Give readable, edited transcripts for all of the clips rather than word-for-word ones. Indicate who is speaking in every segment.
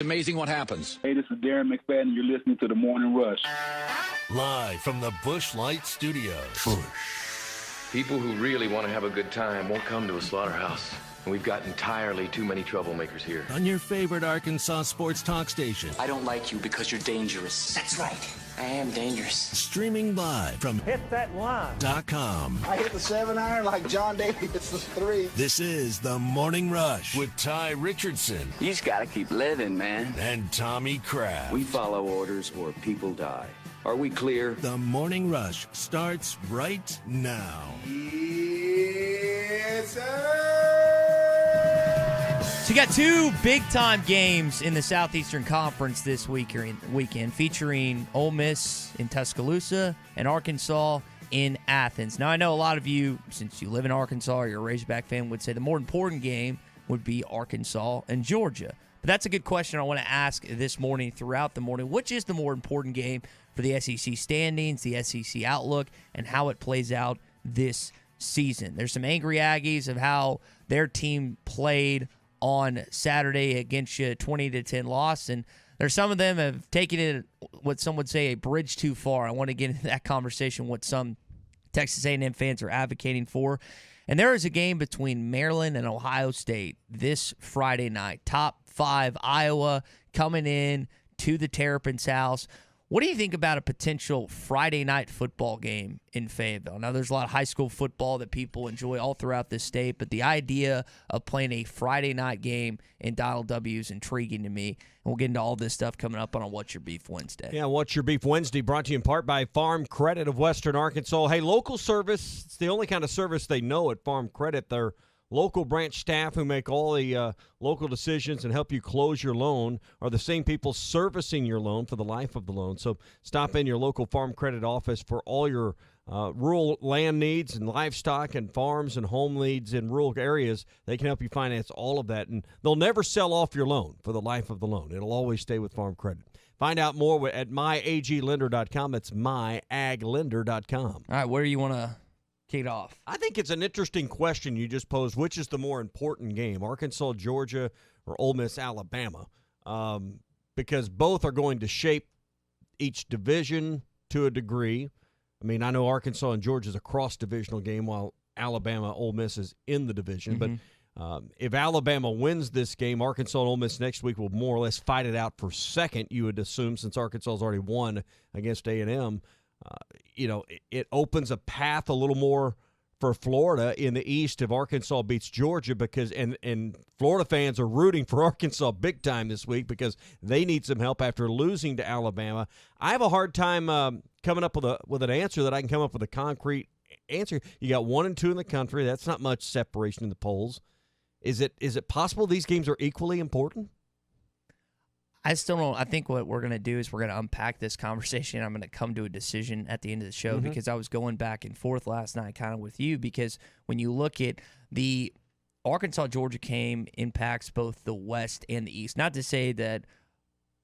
Speaker 1: Amazing what happens.
Speaker 2: Hey, this is Darren McFadden, and you're listening to The Morning Rush.
Speaker 3: Live from the Busch Light Studios.
Speaker 4: People who really want to have a good time won't come to a slaughterhouse. And we've got entirely too many troublemakers here.
Speaker 3: On your favorite Arkansas sports talk station.
Speaker 5: I don't like you because you're dangerous. That's right. I am dangerous.
Speaker 3: Streaming live from hitthatline.com.
Speaker 6: I hit the 7-iron like John Daly hits the 3.
Speaker 3: This is The Morning Rush with Ty Richardson.
Speaker 5: You just gotta keep living, man.
Speaker 3: And Tommy Kraft.
Speaker 7: We follow orders or people die. Are we clear?
Speaker 3: The Morning Rush starts right now.
Speaker 6: Yes, sir.
Speaker 8: So you got two big-time games in the Southeastern Conference this weekend, featuring Ole Miss in Tuscaloosa and Arkansas in Athens. Now, I know a lot of you, since you live in Arkansas or you're a Razorback fan, would say the more important game would be Arkansas and Georgia. But that's a good question I want to ask this morning, throughout the morning. Which is the more important game for the SEC standings, the SEC outlook, and how it plays out this season? There's some angry Aggies of how their team played on Saturday against you, 20-10 loss, and there's some of them have taken it, what some would say, a bridge too far. I want to get into that conversation, what some Texas A&M fans are advocating for. And there is a game between Maryland and Ohio State this Friday night. Top 5 Iowa coming in to the Terrapins' house. What do you think about a potential Friday night football game in Fayetteville? Now, there's a lot of high school football that people enjoy all throughout this state, but the idea of playing a Friday night game in Donald W. is intriguing to me. And we'll get into all this stuff coming up on What's Your Beef Wednesday.
Speaker 9: Yeah, What's Your Beef Wednesday, brought to you in part by Farm Credit of Western Arkansas. Hey, local service, it's the only kind of service they know at Farm Credit. They're local branch staff who make all the local decisions and help you close your loan are the same people servicing your loan for the life of the loan. So stop in your local Farm Credit office for all your rural land needs and livestock and farms and home needs in rural areas. They can help you finance all of that, and they'll never sell off your loan for the life of the loan. It'll always stay with Farm Credit. Find out more at myaglender.com. It's myaglender.com.
Speaker 8: All right, where do you want to kick it off?
Speaker 9: I think it's an interesting question you just posed. Which is the more important game, Arkansas, Georgia, or Ole Miss, Alabama? Because both are going to shape each division to a degree. I mean, I know Arkansas and Georgia is a cross-divisional game, while Alabama, Ole Miss is in the division.
Speaker 8: Mm-hmm.
Speaker 9: But if Alabama wins this game, Arkansas and Ole Miss next week will more or less fight it out for second, you would assume, since Arkansas has already won against A&M. It opens a path a little more for Florida in the East if Arkansas beats Georgia, because and Florida fans are rooting for Arkansas big time this week because they need some help after losing to Alabama. I have a hard time coming up with an answer that I can come up with a concrete answer. You got 1 and 2 in the country. That's not much separation in the polls. Is it possible these games are equally important?
Speaker 8: I still don't. I think what we're going to do is we're going to unpack this conversation. I'm going to come to a decision at the end of the show, because I was going back and forth last night kind of with you, because when you look at the Arkansas-Georgia game impacts both the West and the East. Not to say that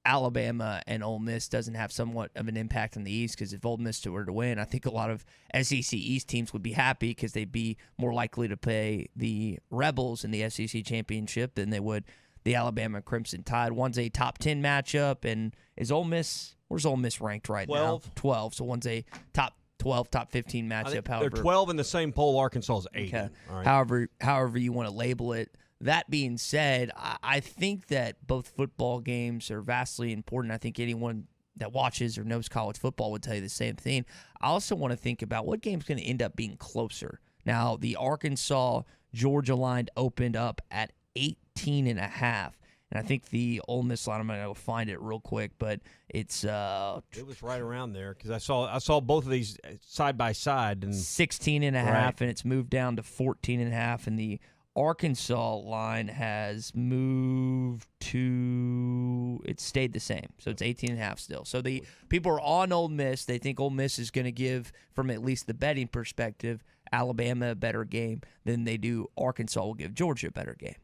Speaker 8: Alabama and Ole Miss doesn't have somewhat of an impact on the East, because if Ole Miss were to win, I think a lot of SEC East teams would be happy because they'd be more likely to play the Rebels in the SEC championship than they would the Alabama Crimson Tide. One's a top 10 matchup, and is Ole Miss, where's Ole Miss ranked right
Speaker 9: 12.
Speaker 8: now? 12. So one's a top 12, top 15 matchup.
Speaker 9: They're 12 in the same poll. Arkansas is 8.
Speaker 8: Okay.
Speaker 9: All right.
Speaker 8: However you want to label it. That being said, I think that both football games are vastly important. I think anyone that watches or knows college football would tell you the same thing. I also want to think about what game's going to end up being closer. Now, the Arkansas-Georgia line opened up at 18.5. And I think the Ole Miss line, I'm going to go find it real quick, but it's
Speaker 9: it was right around there, because I saw both of these side by side, and
Speaker 8: 16.5,
Speaker 9: right.
Speaker 8: And it's moved down to 14.5, and the Arkansas line has moved to, it stayed the same. So it's 18.5 still. So the people are on Ole Miss. They think Ole Miss is going to give, from at least the betting perspective, Alabama a better game than they do Arkansas will give Georgia a better game.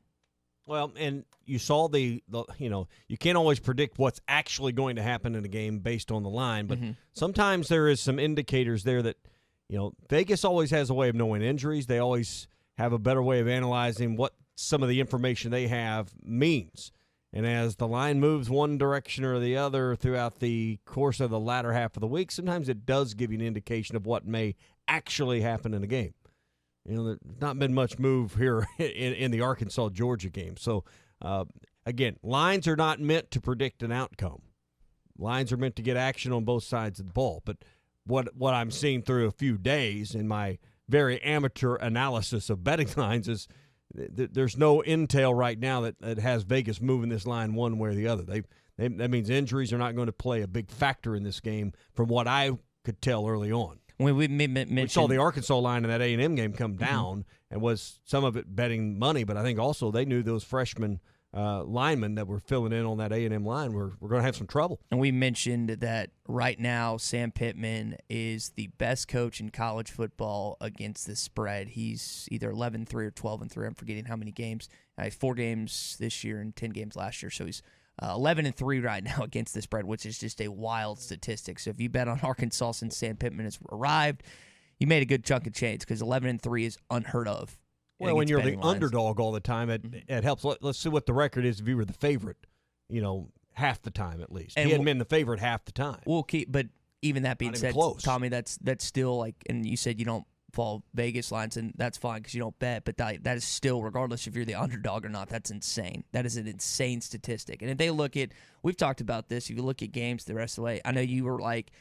Speaker 9: Well, and you saw the you can't always predict what's actually going to happen in a game based on the line, but sometimes there is some indicators there that, Vegas always has a way of knowing injuries. They always have a better way of analyzing what some of the information they have means. And as the line moves one direction or the other throughout the course of the latter half of the week, sometimes it does give you an indication of what may actually happen in a game. There's not been much move here in the Arkansas-Georgia game. So, again, lines are not meant to predict an outcome. Lines are meant to get action on both sides of the ball. But what I'm seeing through a few days in my very amateur analysis of betting lines is there's no intel right now that has Vegas moving this line one way or the other. That means injuries are not going to play a big factor in this game from what I could tell early on. We saw the Arkansas line in that A&M game come down, and was some of it betting money, but I think also they knew those freshmen linemen that were filling in on that A&M line were going to have some trouble.
Speaker 8: And we mentioned that right now Sam Pittman is the best coach in college football against the spread. He's either 11-3 or 12-3. I'm forgetting how many games. 4 games this year and 10 games last year, so he's 11-3 right now against the spread, which is just a wild statistic. So if you bet on Arkansas since Sam Pittman has arrived, you made a good chunk of change because 11-3 is unheard of.
Speaker 9: Well, when you're the underdog all the time, it helps. Let's see what the record is if you were the favorite, half the time at least. And he hadn't been the favorite half the time.
Speaker 8: But even that being said,
Speaker 9: close.
Speaker 8: Tommy, that's still like, and you said you don't follow Vegas lines, and that's fine because you don't bet, but that is still, regardless if you're the underdog or not, that's insane. That is an insane statistic. And if they look at, we've talked about this, if you look at games the rest of the way, I know you were like,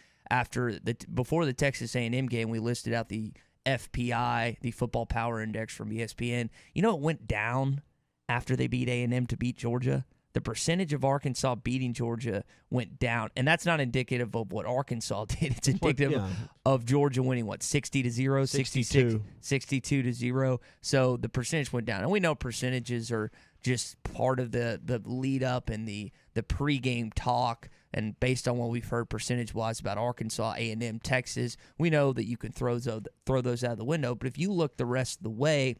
Speaker 8: before the Texas A&M game, we listed out the FPI, the Football Power Index from ESPN. It went down after they beat A&M to beat Georgia. The percentage of Arkansas beating Georgia went down, and that's not indicative of what Arkansas did. It's indicative of Georgia winning, 60-0, 62-0. So the percentage went down, and we know percentages are just part of the lead up and the pregame talk. And based on what we've heard percentage-wise about Arkansas, A&M, Texas, we know that you can throw those out of the window. But if you look the rest of the way,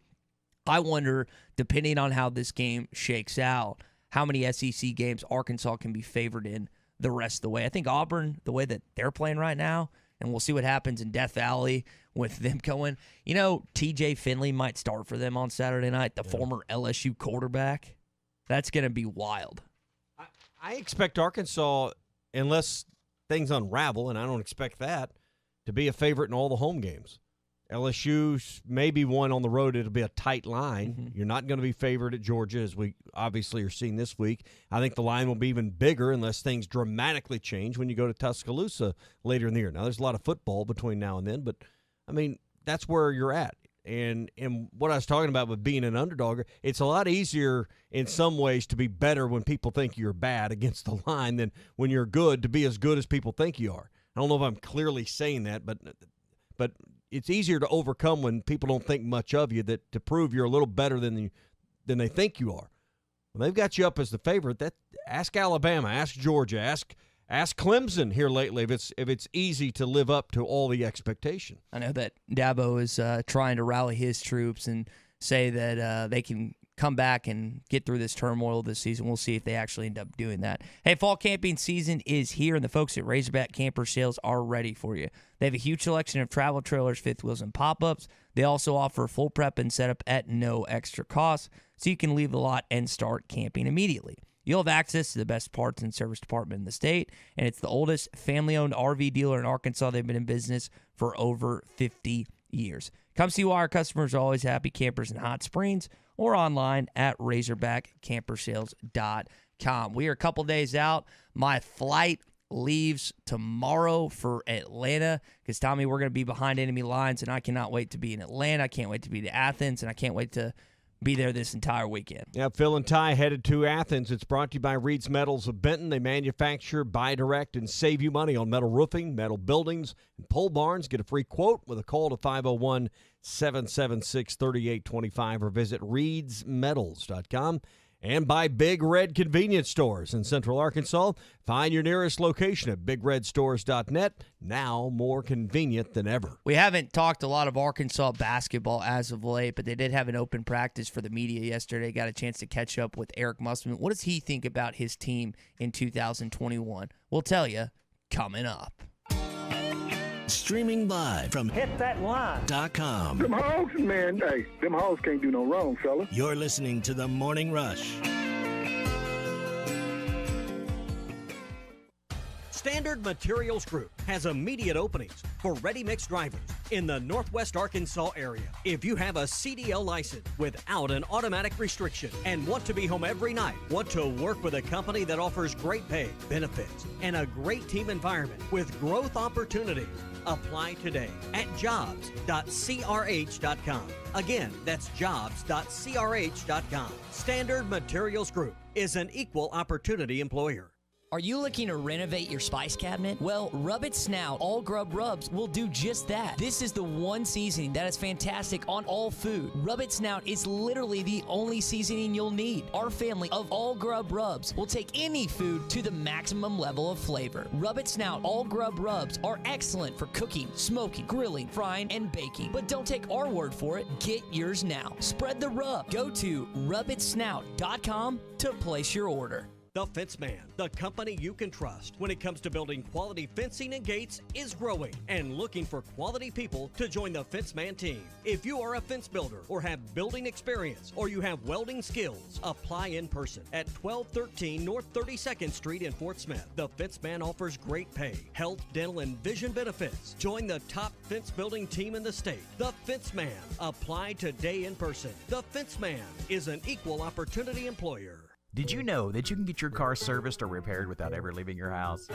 Speaker 8: I wonder, depending on how this game shakes out, how many SEC games Arkansas can be favored in the rest of the way. I think Auburn, the way that they're playing right now, and we'll see what happens in Death Valley with them going. TJ Finley might start for them on Saturday night, the former LSU quarterback. That's going to be wild.
Speaker 9: I expect Arkansas, unless things unravel, and I don't expect that, to be a favorite in all the home games. LSU maybe one on the road. It'll be a tight line. Mm-hmm. You're not going to be favored at Georgia, as we obviously are seeing this week. I think the line will be even bigger unless things dramatically change when you go to Tuscaloosa later in the year. Now, there's a lot of football between now and then, but, that's where you're at. And what I was talking about with being an underdog, it's a lot easier in some ways to be better when people think you're bad against the line than when you're good to be as good as people think you are. I don't know if I'm clearly saying that, but it's easier to overcome when people don't think much of you, that to prove you're a little better than they think you are. When they've got you up as the favorite, ask Alabama, ask Georgia, ask Clemson here lately if it's easy to live up to all the expectation.
Speaker 8: I know that Dabo is trying to rally his troops and say that they can come back and get through this turmoil this season. We'll see if they actually end up doing that. Hey, fall camping season is here, and the folks at Razorback Camper Sales are ready for you. They have a huge selection of travel trailers, fifth wheels, and pop-ups. They also offer full prep and setup at no extra cost, so you can leave the lot and start camping immediately. You'll have access to the best parts and service department in the state, and it's the oldest family-owned RV dealer in Arkansas. They've been in business for over 50 years. Come see why our customers are always happy campers in Hot Springs, or online at RazorbackCamperSales.com. We are a couple days out. My flight leaves tomorrow for Atlanta because, Tommy, we're going to be behind enemy lines, and I cannot wait to be in Atlanta. I can't wait to be to Athens, and I can't wait to be there this entire weekend.
Speaker 9: Yeah, Phil and Ty headed to Athens. It's brought to you by Reed's Metals of Benton. They manufacture, buy direct, and save you money on metal roofing, metal buildings, and pole barns. Get a free quote with a call to 501-776-3825 or visit reedsmetals.com. And by Big Red Convenience Stores in Central Arkansas. Find your nearest location at bigredstores.net, now more convenient than ever.
Speaker 8: We haven't talked a lot of Arkansas basketball as of late, but they did have an open practice for the media yesterday. Got a chance to catch up with Eric Musselman. What does he think about his team in 2021? We'll tell you coming up.
Speaker 3: Streaming live from
Speaker 1: HitThatLine.com.
Speaker 2: Them hogs, man, hey, them hogs can't do no wrong, fella.
Speaker 3: You're listening to The Morning Rush.
Speaker 10: Standard Materials Group has immediate openings for ready-mix drivers in the Northwest Arkansas area. If you have a CDL license without an automatic restriction and want to be home every night, want to work with a company that offers great pay, benefits, and a great team environment with growth opportunities, apply today at jobs.crh.com. Again, that's jobs.crh.com. Standard Materials Group is an equal opportunity employer.
Speaker 11: Are you looking to renovate your spice cabinet? Well, Rub It Snout All Grub Rubs will do just that. This is the one seasoning that is fantastic on all food. Rub It Snout is literally the only seasoning you'll need. Our family of All Grub Rubs will take any food to the maximum level of flavor. Rub It Snout All Grub Rubs are excellent for cooking, smoking, grilling, frying, and baking. But don't take our word for it. Get yours now. Spread the rub. Go to rubitsnout.com to place your order.
Speaker 10: The Fence Man, the company you can trust when it comes to building quality fencing and gates, is growing and looking for quality people to join the Fence Man team. If you are a fence builder or have building experience or you have welding skills, apply in person at 1213 North 32nd Street in Fort Smith. The Fence Man offers great pay, health, dental, and vision benefits. Join the top fence building team in the state. The Fence Man. Apply today in person. The Fence Man is an equal opportunity employer.
Speaker 12: Did you know that you can get your car serviced or repaired without ever leaving your house?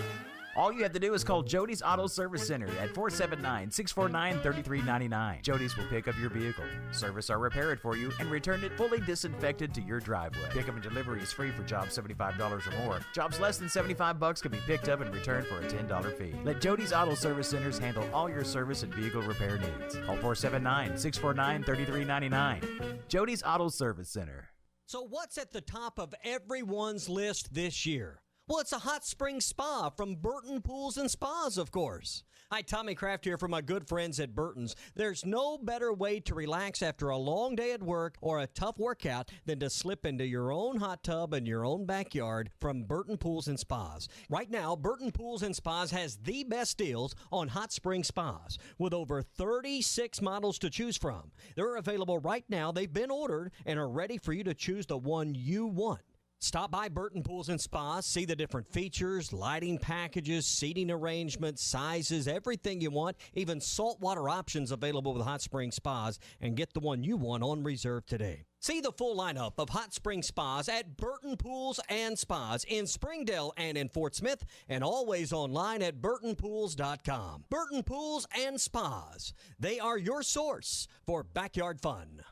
Speaker 12: All you have to do is call Jody's Auto Service Center at 479-649-3399. Jody's will pick up your vehicle, service or repair it for you, and return it fully disinfected to your driveway. Pickup and delivery is free for jobs $75 or more. Jobs less than $75 can be picked up and returned for a $10 fee. Let Jody's Auto Service Centers handle all your service and vehicle repair needs. Call 479-649-3399. Jody's Auto Service Center.
Speaker 10: So what's at the top of everyone's list this year? Well, it's a hot spring spa from Burton Pools and Spas, of course. Hi, Tommy Kraft here from my good friends at Burton's. There's no better way to relax after a long day at work or a tough workout than to slip into your own hot tub in your own backyard from Burton Pools and Spas. Right now, Burton Pools and Spas has the best deals on hot spring spas with over 36 models to choose from. They're available right now. They've been ordered and are ready for you to choose the one you want. Stop by Burton Pools and Spas, see the different features, lighting packages, seating arrangements, sizes, everything you want, even saltwater options available with hot spring spas, and get the one you want on reserve today. See the full lineup of hot spring spas at Burton Pools and Spas in Springdale and in Fort Smith, and always online at burtonpools.com. Burton Pools and Spas. They are your source for backyard fun.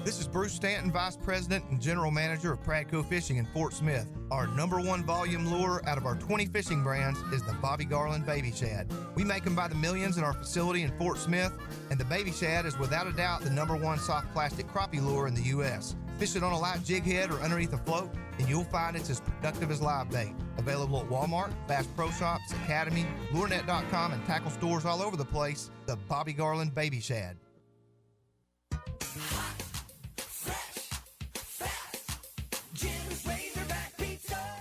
Speaker 13: This is Bruce Stanton, Vice President and General Manager of Pradco Fishing in Fort Smith. Our #1 volume lure out of our 20 fishing brands is the Bobby Garland Baby Shad. We make them by the millions in our facility in Fort Smith, and the Baby Shad is without a doubt the #1 soft plastic crappie lure in the U.S. Fish it on a light jig head or underneath a float, and you'll find it's as productive as live bait. Available at Walmart, Bass Pro Shops, Academy, LureNet.com, and tackle stores all over the place. The Bobby Garland Baby Shad.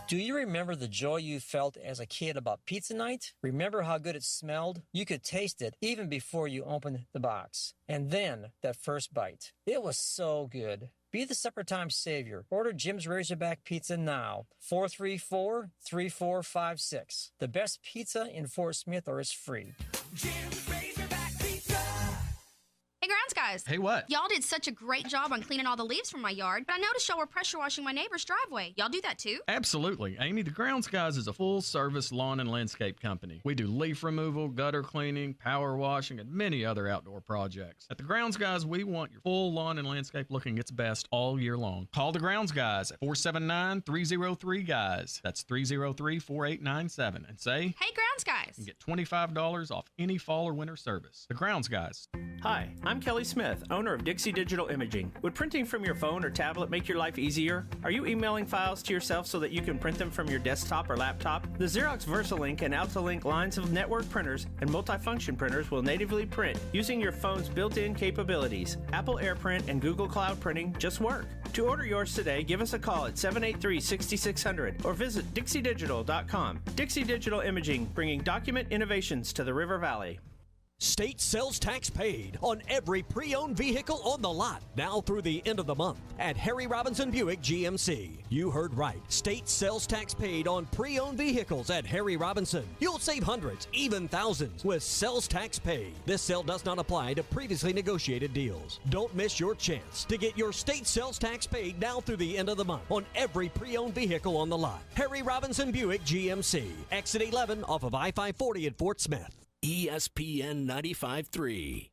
Speaker 14: Do you remember the joy you felt as a kid about pizza night? Remember how good it smelled? You could taste it even before you opened the box. And then that first bite. It was so good. Be the supper time savior. Order Jim's Razorback Pizza now. 434-3456. The best pizza in Fort Smith, or it's free.
Speaker 15: Jim's Razorback Pizza. Hey, Grounds guys.
Speaker 16: Hey, what?
Speaker 15: Y'all did such a great job on cleaning all the leaves from my yard, but I noticed y'all were pressure washing my neighbor's driveway. Y'all do that too?
Speaker 16: Absolutely. Amy, the Grounds Guys is a full-service lawn and landscape company. We do leaf removal, gutter cleaning, power washing, and many other outdoor projects. At the Grounds Guys, we want your full lawn and landscape looking its best all year long. Call the Grounds Guys at 479-303-GUYS. That's 303-4897. And say,
Speaker 15: hey, Grounds Guys.
Speaker 16: And get $25 off any fall or winter service. The Grounds Guys.
Speaker 17: Hi, I'm Kelly Smith, owner of Dixie Digital Imaging. Would printing from your phone or tablet make your life easier? Are you emailing files to yourself so that you can print them from your desktop or laptop? The Xerox VersaLink and AltaLink lines of network printers and multifunction printers will natively print using your phone's built-in capabilities. Apple AirPrint and Google Cloud Printing just work. To order yours today, give us a call at 783-6600 or visit dixiedigital.com. Dixie Digital Imaging, bringing document innovations to the River Valley.
Speaker 10: State sales tax paid on every pre-owned vehicle on the lot, now through the end of the month at Harry Robinson Buick GMC. You heard right. State sales tax paid on pre-owned vehicles at Harry Robinson. You'll save hundreds, even thousands, with sales tax paid. This sale does not apply to previously negotiated deals. Don't miss your chance to get your state sales tax paid now through the end of the month on every pre-owned vehicle on the lot. Harry Robinson Buick GMC. Exit 11 off of I-540 at Fort Smith.
Speaker 3: ESPN 95.3.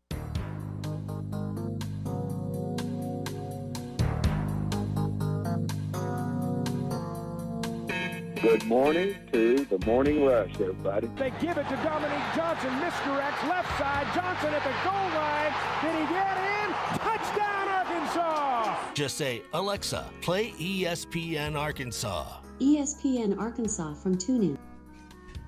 Speaker 2: Good morning to the Morning Rush, everybody.
Speaker 18: They give it to Dominique Johnson, misdirects left side. Johnson at the goal line. Did he get in? Touchdown, Arkansas!
Speaker 3: Just say, Alexa, play ESPN Arkansas.
Speaker 19: ESPN Arkansas from TuneIn.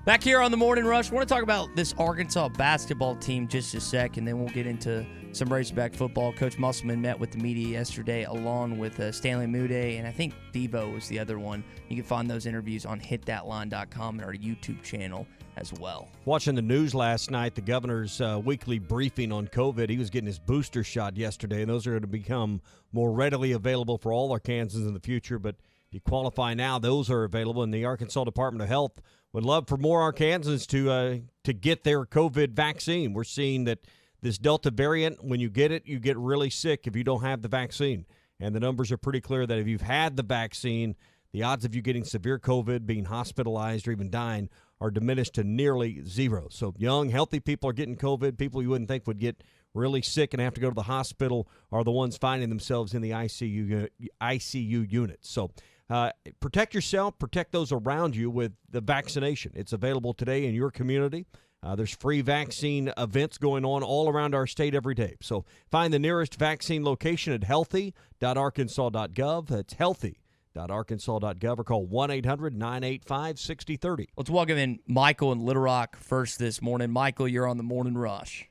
Speaker 8: Back here on the Morning Rush, I want to talk about this Arkansas basketball team just a sec, and then we'll get into some Razorback football. Coach Musselman met with the media yesterday along with Stanley Mude, and I think Devo was the other one. You can find those interviews on hitthatline.com and our YouTube channel as well.
Speaker 9: Watching the news last night, the governor's weekly briefing on COVID, he was getting his booster shot yesterday, and those are going to become more readily available for all Arkansans in the future. But if you qualify now, those are available, and the Arkansas Department of Health would love for more Arkansans to get their COVID vaccine. We're seeing that this Delta variant, when you get it, you get really sick if you don't have the vaccine. And the numbers are pretty clear that if you've had the vaccine, the odds of you getting severe COVID, being hospitalized, or even dying are diminished to nearly zero. So young, healthy people are getting COVID. People you wouldn't think would get really sick and have to go to the hospital are the ones finding themselves in the ICU units. So protect yourself, protect those around you with the vaccination. It's available today in your community. There's free vaccine events going on all around our state every day. So find the nearest vaccine location at healthy.arkansas.gov. That's healthy.arkansas.gov or call 1-800-985-6030.
Speaker 8: Let's welcome in Michael in Little Rock first this morning. Michael, you're on the Morning Rush.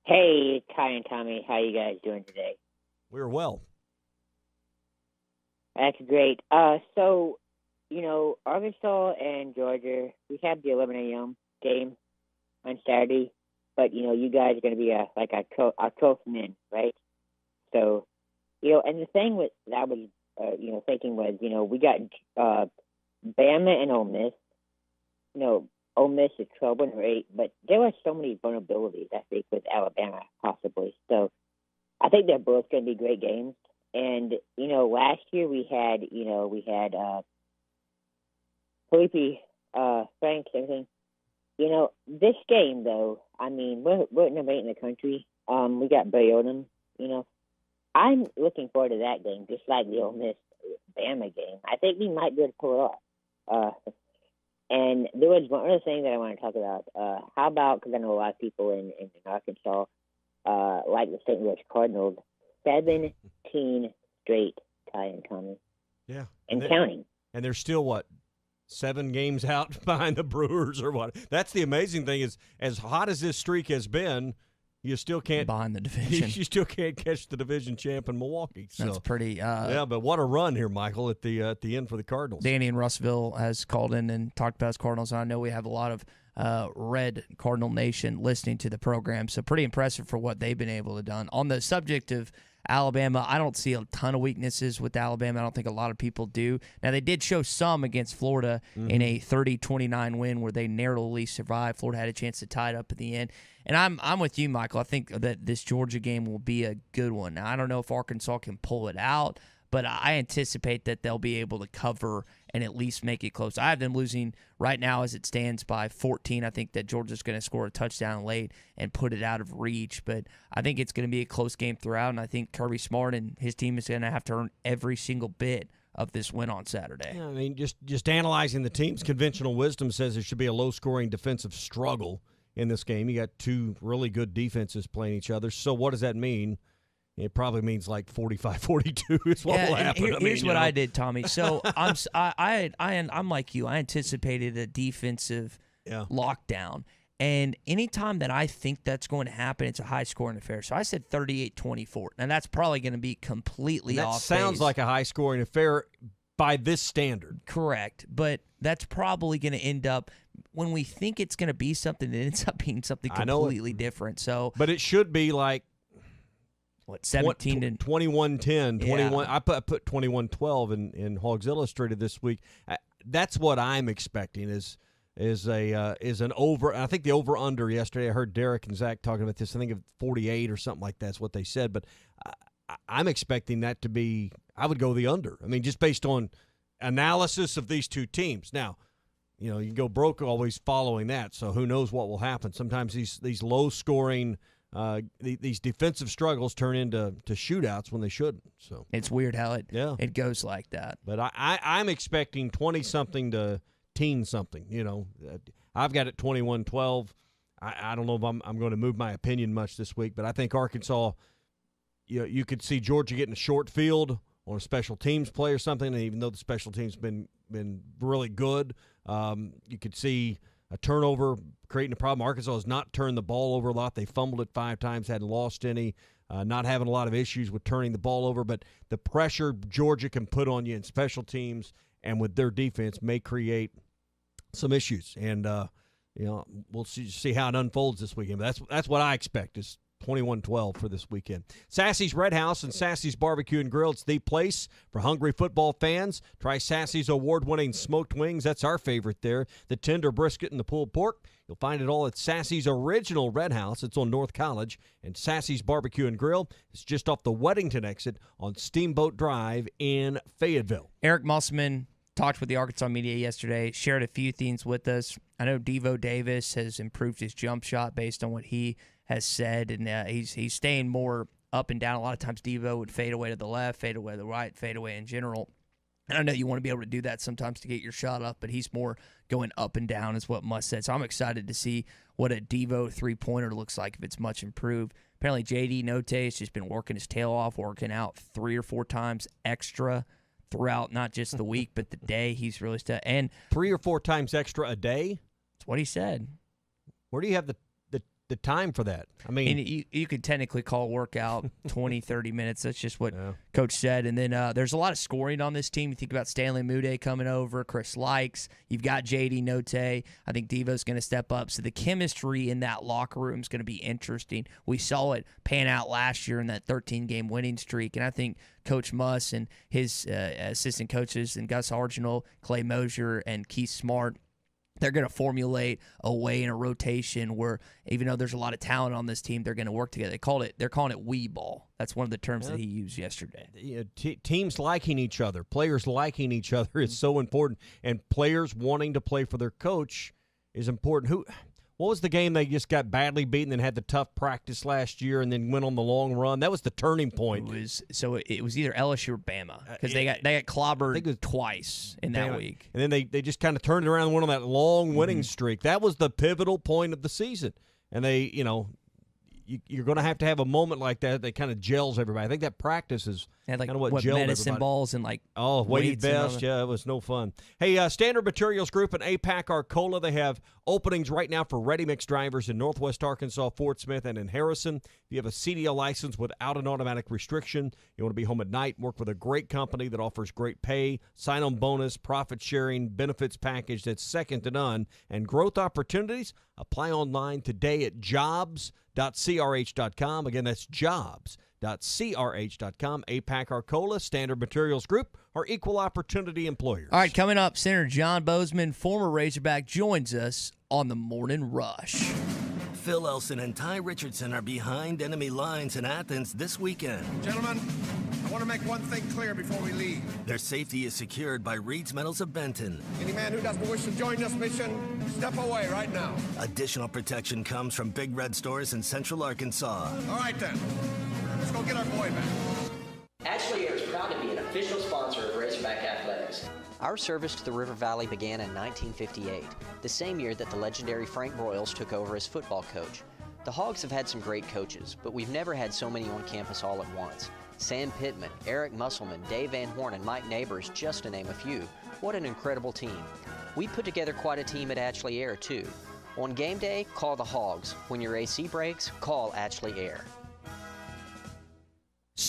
Speaker 20: Hey, Ty and Tommy. How you guys doing today?
Speaker 9: We're well.
Speaker 20: That's great. So, Arkansas and Georgia, we have the 11 a.m. game on Saturday, but, you guys are going to be our 12th men, right? So, and the thing that I was, thinking was, we got Bama and Ole Miss. Ole Miss is 12-8, but there are so many vulnerabilities, I think, with Alabama, possibly. So I think they're both going to be great games. And, last year we had Felipe, Franks, everything. This game, though, I mean, we're number 8 in the country. We got Barry Odom, I'm looking forward to that game, just like the Ole Miss-Bama game. I think we might be able to pull it off. And there was one other thing that I want to talk about. How about, because I know a lot of people in Arkansas, like the St. Louis Cardinals, 17 straight, Ty and Tommy.
Speaker 9: Yeah.
Speaker 20: And counting.
Speaker 9: And they're still, 7 games out behind the Brewers or what? That's the amazing thing is, as hot as this streak has been, you still can't
Speaker 8: behind the division.
Speaker 9: You still can't catch the division champ in Milwaukee. So,
Speaker 8: that's pretty.
Speaker 9: Yeah, but what a run here, Michael, at the end for the Cardinals.
Speaker 8: Danny in Russellville has called in and talked about his Cardinals. And I know we have a lot of Red Cardinal Nation listening to the program, so pretty impressive for what they've been able to do. On the subject of Alabama, I don't see a ton of weaknesses with Alabama. I don't think a lot of people do. Now, they did show some against Florida in a 30-29 win where they narrowly survived. Florida had a chance to tie it up at the end. And I'm with you, Michael. I think that this Georgia game will be a good one. Now, I don't know if Arkansas can pull it out, but I anticipate that they'll be able to cover and at least make it close. I have them losing right now as it stands by 14. I think that Georgia's going to score a touchdown late and put it out of reach, but I think it's going to be a close game throughout, and I think Kirby Smart and his team is going to have to earn every single bit of this win on Saturday.
Speaker 9: Yeah, I mean, just analyzing the team's conventional wisdom says there should be a low-scoring defensive struggle in this game. You got 2 really good defenses playing each other, so what does that mean? It probably means like 45-42 is what will happen.
Speaker 8: Here's what I did, Tommy. So I'm like you. I anticipated a defensive lockdown. And anytime that I think that's going to happen, it's a high-scoring affair. So I said 38-24. Now, that's probably going to be completely off base.
Speaker 9: That sounds like a high-scoring affair by this standard.
Speaker 8: Correct. But that's probably going to end up when we think it's going to be something, it ends up being something completely different. So,
Speaker 9: but it should be like
Speaker 8: what 17 and
Speaker 9: 21-10, 21. I put 21-12 in Hogs Illustrated this week. That's what I'm expecting is an over. I think the over under yesterday. I heard Derek and Zach talking about this. I think of 48 or something like that's what they said. But I'm expecting that to be. I would go the under. I mean, just based on analysis of these two teams. Now, you can go broke always following that. So who knows what will happen? Sometimes these low scoring. These defensive struggles turn into shootouts when they shouldn't. So
Speaker 8: it's weird how it goes like that.
Speaker 9: But I'm expecting 20-something to teen-something. I've got it 21-12. I don't know if I'm going to move my opinion much this week, but I think Arkansas, you could see Georgia getting a short field on a special teams play or something, and even though the special teams been really good, you could see a turnover creating a problem. Arkansas has not turned the ball over a lot. They fumbled it 5 times, hadn't lost any, not having a lot of issues with turning the ball over. But the pressure Georgia can put on you in special teams and with their defense may create some issues. And, we'll see how it unfolds this weekend. But that's what I expect is 21-12 for this weekend. Sassy's Red House and Sassy's Barbecue and Grill. It's the place for hungry football fans. Try Sassy's award-winning smoked wings. That's our favorite there. The tender brisket and the pulled pork. You'll find it all at Sassy's original Red House. It's on North College. And Sassy's Barbecue and Grill is just off the Weddington exit on Steamboat Drive in Fayetteville.
Speaker 8: Eric Musselman talked with the Arkansas media yesterday, shared a few things with us. I know Devo Davis has improved his jump shot based on what he has said, and he's staying more up and down. A lot of times Devo would fade away to the left, fade away to the right, fade away in general. And I know you want to be able to do that sometimes to get your shot up, but he's more going up and down is what Muss said. So I'm excited to see what a Devo three-pointer looks like if it's much improved. Apparently J.D. Note has just been working his tail off, working out 3 or 4 times extra throughout not just the week but the day. He's really and
Speaker 9: 3 or 4 times extra a day?
Speaker 8: That's what he said.
Speaker 9: Where do you have the time for that? I mean,
Speaker 8: and you could technically call a workout 20, 30 minutes. That's just what Coach said. And then there's a lot of scoring on this team. You think about Stanley Mude coming over, Chris Likes. You've got J.D. Note. I think Devo's going to step up. So the chemistry in that locker room is going to be interesting. We saw it pan out last year in that 13-game winning streak. And I think Coach Muss and his assistant coaches and Gus Arginal, Clay Mosier, and Keith Smart, they're going to formulate a way in a rotation where, even though there's a lot of talent on this team, they're going to work together. They're calling it wee ball. That's one of the terms that he used yesterday.
Speaker 9: Teams liking each other, players liking each other is so important, and players wanting to play for their coach is important. What was the game they just got badly beaten and had the tough practice last year and then went on the long run? That was the turning point.
Speaker 8: It was either LSU or Bama because they got clobbered twice in that week.
Speaker 9: And then they just kind of turned it around and went on that long winning streak. That was the pivotal point of the season. And they, you're going to have a moment like that that kind of gels everybody. I think that practice is kind of what gelled
Speaker 8: medicine
Speaker 9: everybody.
Speaker 8: Balls and
Speaker 9: weighted vest. Yeah, it was no fun. Hey, Standard Materials Group and APAC Arcola, they have openings right now for ready-mix drivers in Northwest Arkansas, Fort Smith, and in Harrison. If you have a CDL license without an automatic restriction, you want to be home at night, work with a great company that offers great pay, sign-on bonus, profit sharing, benefits package that's second to none, and growth opportunities. Apply online today at jobs.crh.com. Again, that's jobs.crh.com. APAC Arcola, Standard Materials Group, are equal opportunity employers.
Speaker 8: All right, coming up, Senator John Boozman, former Razorback, joins us on the Morning Rush.
Speaker 1: Phil Elson and Ty Richardson are behind enemy lines in Athens this weekend.
Speaker 21: Gentlemen, I want to make one thing clear before we leave.
Speaker 1: Their safety is secured by Reed's Metals of Benton.
Speaker 21: Any man who doesn't wish to join this mission, step away right now.
Speaker 1: Additional protection comes from Big Red Stores in Central Arkansas.
Speaker 21: All right, then. Let's go get our boy back.
Speaker 22: Ashley Air is proud to be an official sponsor of Razorback Athletics. Our service to the River Valley began in 1958, the same year that the legendary Frank Broyles took over as football coach. The Hogs have had some great coaches, but we've never had so many on campus all at once. Sam Pittman, Eric Musselman, Dave Van Horn, and Mike Neighbors, just to name a few. What an incredible team. We put together quite a team at Ashley Air, too. On game day, call the Hogs. When your AC breaks, call Ashley Air.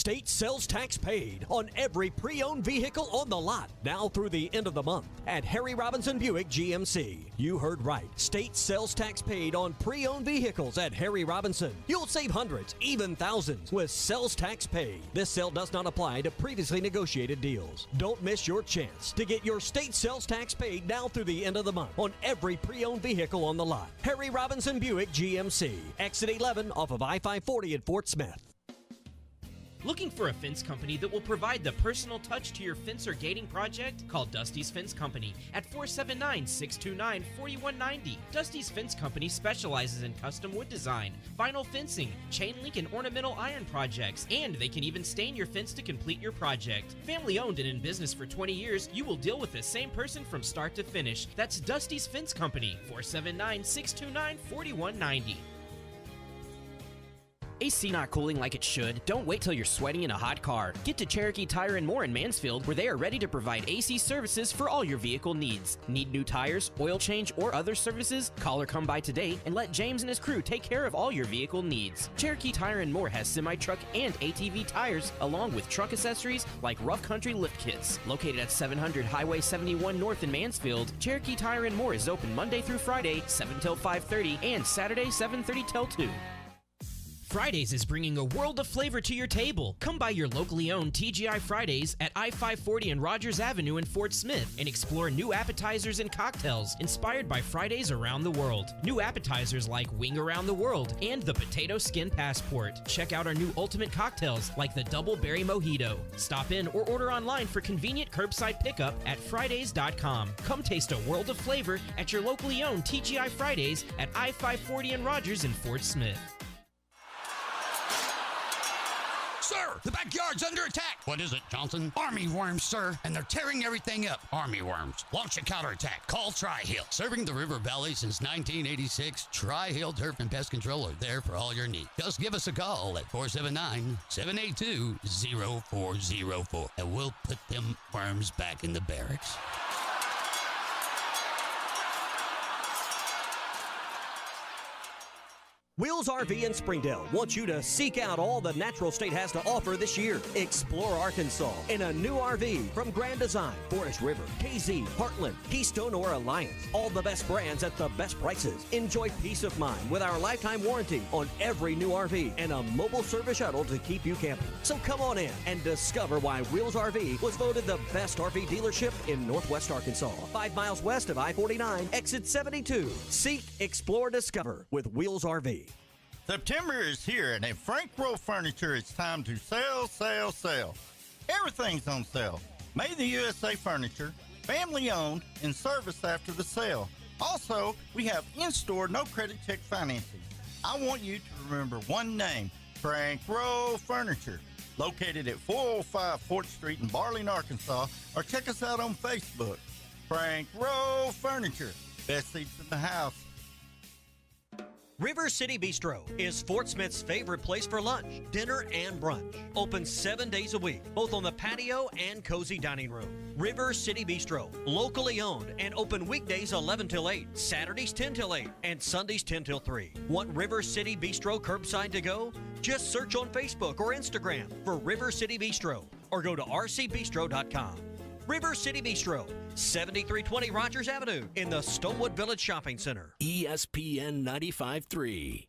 Speaker 10: State sales tax paid on every pre-owned vehicle on the lot, now through the end of the month at Harry Robinson Buick GMC. You heard right. State sales tax paid on pre-owned vehicles at Harry Robinson. You'll save hundreds, even thousands, with sales tax paid. This sale does not apply to previously negotiated deals. Don't miss your chance to get your state sales tax paid now through the end of the month on every pre-owned vehicle on the lot. Harry Robinson Buick GMC. Exit 11 off of I-540 at Fort Smith.
Speaker 4: Looking for a fence company that will provide the personal touch to your fence or gating project? Call Dusty's Fence Company at 479-629-4190. Dusty's Fence Company specializes in custom wood design, vinyl fencing, chain link and ornamental iron projects, and they can even stain your fence to complete your project. Family owned and in business for 20 years, you will deal with the same person from start to finish. That's Dusty's Fence Company, 479-629-4190.
Speaker 5: AC not cooling like it should? Don't wait till you're sweating in a hot car. Get to Cherokee Tire & More in Mansfield, where they are ready to provide AC services for all your vehicle needs. Need new tires, oil change, or other services? Call or come by today and let James and his crew take care of all your vehicle needs. Cherokee Tire & More has semi-truck and ATV tires, along with truck accessories like rough country lift kits. Located at 700 Highway 71 North in Mansfield, Cherokee Tire & More is open Monday through Friday, 7 till 5:30, and Saturday, 7:30 till 2.
Speaker 4: Fridays is bringing a world of flavor to your table. Come by your locally owned TGI Fridays at I-540 and Rogers Avenue in Fort Smith and explore new appetizers and cocktails inspired by Fridays around the world. New appetizers like Wing Around the World and the Potato Skin Passport. Check out our new ultimate cocktails like the Double Berry Mojito. Stop in or order online for convenient curbside pickup at Fridays.com. Come taste a world of flavor at your locally owned TGI Fridays at I-540 and Rogers in Fort Smith.
Speaker 23: Sir, the backyard's under attack. What is it, Johnson? Army worms, sir, and they're tearing everything up. Army worms. Launch a counterattack. Call Tri-Hill. Serving the River Valley since 1986, Tri-Hill Turf and Pest Control are there for all your needs. Just give us a call at 479-782-0404, and we'll put them worms back in the barracks.
Speaker 10: Wheels RV in Springdale wants you to seek out all the Natural State has to offer this year. Explore Arkansas in a new RV from Grand Design, Forest River, KZ, Heartland, Keystone, or Alliance. All the best brands at the best prices. Enjoy peace of mind with our lifetime warranty on every new RV and a mobile service shuttle to keep you camping. So come on in and discover why Wheels RV was voted the best RV dealership in Northwest Arkansas. 5 miles west of I-49, exit 72. Seek, explore, discover with Wheels RV.
Speaker 24: September is here, and at Frank Rowe Furniture, it's time to sell, sell, sell. Everything's on sale. Made the USA Furniture, family owned, and serviced after the sale. Also, we have in-store, no credit check financing. I want you to remember one name, Frank Rowe Furniture, located at 405 Fort Street in Barling, Arkansas, or check us out on Facebook. Frank Rowe Furniture, best seats in the house.
Speaker 10: River City Bistro is Fort Smith's favorite place for lunch, dinner, and brunch. Open 7 days a week, both on the patio and cozy dining room. River City Bistro, locally owned and open weekdays 11 till 8, Saturdays 10 till 8, and Sundays 10 till 3. Want River City Bistro curbside to go? Just search on Facebook or Instagram for River City Bistro or go to rcbistro.com. River City Bistro, 7320 Rogers Avenue in the Stonewood Village Shopping Center.
Speaker 1: ESPN 95.3.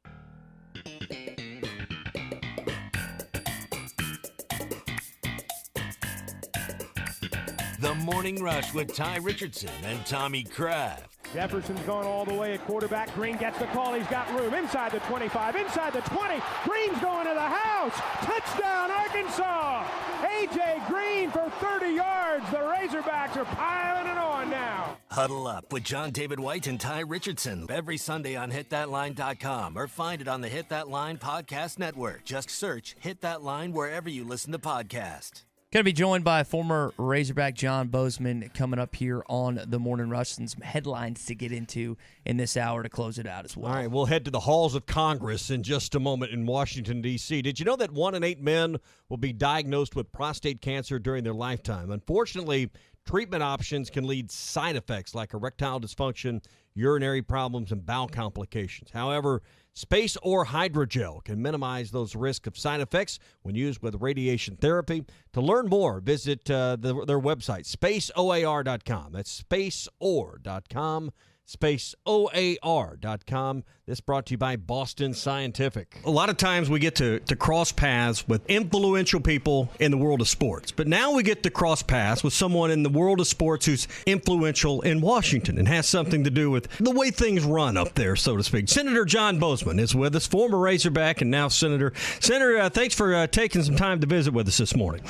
Speaker 1: The Morning Rush with Ty Richardson and Tommy Kraft.
Speaker 18: Jefferson's going all the way at quarterback. Green gets the call. He's got room inside the 25, inside the 20. Green's going to the house. Touchdown, Arkansas. A.J. Green for 30 yards. The Razorbacks are piling it on now.
Speaker 1: Huddle up with John David White and Ty Richardson every Sunday on hitthatline.com or find it on the Hit That Line podcast network. Just search Hit That Line wherever you listen to podcasts.
Speaker 8: Going to be joined by former Razorback John Boozman coming up here on the Morning Rush, and some headlines to get into in this hour to close it out as well.
Speaker 9: All right, we'll head to the halls of Congress in just a moment in Washington, D.C. Did you know that 1 in 8 men will be diagnosed with prostate cancer during their lifetime? Unfortunately, treatment options can lead to side effects like erectile dysfunction, urinary problems, and bowel complications. However, Space Ore Hydrogel can minimize those risks of side effects when used with radiation therapy. To learn more, visit their website, spaceoar.com. That's spaceore.com. spaceoar.com. This brought to you by Boston Scientific. A lot of times we get to cross paths with influential people in the world of sports, but now we get to cross paths with someone in the world of sports who's influential in Washington and has something to do with the way things run up there, so to speak. Senator John Boozman is with us, former Razorback and now Senator. Senator, thanks for taking some time to visit with us this morning.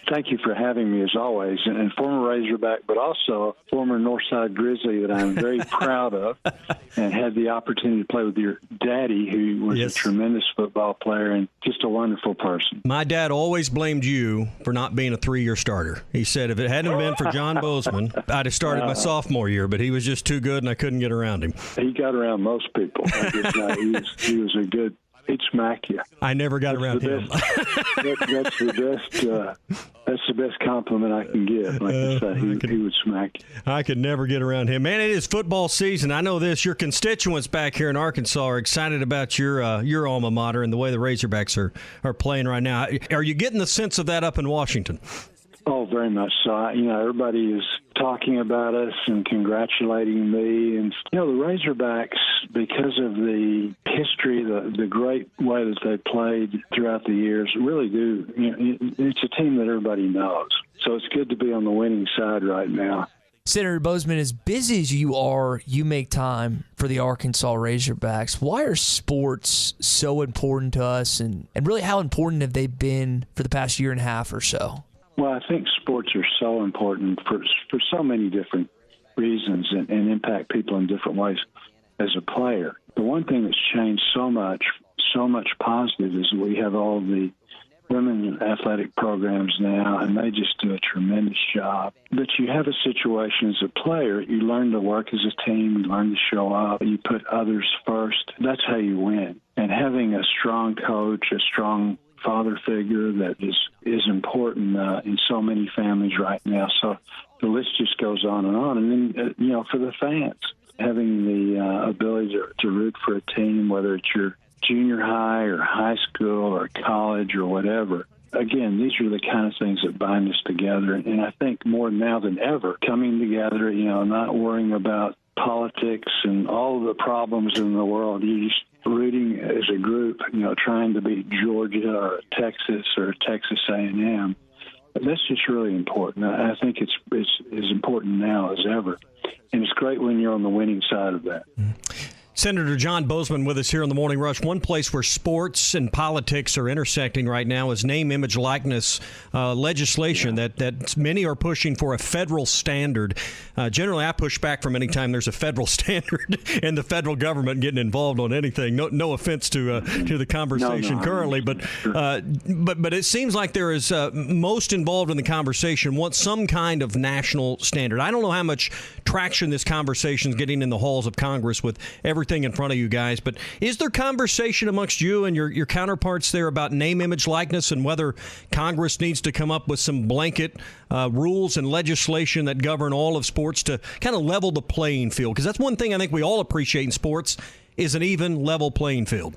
Speaker 6: Thank you for having me, as always, and former Razorback, but also a former Northside Grizzly that I'm very proud of, and had the opportunity to play with your daddy, who was a tremendous football player and just a wonderful person.
Speaker 9: My dad always blamed you for not being a 3-year starter. He said if it hadn't been for John Boozman, I'd have started my sophomore year, but he was just too good and I couldn't get around him.
Speaker 6: He got around most people. He was a good... He'd smack you.
Speaker 9: I never got around him.
Speaker 6: That's the best compliment I can give. Like I said, he would smack you.
Speaker 9: I could never get around him. Man, it is football season. I know this. Your constituents back here in Arkansas are excited about your alma mater and the way the Razorbacks are playing right now. Are you getting the sense of that up in Washington?
Speaker 6: Oh, very much so. Everybody is talking about us and congratulating me. And, the Razorbacks, because of the history, the great way that they played throughout the years, really do. It's a team that everybody knows. So it's good to be on the winning side right now.
Speaker 8: Senator Boozman, as busy as you are, you make time for the Arkansas Razorbacks. Why are sports so important to us, and really how important have they been for the past year and a half or so?
Speaker 6: Well, I think sports are so important for so many different reasons and impact people in different ways as a player. The one thing that's changed so much positive is we have all the women athletic programs now, and they just do a tremendous job. But you have a situation as a player, you learn to work as a team, you learn to show up, you put others first. That's how you win. And having a strong coach, a strong father figure that is important in so many families right now. So the list just goes on. And then, for the fans, having the ability to root for a team, whether it's your junior high or high school or college or whatever. Again, these are the kind of things that bind us together. And I think more now than ever, coming together, not worrying about politics and all of the problems in the world. You just rooting as a group, trying to beat Georgia or Texas or Texas A&M. That's just really important. I think it's as important now as ever. And it's great when you're on the winning side of that.
Speaker 9: Senator John Boozman with us here on the Morning Rush. One place where sports and politics are intersecting right now is name, image, likeness legislation that many are pushing for a federal standard. Generally, I push back from any time there's a federal standard and the federal government getting involved on anything. No offense to the conversation currently, but it seems like there is most involved in the conversation want some kind of national standard. I don't know how much traction this conversation is getting in the halls of Congress with everything in front of you guys, but is there conversation amongst you and your counterparts there about name, image, likeness, and whether Congress needs to come up with some blanket rules and legislation that govern all of sports to kind of level the playing field? Because that's one thing I think we all appreciate in sports is an even, level playing field.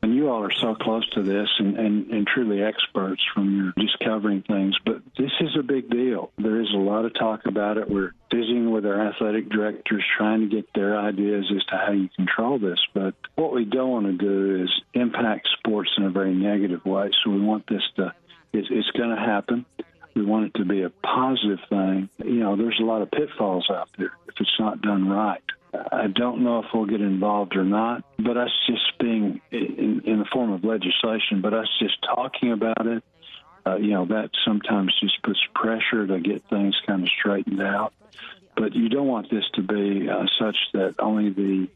Speaker 6: And you all are so close to this and truly experts from your just covering things. But this is a big deal. There is a lot of talk about it. We're visiting with our athletic directors trying to get their ideas as to how you control this. But what we don't want to do is impact sports in a very negative way. So we want this it's going to happen. We want it to be a positive thing. There's a lot of pitfalls out there if it's not done right. I don't know if we'll get involved or not, but us just being in the form of legislation, but us just talking about it, that sometimes just puts pressure to get things kind of straightened out. But you don't want this to be such that only the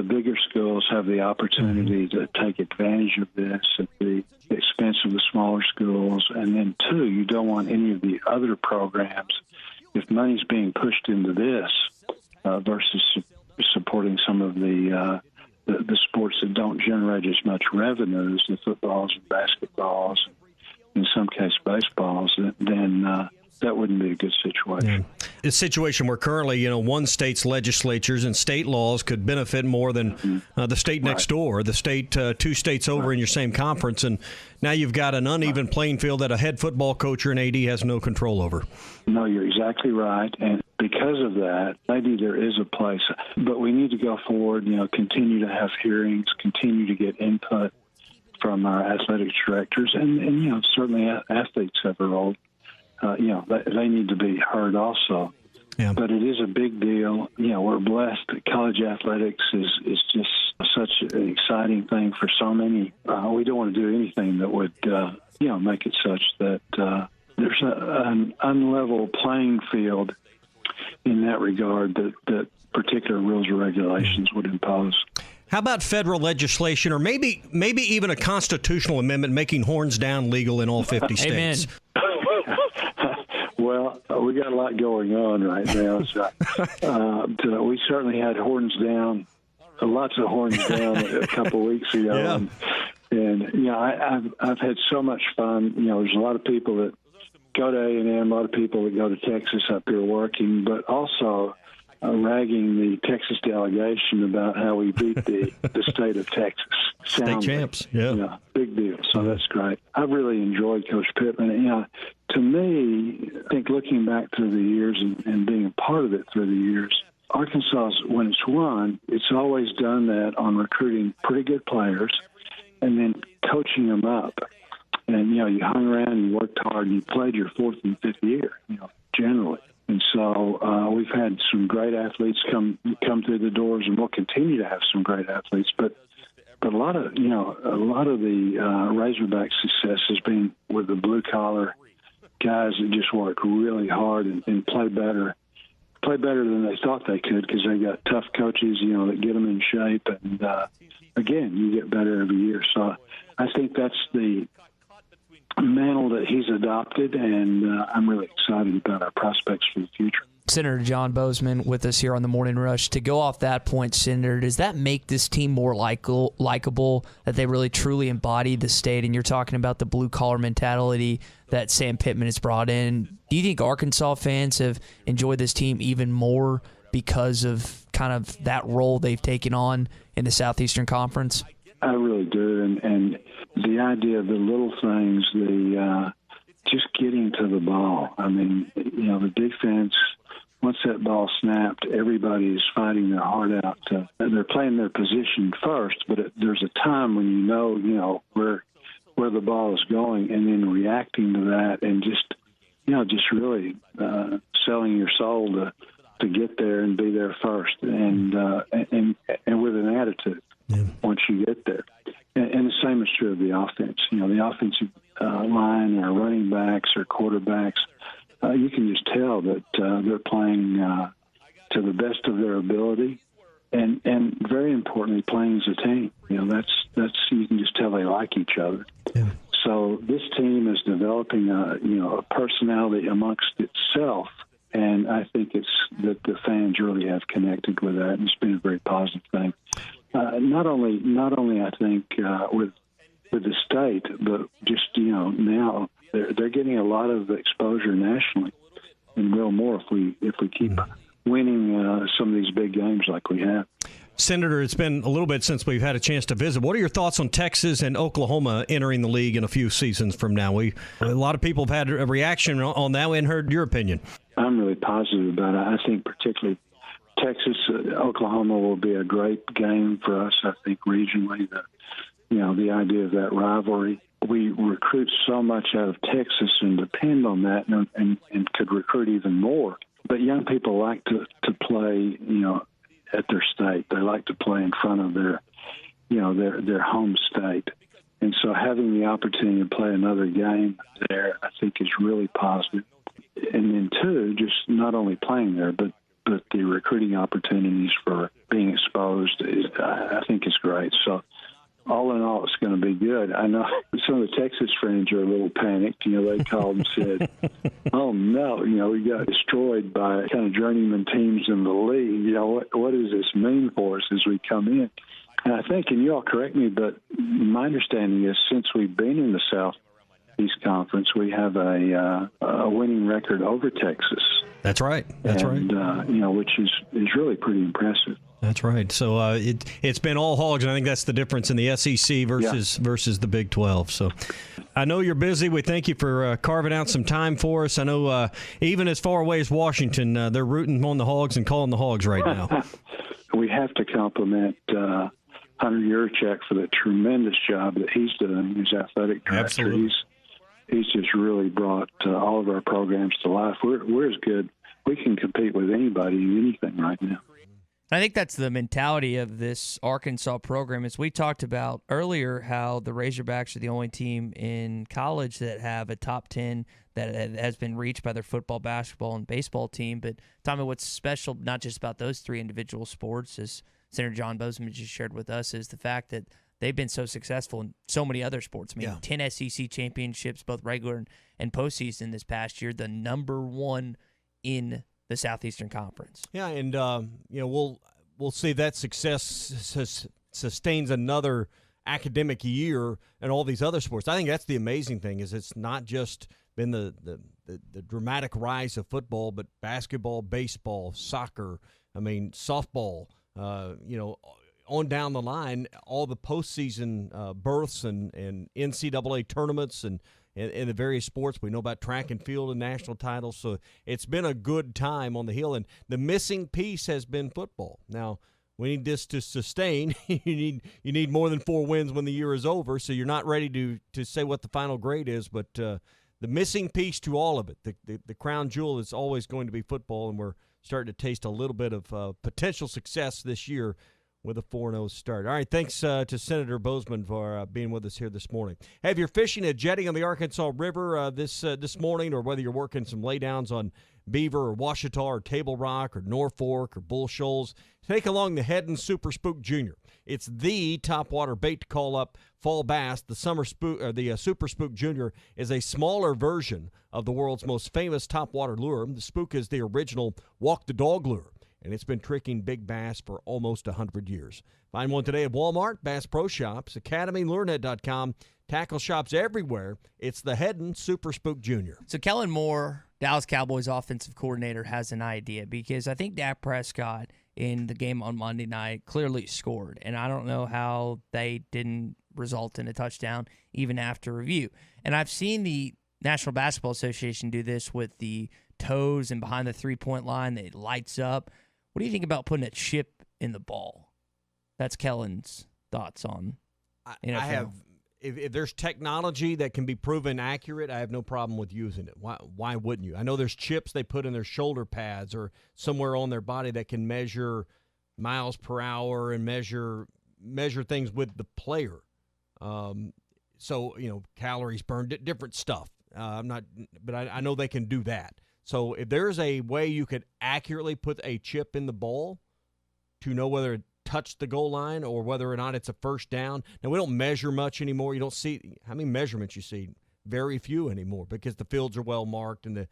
Speaker 6: bigger schools have the opportunity to take advantage of this at the expense of the smaller schools. And then, two, you don't want any of the other programs, if money's being pushed into this, versus supporting some of the sports that don't generate as much revenue as the footballs and basketballs, in some case baseballs, then that wouldn't be a good situation.
Speaker 9: A situation where currently, one state's legislatures and state laws could benefit more than the state next door, or the state 2 states over in your same conference, and now you've got an uneven playing field that a head football coach or an AD has no control over.
Speaker 6: No, you're exactly right, and because of that, maybe there is a place, but we need to go forward, continue to have hearings, continue to get input from our athletics directors, and certainly athletes have a role. They need to be heard also. Yeah. But it is a big deal. We're blessed. College athletics is just such an exciting thing for so many. We don't want to do anything that would, make it such that there's an unlevel playing field in that regard that particular rules or regulations would impose.
Speaker 9: How about federal legislation, or maybe even a constitutional amendment making horns down legal in all 50 states?
Speaker 6: Well, we got a lot going on right now. So, we certainly had horns down, lots of horns down a couple of weeks ago. Yeah. And I've had so much fun. There's a lot of people that go to A&M, a lot of people that go to Texas up here working, but also ragging the Texas delegation about how we beat the state of Texas.
Speaker 9: State champs, yeah.
Speaker 6: Big deal. So that's great. I've really enjoyed Coach Pittman. To me, I think looking back through the years and being a part of it through the years, Arkansas, when it's won, it's always done that on recruiting pretty good players and then coaching them up. And, you hung around, you worked hard, and you played your 4th and 5th year, generally. And so we've had some great athletes come through the doors, and we'll continue to have some great athletes. But a lot of the Razorback success has been with the blue collar guys that just work really hard and play better than they thought they could, because they got tough coaches, that get them in shape. And again, you get better every year. So I think that's the mantle that he's adopted, and I'm really excited about our prospects for the future.
Speaker 8: Senator John Boozman with us here on the Morning Rush. To go off that point, Senator, does that make this team more likable, that they really truly embody the state? And you're talking about the blue-collar mentality that Sam Pittman has brought in. Do you think Arkansas fans have enjoyed this team even more because of kind of that role they've taken on in the Southeastern Conference?
Speaker 6: I really do, and the idea of the little things, just getting to the ball. I mean, the defense, once that ball snapped, everybody is fighting their heart out. They're playing their position first, but there's a time when you know where the ball is going, and then reacting to that, and just really selling your soul to get there and be there first, and with an attitude. Yeah. Once you get there. And the same is true of the offense. The offensive line, our running backs, our quarterbacks, you can just tell that they're playing to the best of their ability, and very importantly, playing as a team. That's you can just tell they like each other. Yeah. So this team is developing a personality amongst itself, and I think it's that the fans really have connected with that, and it's been a very positive thing. Not only I think with the state, but just now they're getting a lot of exposure nationally, and will more if we keep winning some of these big games like we have.
Speaker 9: Senator, it's been a little bit since we've had a chance to visit. What are your thoughts on Texas and Oklahoma entering the league in a few seasons from now? A lot of people have had a reaction on that and heard your opinion.
Speaker 6: I'm really positive about it. I think particularly Texas, Oklahoma will be a great game for us. I think regionally, the idea of that rivalry. We recruit so much out of Texas and depend on that, and could recruit even more. But young people like to play, at their state. They like to play in front of their home state. And so having the opportunity to play another game there, I think is really positive. And then two, just not only playing there, but the recruiting opportunities for being exposed, I think is great. So all in all, it's going to be good. I know some of the Texas friends are a little panicked. They called and said, oh, no, we got destroyed by kind of journeyman teams in the league. What does this mean for us as we come in? And I think, and you all correct me, but my understanding is since we've been in the South, East Conference, we have a winning record over Texas.
Speaker 9: That's right. That's right.
Speaker 6: Which is really pretty impressive.
Speaker 9: That's right. So it's been all Hogs, and I think that's the difference in the SEC versus the Big 12. So I know you're busy. We thank you for carving out some time for us. I know even as far away as Washington, they're rooting on the Hogs and calling the Hogs right now.
Speaker 6: We have to compliment Hunter Yurchek for the tremendous job that he's doing as athletic director.
Speaker 9: Absolutely.
Speaker 6: He's just really brought all of our programs to life. We're as good. We can compete with anybody in anything right now.
Speaker 8: I think that's the mentality of this Arkansas program. As we talked about earlier, how the Razorbacks are the only team in college that have a top 10 that has been reached by their football, basketball, and baseball team. But, Tommy, what's special, not just about those three individual sports, as Senator John Boozman just shared with us, is the fact that they've been so successful in so many other sports. I mean, 10 SEC championships, both regular and postseason this past year, the number one in the Southeastern Conference.
Speaker 9: Yeah, and we'll see that success sustains another academic year in all these other sports. I think that's the amazing thing is it's not just been the dramatic rise of football, but basketball, baseball, soccer, softball, on down the line, all the postseason berths and NCAA tournaments and in the various sports. We know about track and field and national titles, so it's been a good time on the Hill. And the missing piece has been football. Now, we need this to sustain. you need more than 4 wins when the year is over, so you're not ready to say what the final grade is. But the missing piece to all of it, the crown jewel is always going to be football, and we're starting to taste a little bit of potential success this year with a 4-0 start. All right, thanks to Senator Boozman for being with us here this morning. Hey, if you're fishing or jetting on the Arkansas River this morning, or whether you're working some laydowns on Beaver or Washita or Table Rock or Norfolk or Bull Shoals, take along the Head and Super Spook Jr. It's the topwater bait to call up fall bass. The Super Spook Jr. is a smaller version of the world's most famous topwater lure. The Spook is the original walk the dog lure, and it's been tricking big bass for almost 100 years. Find one today at Walmart, Bass Pro Shops, Academy, LureNet.com, tackle shops everywhere. It's the Head and Super Spook Jr.
Speaker 8: So Kellen Moore, Dallas Cowboys offensive coordinator, has an idea, because I think Dak Prescott in the game on Monday night clearly scored, and I don't know how they didn't result in a touchdown even after review. And I've seen the National Basketball Association do this with the toes and behind the three-point line that it lights up. What do you think about putting a chip in the ball? That's Kellen's thoughts on NFL.
Speaker 9: I have. If there's technology that can be proven accurate, I have no problem with using it. Why wouldn't you? I know there's chips they put in their shoulder pads or somewhere on their body that can measure miles per hour and measure things with the player. So calories burned, different stuff. But I know they can do that. So if there's a way you could accurately put a chip in the ball to know whether it touched the goal line or whether or not it's a first down. Now, we don't measure much anymore. You don't see how many measurements you see. Very few anymore, because the fields are well marked and the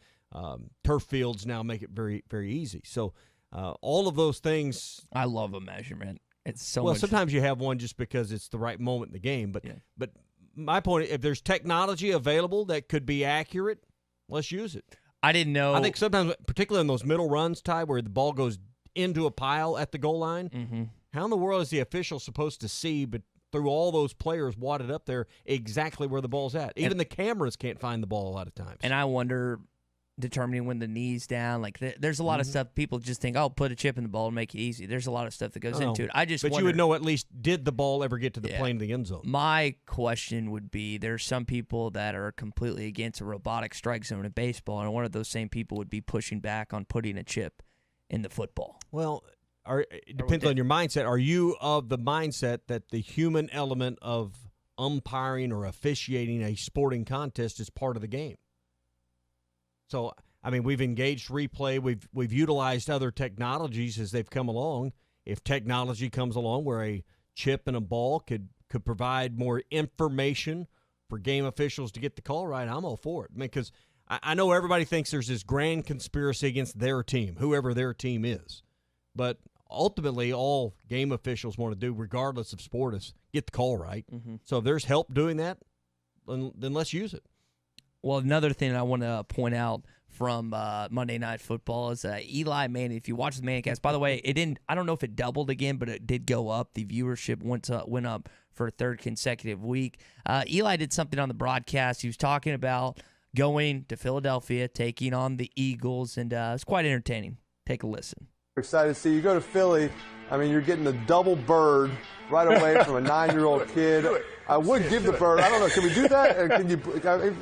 Speaker 9: turf fields now make it very, very easy. So all of those things.
Speaker 8: I love a measurement. It's so
Speaker 9: well,
Speaker 8: much.
Speaker 9: Sometimes you have one just because it's the right moment in the game. But my point, if there's technology available that could be accurate, let's use it.
Speaker 8: I didn't know.
Speaker 9: I think sometimes, particularly in those middle runs, Ty, where the ball goes into a pile at the goal line, how in the world is the official supposed to see, but through all those players wadded up there, exactly where the ball's at? Even the cameras can't find the ball a lot of times.
Speaker 8: And I wonder, determining when the knee's down, like there's a lot of stuff people just think, oh, put a chip in the ball and make it easy. There's a lot of stuff that goes into it.
Speaker 9: But you would know at least, did the ball ever get to the plane of the end zone?
Speaker 8: My question would be, there's some people that are completely against a robotic strike zone in baseball, and one of those same people would be pushing back on putting a chip in the football.
Speaker 9: Well, it depends on your mindset. Are you of the mindset that the human element of umpiring or officiating a sporting contest is part of the game? So, I mean, we've engaged replay. We've utilized other technologies as they've come along. If technology comes along where a chip and a ball could provide more information for game officials to get the call right, I'm all for it. I mean, because I know everybody thinks there's this grand conspiracy against their team, whoever their team is. But ultimately, all game officials want to do, regardless of sport, is get the call right. So if there's help doing that, then let's use it.
Speaker 8: Well, another thing I want to point out from Monday Night Football is Eli Manning. If you watch the Manningcast, by the way, it didn't. I don't know if it doubled again, but it did go up. The viewership went up for a third consecutive week. Eli did something on the broadcast. He was talking about going to Philadelphia, taking on the Eagles, and it's quite entertaining. Take a listen.
Speaker 7: Excited to see you go to Philly. I mean, you're getting the double bird right away from a 9-year-old kid. I would give the bird. I don't know. Can we do that? Or can you?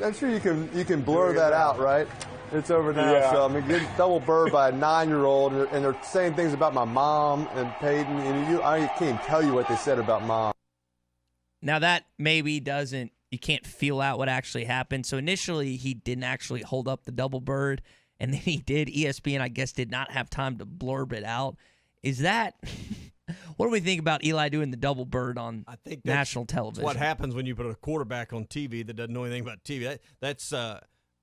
Speaker 7: I'm sure you can blur that out, right? It's over now. Yeah. So I mean, getting double bird by a 9-year-old, and they're saying things about my mom and Peyton. And I can't even tell you what they said about mom.
Speaker 8: Now that maybe doesn't. You can't feel out what actually happened. So initially, he didn't actually hold up the double bird, and then he did. ESPN, I guess, did not have time to blurb it out. Is that what do we think about Eli doing the double bird on national television?
Speaker 9: What happens when you put a quarterback on TV that doesn't know anything about TV? That's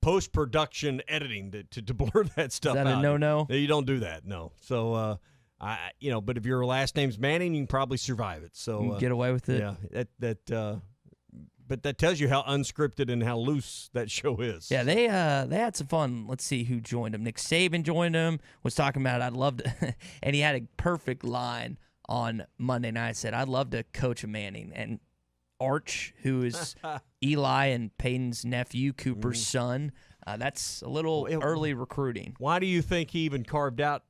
Speaker 9: post-production editing to blur that stuff out.
Speaker 8: Is that a no-no?
Speaker 9: You don't do that, no. So, but if your last name's Manning, you can probably survive it. So
Speaker 8: you can get away with it.
Speaker 9: Yeah, but that tells you how unscripted and how loose that show is.
Speaker 8: Yeah, they had some fun. Let's see who joined him. Nick Saban joined him, was talking about I'd love to, and he had a perfect line on Monday night. Said, I'd love to coach a Manning. And Arch, who is Eli and Peyton's nephew, Cooper's son, that's a little early recruiting.
Speaker 9: Why do you think he even carved out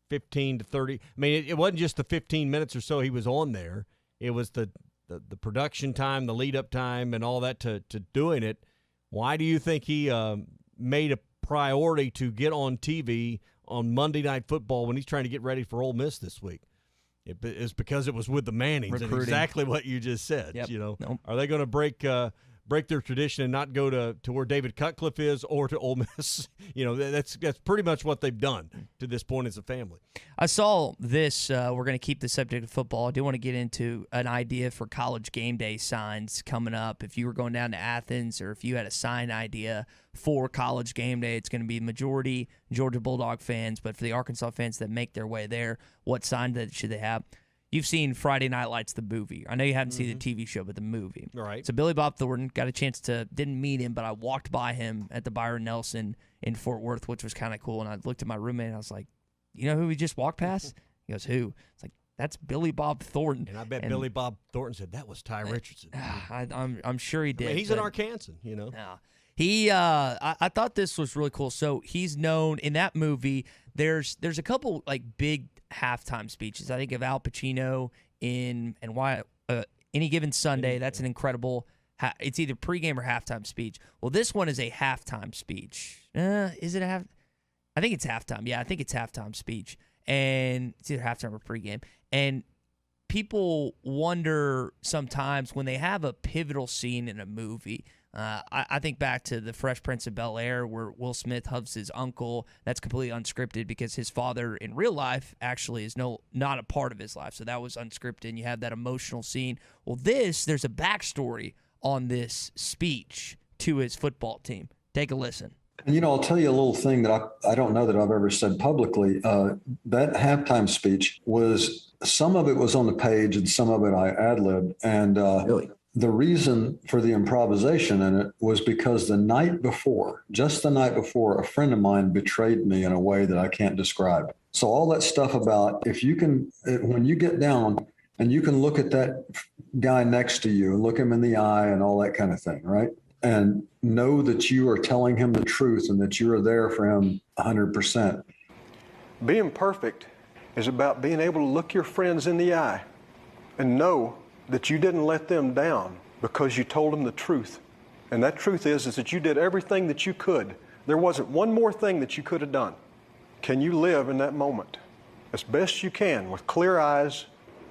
Speaker 9: 15 to 30? I mean, it wasn't just the 15 minutes or so he was on there. It was the production time, the lead-up time, and all that to doing it. Why do you think he made a priority to get on TV on Monday Night Football when he's trying to get ready for Ole Miss this week? It's because it was with the Mannings, and exactly what you just said.
Speaker 8: Yep.
Speaker 9: Nope. Are they going to break their tradition and not go to where David Cutcliffe is or to Ole Miss? That's pretty much what they've done to this point as a family.
Speaker 8: I saw this. We're going to keep the subject of football. I do want to get into an idea for college game day signs coming up. If you were going down to Athens or if you had a sign idea for college game day, it's going to be majority Georgia Bulldog fans. But for the Arkansas fans that make their way there, what sign should they have? You've seen Friday Night Lights, the movie. I know you haven't seen the TV show, but the movie.
Speaker 9: Right.
Speaker 8: So Billy Bob Thornton, got a chance didn't meet him, but I walked by him at the Byron Nelson in Fort Worth, which was kind of cool. And I looked at my roommate, and I was like, you know who we just walked past? He goes, who? It's like, that's Billy Bob Thornton.
Speaker 9: And I bet Billy Bob Thornton said, that was Ty Richardson.
Speaker 8: I'm sure he did.
Speaker 9: I mean, he's an Arkansan,
Speaker 8: Yeah. I thought this was really cool. So he's known in that movie. There's a couple like big halftime speeches. I think of Al Pacino in and why Any Given Sunday. That's an incredible. It's either pregame or halftime speech. Well, this one is a halftime speech. Is it a half? I think it's halftime. Yeah, I think it's halftime speech, and it's either halftime or pregame. And people wonder sometimes when they have a pivotal scene in a movie. I think back to The Fresh Prince of Bel-Air where Will Smith hugs his uncle. That's completely unscripted because his father in real life actually is not a part of his life. So that was unscripted, and you have that emotional scene. Well, there's a backstory on this speech to his football team. Take a listen.
Speaker 11: And, I'll tell you a little thing that I don't know that I've ever said publicly. That halftime speech some of it was on the page and some of it I ad-libbed. And really? The reason for the improvisation in it was because just the night before, a friend of mine betrayed me in a way that I can't describe. So all that stuff about when you get down and you can look at that guy next to you and look him in the eye and all that kind of thing, right? And know that you are telling him the truth and that you are there for him 100%.
Speaker 18: Being perfect is about being able to look your friends in the eye and know that you didn't let them down because you told them the truth. And that truth is that you did everything that you could. There wasn't one more thing that you could have done. Can you live in that moment as best you can with clear eyes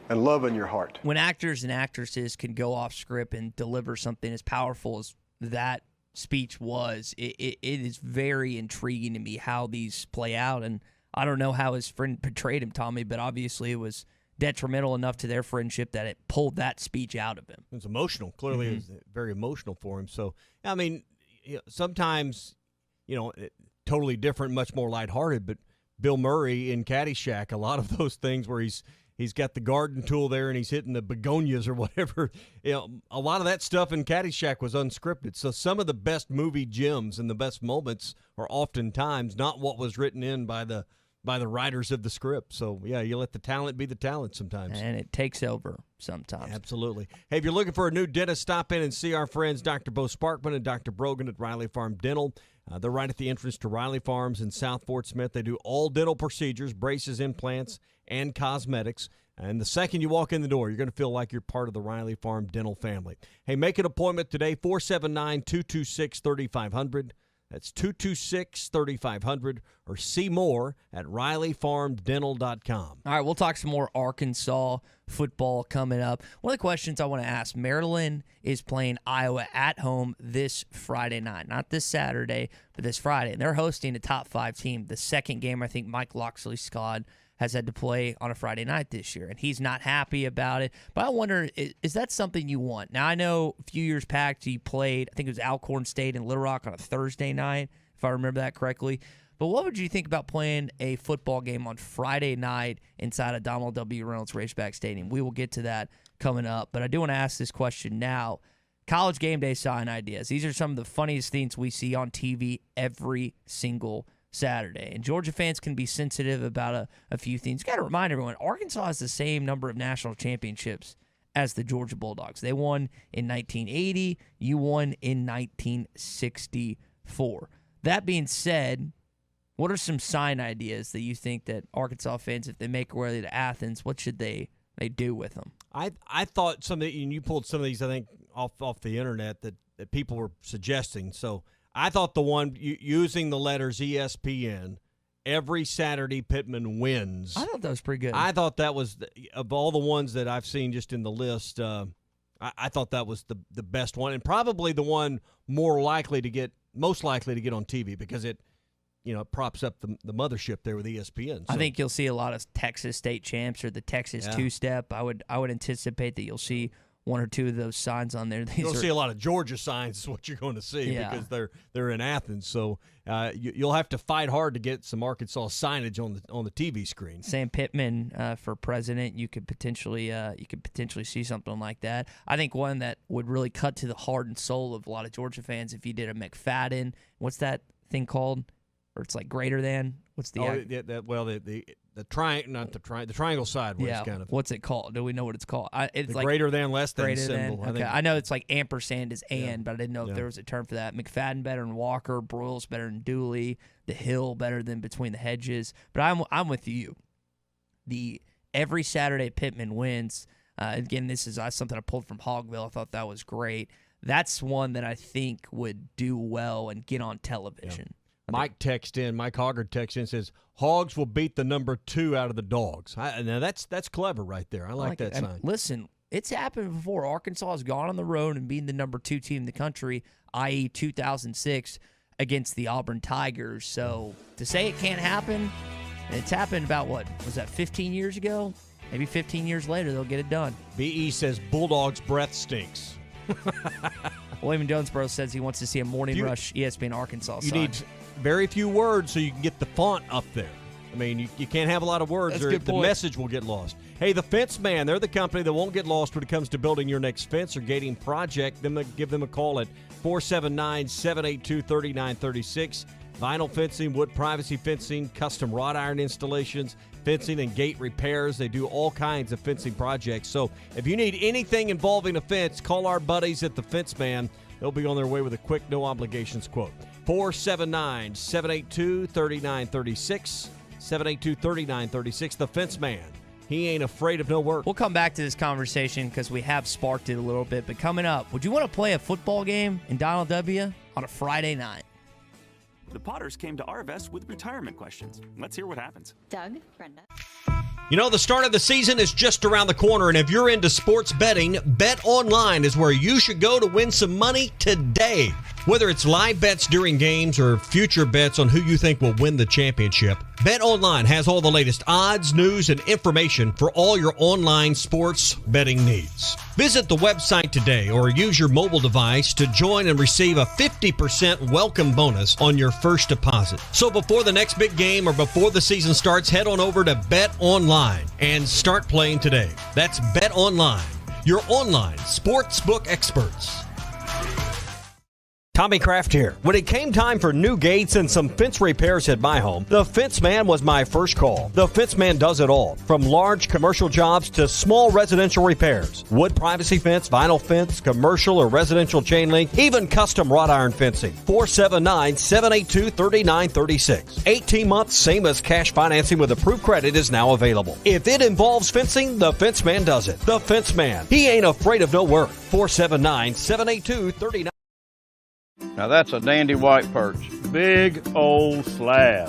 Speaker 18: and love in your heart?
Speaker 8: When actors and actresses can go off script and deliver something as powerful as that speech was, it is very intriguing to me how these play out. And I don't know how his friend betrayed him, Tommy, but obviously it was detrimental enough to their friendship that it pulled that speech out of him.
Speaker 9: It was emotional. Clearly, it was very emotional for him. So, I mean, sometimes, totally different, much more lighthearted. But Bill Murray in Caddyshack, a lot of those things where he's he's got the garden tool there and he's hitting the begonias or whatever. A lot of that stuff in Caddyshack was unscripted. So some of the best movie gems and the best moments are oftentimes not what was written in by the writers of the script. So, yeah, you let the talent be the talent sometimes.
Speaker 8: And it takes over sometimes.
Speaker 9: Absolutely. Hey, if you're looking for a new dentist, stop in and see our friends Dr. Bo Sparkman and Dr. Brogan at Riley Farm Dental. They're right at the entrance to Riley Farms in South Fort Smith. They do all dental procedures, braces, implants, and cosmetics. And the second you walk in the door, you're going to feel like you're part of the Riley Farm Dental family. Hey, make an appointment today, 479-226-3500. That's 226-3500, or see more at RileyFarmDental.com.
Speaker 8: All right, we'll talk some more Arkansas football coming up. One of the questions I want to ask, Maryland is playing Iowa at home this Friday night. Not this Saturday, but this Friday. And they're hosting a top 5 team. The second game I think Mike Loxley's squad has had to play on a Friday night this year, and he's not happy about it. But I wonder, is that something you want? Now, I know a few years back he played, I think it was Alcorn State in Little Rock on a Thursday night, if I remember that correctly. But what would you think about playing a football game on Friday night inside of Donald W. Reynolds Raceback Stadium? We will get to that coming up. But I do want to ask this question now. College game day sign ideas. These are some of the funniest things we see on TV every single Saturday. And Georgia fans can be sensitive about a few things. Got to remind everyone, Arkansas has the same number of national championships as the Georgia Bulldogs. They won in 1980. You won in 1964. That being said, what are some sign ideas that you think that Arkansas fans, if they make their way to Athens, what should they do with them?
Speaker 9: I thought some of the, and you pulled some of these, I think, off the internet that people were suggesting. So I thought the one using the letters ESPN, every Saturday Pittman wins.
Speaker 8: I thought that was pretty good.
Speaker 9: I thought that was, of all the ones that I've seen just in the list, I thought that was the best one, and probably the one most likely to get on TV because it props up the mothership there with ESPN. So.
Speaker 8: I think you'll see a lot of Texas state champs or the Texas two-step. I would anticipate that you'll see one or two of those signs on there.
Speaker 9: You'll see a lot of Georgia signs is what you're going to see because they're in Athens. So you'll have to fight hard to get some Arkansas signage on the TV screen.
Speaker 8: Sam Pittman for president, you could potentially see something like that. I think one that would really cut to the heart and soul of a lot of Georgia fans if you did a McFadden. What's that thing called? Or it's like greater than? What's the the triangle sideways kind of. What's it called? Do we know what it's called? It's like
Speaker 9: greater than, less than symbol.
Speaker 8: Okay. I know it's like ampersand is and, but I didn't know if there was a term for that. McFadden better than Walker, Broyles better than Dooley, The Hill better than Between the Hedges. But I'm with you. The every Saturday Pittman wins. Again, this is something I pulled from Hogville. I thought that was great. That's one that I think would do well and get on television.
Speaker 9: Yeah. Mike Hoggard texts in and says, Hogs will beat the number 2 out of the Dogs. Now, that's clever right there. I like that sign.
Speaker 8: Listen, it's happened before. Arkansas has gone on the road and beaten the number 2 team in the country, i.e. 2006 against the Auburn Tigers. So to say it can't happen, it's happened about, what, was that 15 years ago? Maybe 15 years later they'll get it done.
Speaker 9: BE says Bulldogs' breath stinks.
Speaker 8: William Jonesboro says he wants to see a Morning Rush ESPN Arkansas sign.
Speaker 9: You need very few words so you can get the font up there. I mean, you can't have a lot of words or the message will get lost. Hey, the Fence Man, they're the company that won't get lost when it comes to building your next fence or gating project. Give them a call at 479-782-3936. Vinyl fencing, wood privacy fencing, custom wrought iron installations, fencing and gate repairs. They do all kinds of fencing projects. So if you need anything involving a fence, call our buddies at the Fence Man. They'll be on their way with a quick, no obligations quote. 479-782-3936. 782-3936. The Fence Man. He ain't afraid of no work.
Speaker 8: We'll come back to this conversation because we have sparked it a little bit. But coming up, would you want to play a football game in Donald W. on a Friday night?
Speaker 12: The Potters came to Arvest with retirement questions. Let's hear what happens.
Speaker 13: Doug, Brenda.
Speaker 9: You know, the start of the season is just around the corner, and if you're into sports betting, Bet Online is where you should go to win some money today. Whether it's live bets during games or future bets on who you think will win the championship, BetOnline has all the latest odds, news, and information for all your online sports betting needs. Visit the website today or use your mobile device to join and receive a 50% welcome bonus on your first deposit. So before the next big game or before the season starts, head on over to BetOnline and start playing today. That's BetOnline, your online sportsbook experts.
Speaker 10: Tommy Kraft here. When it came time for new gates and some fence repairs at my home, the Fence Man was my first call. The Fence Man does it all, from large commercial jobs to small residential repairs. Wood privacy fence, vinyl fence, commercial or residential chain link, even custom wrought iron fencing. 479-782-3936. 18 months, same as cash financing with approved credit is now available. If it involves fencing, the Fence Man does it. The Fence Man. He ain't afraid of no work. 479-782-3936.
Speaker 2: Now that's a dandy white perch. Big old slab.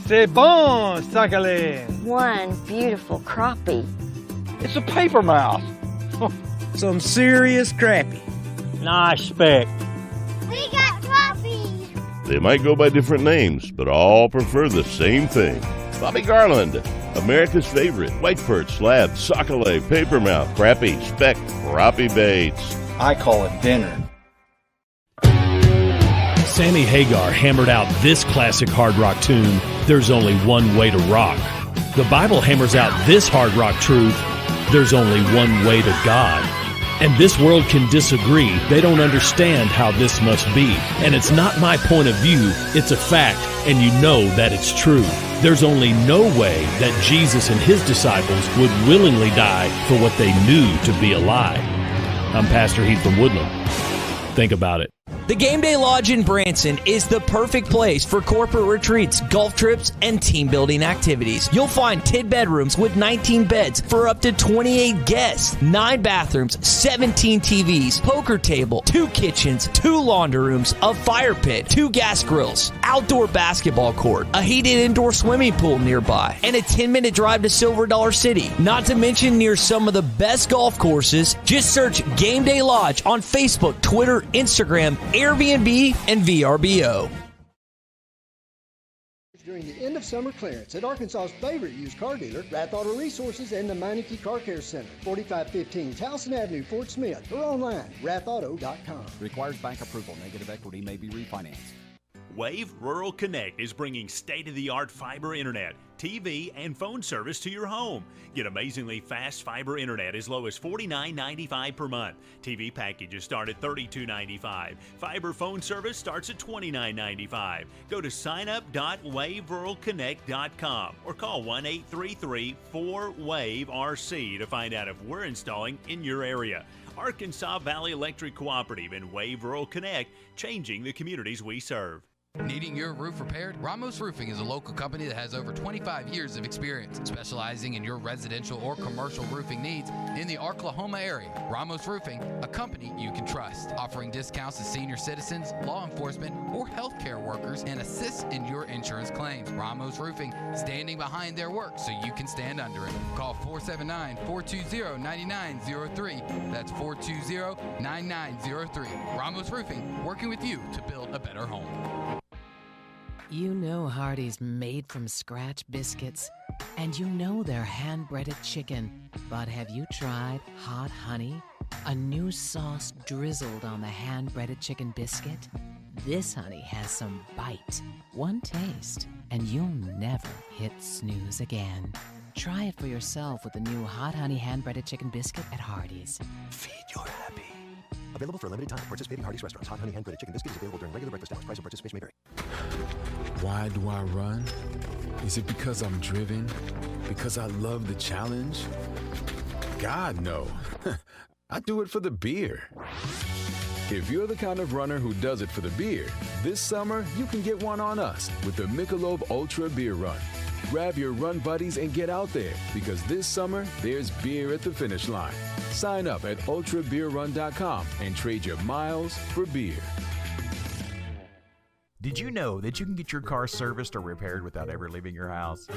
Speaker 2: C'est bon, Sakhalin.
Speaker 13: One beautiful crappie.
Speaker 2: It's a paper mouse.
Speaker 14: Some serious crappie.
Speaker 2: Nice speck.
Speaker 13: We got crappies.
Speaker 3: They might go by different names, but all prefer the same thing. Bobby Garland, America's favorite white perch, slab, sockeye, papermouth, crappie, speck, crappie baits.
Speaker 2: I call it dinner.
Speaker 15: Sammy Hagar hammered out this classic hard rock tune, There's Only One Way to Rock. The Bible hammers out this hard rock truth, There's Only One Way to God. And this world can disagree. They don't understand how this must be. And it's not my point of view, it's a fact, and you know that it's true. There's only no way that Jesus and his disciples would willingly die for what they knew to be a lie. I'm Pastor Heath from Woodland. Think about it.
Speaker 8: The Game Day Lodge in Branson is the perfect place for corporate retreats, golf trips, and team building activities. You'll find 10 bedrooms with 19 beds for up to 28 guests, 9 bathrooms, 17 TVs, poker table, 2 kitchens, 2 laundry rooms, a fire pit, 2 gas grills, outdoor basketball court, a heated indoor swimming pool nearby, and a 10-minute drive to Silver Dollar City. Not to mention near some of the best golf courses. Just search Game Day Lodge on Facebook, Twitter, Instagram, Airbnb, and VRBO.
Speaker 16: During the end of summer clearance at Arkansas's favorite used car dealer, Rath Auto Resources and the Meineke Car Care Center, 4515 Towson Avenue, Fort Smith, or online, rathauto.com.
Speaker 25: Requires bank approval. Negative equity may be refinanced.
Speaker 26: Wave Rural Connect is bringing state-of-the-art fiber internet, TV, and phone service to your home. Get amazingly fast fiber internet as low as $49.95 per month. TV packages start at $32.95. Fiber phone service starts at $29.95. Go to signup.waveruralconnect.com or call 1-833-4WAVE-RC to find out if we're installing in your area. Arkansas Valley Electric Cooperative and Wave Rural Connect, changing the communities we serve.
Speaker 27: Needing your roof repaired? Ramos Roofing is a local company that has over 25 years of experience, specializing in your residential or commercial roofing needs in the Oklahoma area. Ramos Roofing, a company you can trust, offering discounts to senior citizens, law enforcement, or healthcare workers, and assists in your insurance claims. Ramos Roofing, standing behind their work so you can stand under it. Call 479-420-9903. That's 420-9903. Ramos Roofing, working with you to build a better home.
Speaker 28: You know Hardee's made from scratch biscuits, and you know they're hand-breaded chicken. But have you tried Hot Honey? A new sauce drizzled on the hand-breaded chicken biscuit? This honey has some bite, one taste, and you'll never hit snooze again. Try it for yourself with the new Hot Honey hand-breaded chicken biscuit at Hardee's.
Speaker 29: Feed your happy. Available for a limited time at participating Hardee's restaurants. Hot Honey hand-breaded chicken biscuit is available during regular breakfast hours. Price and participation may vary.
Speaker 30: Why do I run? Is it because I'm driven? Because I love the challenge? God, no. I do it for the beer. If you're the kind of runner who does it for the beer, this summer you can get one on us with the Michelob Ultra Beer Run. Grab your run buddies and get out there, because this summer there's beer at the finish line. Sign up at ultrabeerrun.com and trade your miles for beer.
Speaker 31: Did you know that you can get your car serviced or repaired without ever leaving your house?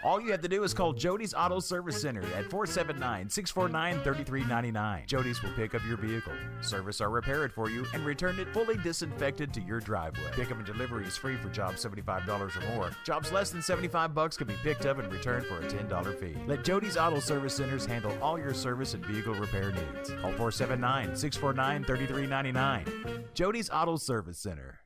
Speaker 1: All you have to do is call Jody's Auto Service Center at 479-649-3399. Jody's will pick up your vehicle, service or repair it for you, and return it fully disinfected to your driveway. Pickup and delivery is free for jobs $75 or more. Jobs less than $75 can be picked up and returned for a $10 fee. Let Jody's Auto Service Centers handle all your service and vehicle repair needs. Call 479-649-3399. Jody's Auto Service Center.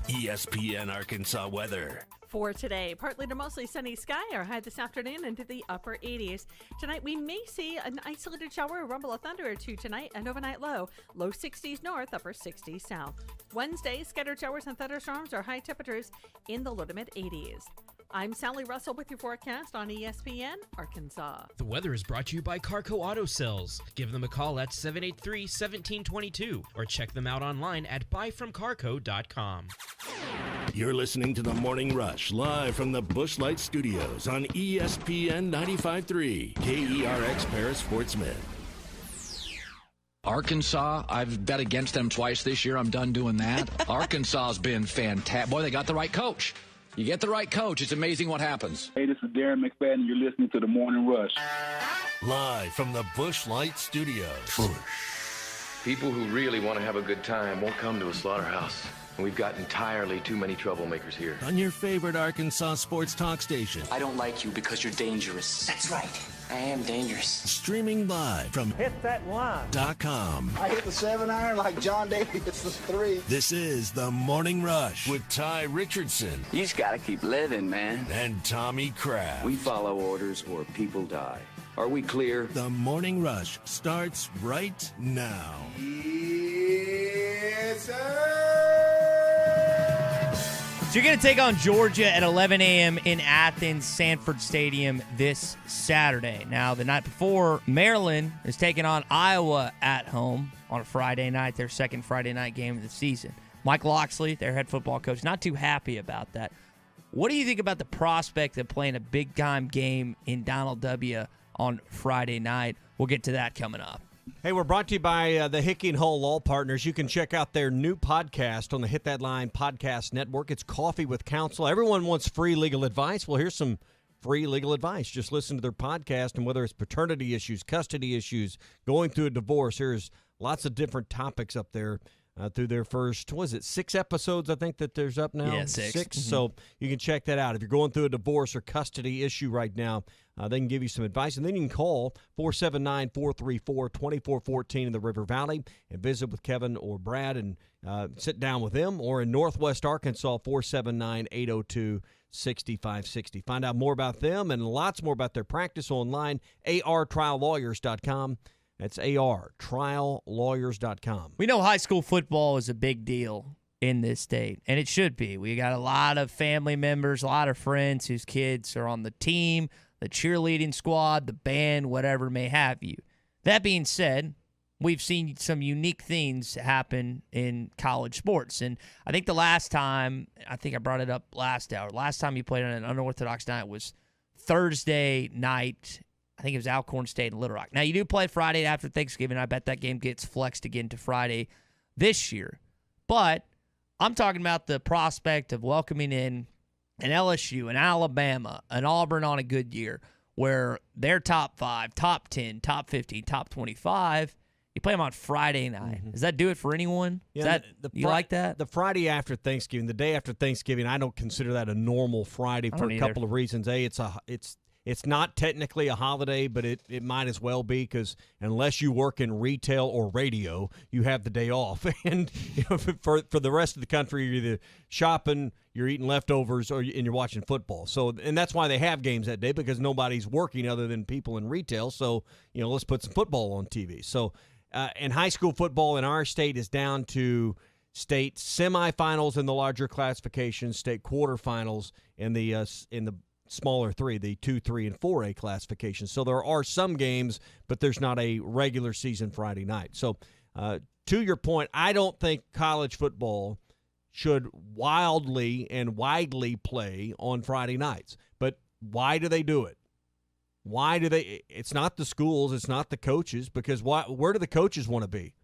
Speaker 4: ESPN Arkansas weather.
Speaker 5: For today, partly to mostly sunny sky, our high this afternoon into the upper 80s. Tonight, we may see an isolated shower or rumble of thunder or two tonight, an overnight low 60s north, upper 60s south. Wednesday, scattered showers and thunderstorms, our high temperatures in the low to mid 80s. I'm Sally Russell with your forecast on ESPN Arkansas.
Speaker 15: The weather is brought to you by Carco Auto Sales. Give them a call at 783-1722 or check them out online at buyfromcarco.com.
Speaker 4: You're listening to The Morning Rush live from the Busch Light Studios on ESPN 95.3 KERX Paris Sportsman.
Speaker 17: Arkansas, I've bet against them twice this year. I'm done doing that. Arkansas has been fantastic. Boy, they got the right coach. You get the right coach, it's amazing what happens.
Speaker 19: Hey, this is Darren McFadden, and you're listening to The Morning Rush.
Speaker 4: Live from the Busch Light Studios. Busch.
Speaker 20: People who really want to have a good time won't come to a slaughterhouse. And we've got entirely too many troublemakers here.
Speaker 4: On your favorite Arkansas sports talk station.
Speaker 21: I don't like you because you're dangerous. That's right. I am dangerous.
Speaker 4: Streaming live from
Speaker 19: hitthatline.com.
Speaker 4: I
Speaker 19: hit the 7-iron like John Daly hits the 3.
Speaker 4: This is The Morning Rush with Ty Richardson.
Speaker 20: You just got to keep living, man.
Speaker 4: And Tommy Kraft.
Speaker 20: We follow orders or people die. Are we clear?
Speaker 4: The Morning Rush starts right now.
Speaker 19: Yes, sir.
Speaker 8: So you're going to take on Georgia at 11 a.m. in Athens, Sanford Stadium this Saturday. Now, the night before, Maryland is taking on Iowa at home on a Friday night, their second Friday night game of the season. Mike Loxley, their head football coach, not too happy about that. What do you think about the prospect of playing a big-time game in Donald W. on Friday night? We'll get to that coming up.
Speaker 9: Hey, we're brought to you by the Hickey and Hull Law Partners. You can check out their new podcast on the Hit That Line Podcast Network. It's Coffee with Counsel. Everyone wants free legal advice. Well, here's some free legal advice. Just listen to their podcast, and whether it's paternity issues, custody issues, going through a divorce, there's lots of different topics up there through their first, 6 episodes, I think, that there's up now?
Speaker 8: Yeah, 6.
Speaker 9: Mm-hmm. So you can check that out. If you're going through a divorce or custody issue right now, they can give you some advice. And then you can call 479-434-2414 in the River Valley and visit with Kevin or Brad and sit down with them. Or in Northwest Arkansas, 479-802-6560. Find out more about them and lots more about their practice online, artriallawyers.com. That's artriallawyers.com.
Speaker 8: We know high school football is a big deal in this state, and it should be. We got a lot of family members, a lot of friends whose kids are on the team, the cheerleading squad, the band, whatever may have you. That being said, we've seen some unique things happen in college sports. And I think the last time, I think I brought it up last hour, last time you played on an unorthodox night was Thursday night. I think it was Alcorn State and Little Rock. Now, you do play Friday after Thanksgiving. I bet that game gets flexed again to Friday this year. But I'm talking about the prospect of welcoming in an LSU, an Alabama, an Auburn on a good year, where they're top 5, top 10, top 15, top 25. You play them on Friday night. Does that do it for anyone?
Speaker 9: Yeah,
Speaker 8: you like that?
Speaker 9: The Friday after Thanksgiving, the day after Thanksgiving, I don't consider that a normal Friday for a couple of reasons. It's not technically a holiday, but it might as well be, because unless you work in retail or radio, you have the day off. And for the rest of the country, you're either shopping, you're eating leftovers, and you're watching football. So, and that's why they have games that day, because nobody's working other than people in retail. So, let's put some football on TV. So, and high school football in our state is down to state semifinals in the larger classifications, state quarterfinals in the smaller 3, the 2, 3, and 4A classifications. So there are some games, but there's not a regular season Friday night. So to your point, I don't think college football should wildly and widely play on Friday nights. But why do they do it? Why do they? It's not the schools, it's not the coaches, because where do the coaches want to be?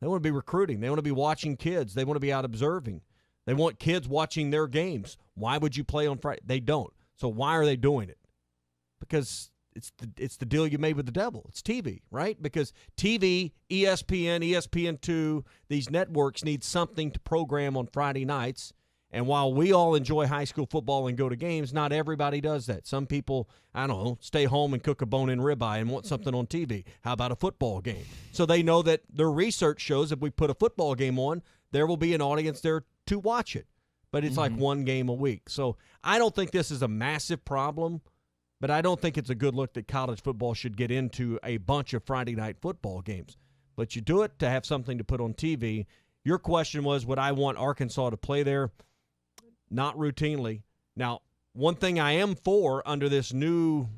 Speaker 9: They want to be recruiting. They want to be watching kids. They want to be out observing. They want kids watching their games. Why would you play on Friday? They don't. So why are they doing it? Because it's the deal you made with the devil. It's TV, right? Because TV, ESPN, ESPN2, these networks need something to program on Friday nights. And while we all enjoy high school football and go to games, not everybody does that. Some people, I don't know, stay home and cook a bone-in ribeye and want something on TV. How about a football game? So they know that their research shows if we put a football game on, there will be an audience there to watch it. But it's like one game a week. So I don't think this is a massive problem. But I don't think it's a good look that college football should get into a bunch of Friday night football games. But you do it to have something to put on TV. Your question was, would I want Arkansas to play there? Not routinely. Now, one thing I am for under this new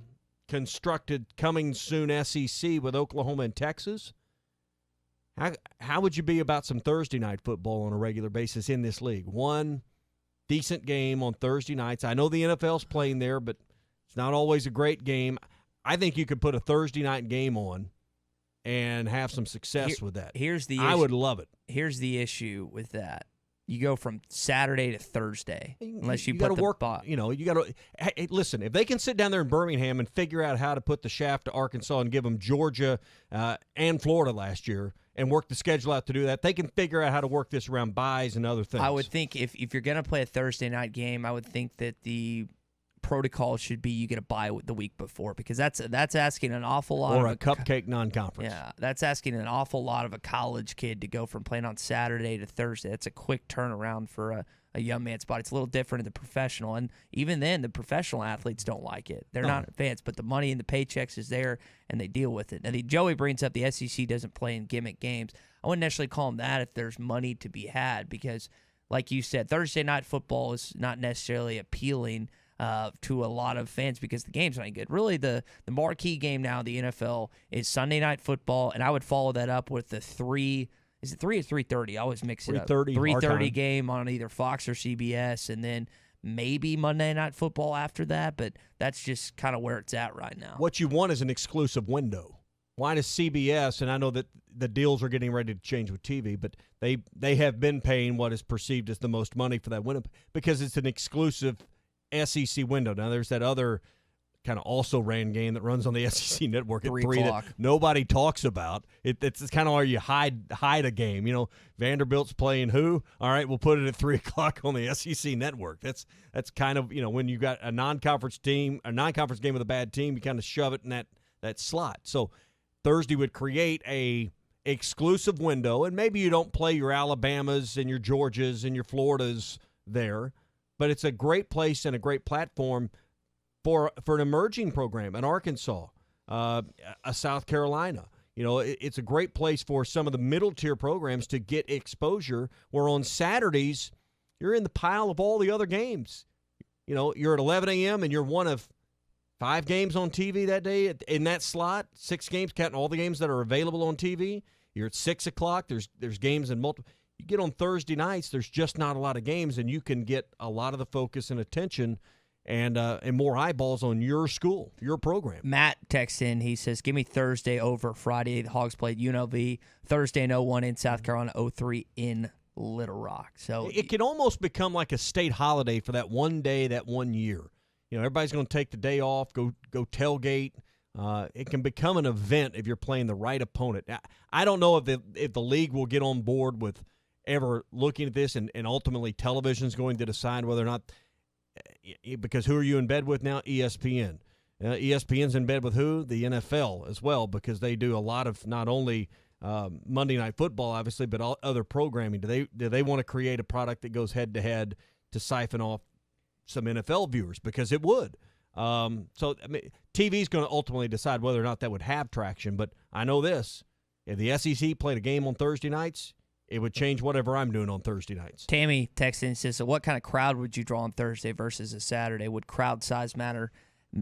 Speaker 9: constructed coming soon SEC with Oklahoma and Texas, how would you be about some Thursday night football on a regular basis in this league? One decent game on Thursday nights. I know the NFL's playing there, but it's not always a great game. I think you could put a Thursday night game on and have some success with that. I would love it.
Speaker 8: Here's the issue with that. You go from Saturday to Thursday unless you put the
Speaker 9: work. You got to hey, listen. If they can sit down there in Birmingham and figure out how to put the shaft to Arkansas and give them Georgia and Florida last year and work the schedule out to do that, they can figure out how to work this around buys and other things.
Speaker 8: I would think if you're going to play a Thursday night game, I would think that the protocol should be you get a bye the week before, because that's asking an awful lot.
Speaker 9: Or a cupcake non-conference.
Speaker 8: Yeah, that's asking an awful lot of a college kid to go from playing on Saturday to Thursday. That's a quick turnaround for a young man's body. It's a little different in the professional, and even then, the professional athletes don't like it. They're not fans, but the money and the paychecks is there, and they deal with it. And Joey brings up the SEC doesn't play in gimmick games. I wouldn't necessarily call them that if there's money to be had, because, like you said, Thursday night football is not necessarily appealing to a lot of fans because the game's not good. Really, the marquee game now in the NFL is Sunday night football, and I would follow that up with the 3 or 3:30? I always mix it up. 3:30 game on either Fox or CBS, and then maybe Monday night football after that, but that's just kind of where it's at right now.
Speaker 9: What you want is an exclusive window. Why does CBS, and I know that the deals are getting ready to change with TV, but they have been paying what is perceived as the most money for that window because it's an exclusive SEC window. Now, there's that other kind of also ran game that runs on the SEC network at 3 that nobody talks about. It's kind of where you hide a game. You know, Vanderbilt's playing who? All right, we'll put it at 3 o'clock on the SEC network. That's kind of, you know, when you got a non-conference game with a bad team, you kind of shove it in that slot. So Thursday would create a exclusive window, and maybe you don't play your Alabamas and your Georgias and your Floridas there, but it's a great place and a great platform for an emerging program, an Arkansas, a South Carolina. You know, it's a great place for some of the middle-tier programs to get exposure, where on Saturdays you're in the pile of all the other games. You know, you're at 11 a.m. and you're one of 5 games on TV that day in that slot, 6 games, counting all the games that are available on TV. You're at 6 o'clock. There's games in multiple. You get on Thursday nights, there's just not a lot of games, and you can get a lot of the focus and attention and more eyeballs on your school, your program.
Speaker 8: Matt texts in. He says, give me Thursday over Friday. The Hogs played UNLV. Thursday in 01 in South Carolina, 03 in Little Rock. So
Speaker 9: it can almost become like a state holiday for that one day, that one year. You know, everybody's going to take the day off, go tailgate. It can become an event if you're playing the right opponent. I don't know if the league will get on board with ever looking at this, and ultimately television's going to decide whether or not, because who are you in bed with now? ESPN. ESPN's in bed with who? The NFL as well, because they do a lot of not only Monday Night Football, obviously, but all other programming. Do they want to create a product that goes head-to-head to siphon off some NFL viewers? Because it would. So I mean, TV's going to ultimately decide whether or not that would have traction, but I know this. If the SEC played a game on Thursday nights, it would change whatever I'm doing on Thursday nights.
Speaker 8: Tammy texts in and says, so what kind of crowd would you draw on Thursday versus a Saturday? Would crowd size matter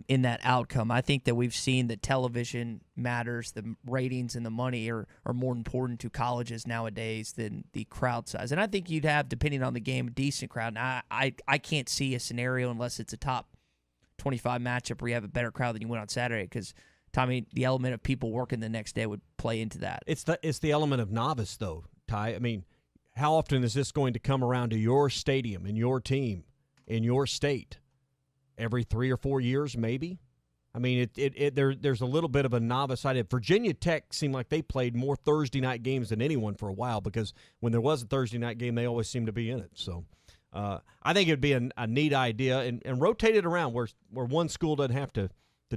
Speaker 8: in that outcome? I think that we've seen that television matters, the ratings and the money are more important to colleges nowadays than the crowd size. And I think you'd have, depending on the game, a decent crowd. Now, I can't see a scenario unless it's a top 25 matchup where you have a better crowd than you went on Saturday, because Tommy, the element of people working the next day would play into that.
Speaker 9: It's the element of novice, though, Ty. I mean, how often is this going to come around to your stadium and your team in your state? every 3 or 4 years, maybe. I mean, there's a little bit of a novice idea. Virginia Tech seemed like they played more Thursday night games than anyone for a while because when there was a Thursday night game, they always seemed to be in it. So I think it'd be a neat idea and rotate it around where one school doesn't have to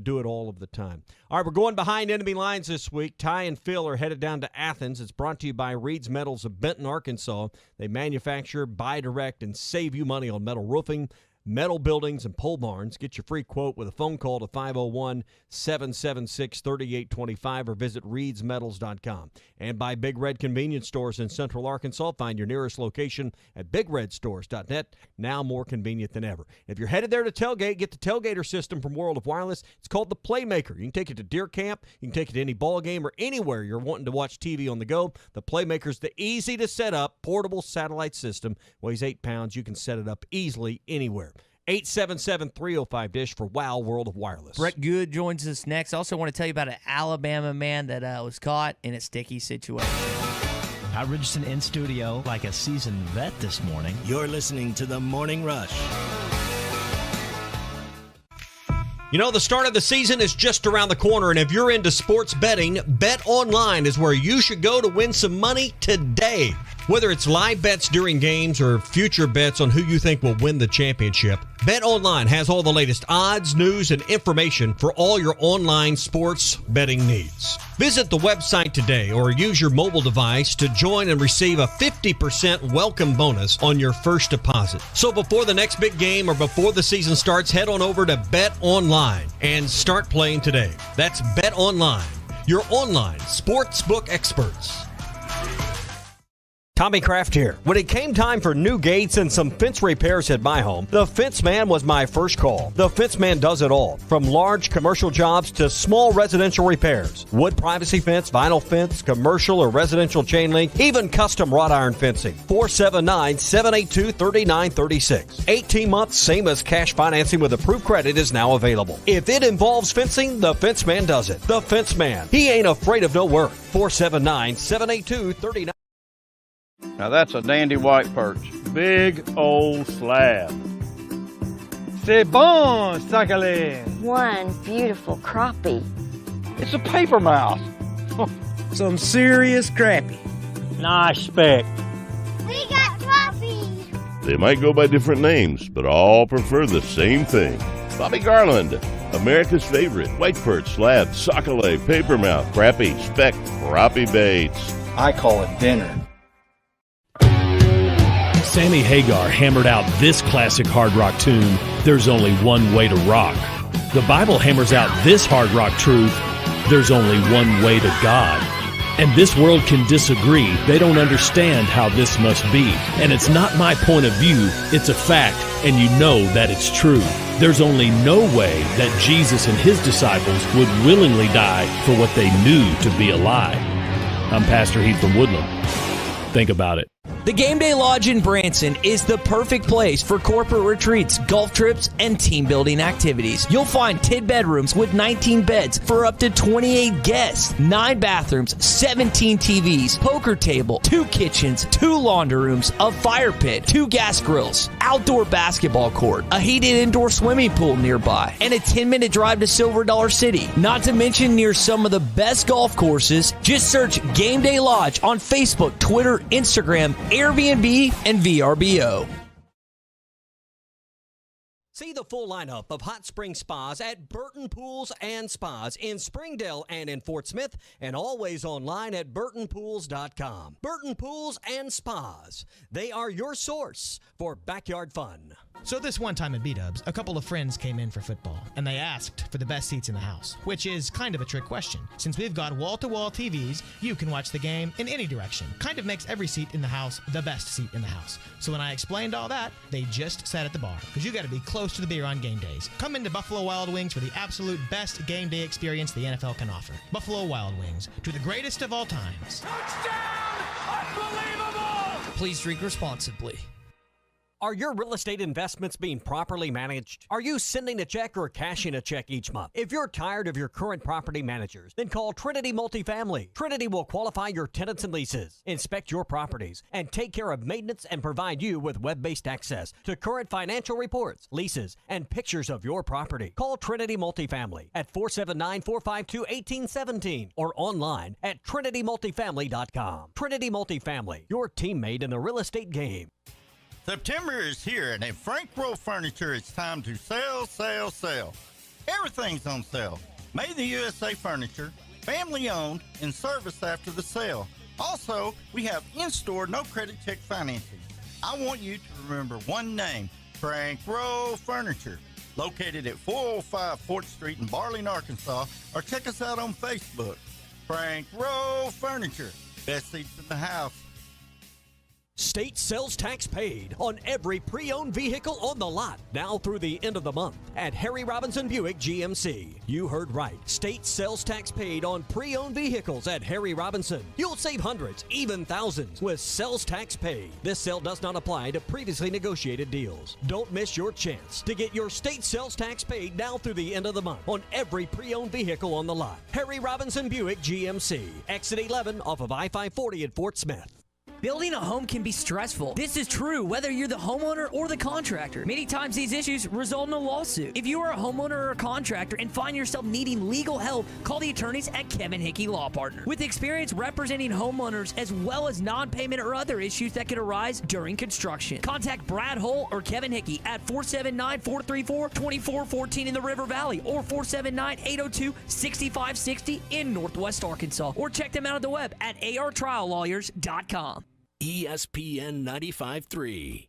Speaker 9: do it all of the time. All right, we're going behind enemy lines this week. Ty and Phil are headed down to Athens. It's brought to you by Reed's Metals of Benton, Arkansas. They manufacture, buy direct, and save you money on metal roofing, metal buildings, and pole barns. Get your free quote with a phone call to 501-776-3825 or visit reedsmetals.com. And by Big Red Convenience Stores in Central Arkansas. Find your nearest location at bigredstores.net, now more convenient than ever. If you're headed there to tailgate, get the tailgater system from World of Wireless. It's called the Playmaker. You can take it to deer camp, you can take it to any ball game or anywhere you're wanting to watch TV on the go. The Playmaker's the easy-to-set-up portable satellite system. Weighs 8 pounds. You can set it up easily anywhere. 877-305-DISH for WOW World of Wireless.
Speaker 8: Brett Goode joins us next. I also want to tell you about an Alabama man that was caught in a sticky situation.
Speaker 6: Todd Richardson in studio like a seasoned vet this morning.
Speaker 4: You're listening to The Morning Rush.
Speaker 9: You know, the start of the season is just around the corner, and if you're into sports betting, Bet Online is where you should go to win some money today. Whether it's live bets during games or future bets on who you think will win the championship, Bet Online has all the latest odds, news, and information for all your online sports betting needs. Visit the website today or use your mobile device to join and receive a 50% welcome bonus on your first deposit. So before the next big game or before the season starts, head on over to Bet Online and start playing today. That's Bet Online, your online sportsbook experts. Tommy Kraft here. When it came time for new gates and some fence repairs at my home, the Fence Man was my first call. The Fence Man does it all, from large commercial jobs to small residential repairs. Wood privacy fence, vinyl fence, commercial or residential chain link, even custom wrought iron fencing. 479-782-3936. 18 months, same as cash financing with approved credit is now available. If it involves fencing, the Fence Man does it. The Fence Man. He ain't afraid of no work. 479-782-3936.
Speaker 2: Now that's a dandy white perch. Big old slab. C'est bon, sacalé.
Speaker 13: One beautiful crappie.
Speaker 2: It's a paper mouse. Some serious crappie. Nice speck.
Speaker 13: We got crappies.
Speaker 3: They might go by different names, but all prefer the same thing. Bobby Garland, America's favorite white perch, slab, sockeye, papermouth, crappie, speck, crappie baits.
Speaker 19: I call it dinner.
Speaker 15: Sammy Hagar hammered out this classic hard rock tune, There's Only One Way to Rock. The Bible hammers out this hard rock truth, there's only one way to God. And this world can disagree. They don't understand how this must be. And it's not my point of view, it's a fact, and you know that it's true. There's only no way that Jesus and his disciples would willingly die for what they knew to be a lie. I'm Pastor Heath from Woodland. Think about it.
Speaker 8: The Game Day Lodge in Branson is the perfect place for corporate retreats, golf trips, and team building activities. You'll find 10 bedrooms with 19 beds for up to 28 guests, 9 bathrooms, 17 TVs, poker table, 2 kitchens, 2 laundry rooms, a fire pit, 2 gas grills, outdoor basketball court, a heated indoor swimming pool nearby, and a 10-minute drive to Silver Dollar City. Not to mention near some of the best golf courses. Just search Game Day Lodge on Facebook, Twitter, Instagram, Airbnb, and VRBO.
Speaker 9: See the full lineup of hot spring spas at Burton Pools and Spas in Springdale and in Fort Smith, and always online at burtonpools.com. Burton Pools and Spas. They are your source for backyard fun.
Speaker 7: So this one time at B-Dubs, a couple of friends came in for football, and they asked for the best seats in the house, which is kind of a trick question. Since we've got wall-to-wall TVs, you can watch the game in any direction. Kind of makes every seat in the house the best seat in the house. So when I explained all that, they just sat at the bar, because you got to be close to the beer on game days. Come into Buffalo Wild Wings for the absolute best game day experience the NFL can offer. Buffalo Wild Wings, to the greatest of all times.
Speaker 8: Please drink responsibly.
Speaker 9: Are your real estate investments being properly managed? Are you sending a check or cashing a check each month? If you're tired of your current property managers, then call Trinity Multifamily. Trinity will qualify your tenants and leases, inspect your properties, and take care of maintenance and provide you with web-based access to current financial reports, leases, and pictures of your property. Call Trinity Multifamily at 479-452-1817 or online at trinitymultifamily.com. Trinity Multifamily, your teammate in the real estate game.
Speaker 10: September is here, and at Frank Rowe Furniture, it's time to sell, sell, sell. Everything's on sale. Made in the USA furniture, family-owned, and serviced after the sale. Also, we have in-store, no-credit check financing. I want you to remember one name, Frank Rowe Furniture, located at 405 4th Street in Barling, Arkansas, or check us out on Facebook. Frank Rowe Furniture, best seats in the house.
Speaker 9: State sales tax paid on every pre-owned vehicle on the lot now through the end of the month at Harry Robinson Buick GMC. You heard right. State sales tax paid on pre-owned vehicles at Harry Robinson. You'll save hundreds, even thousands with sales tax paid. This sale does not apply to previously negotiated deals. Don't miss your chance to get your state sales tax paid now through the end of the month on every pre-owned vehicle on the lot. Harry Robinson Buick GMC. Exit 11 off of I-540 at Fort Smith.
Speaker 11: Building a home can be stressful. This is true whether you're the homeowner or the contractor. Many times these issues result in a lawsuit. If you are a homeowner or a contractor and find yourself needing legal help, call the attorneys at Kevin Hickey Law Partner. With experience representing homeowners as well as non-payment or other issues that could arise during construction. Contact Brad Hull or Kevin Hickey at 479-434-2414 in the River Valley or 479-802-6560 in Northwest Arkansas. Or check them out at the web at artriallawyers.com.
Speaker 4: ESPN 95.3.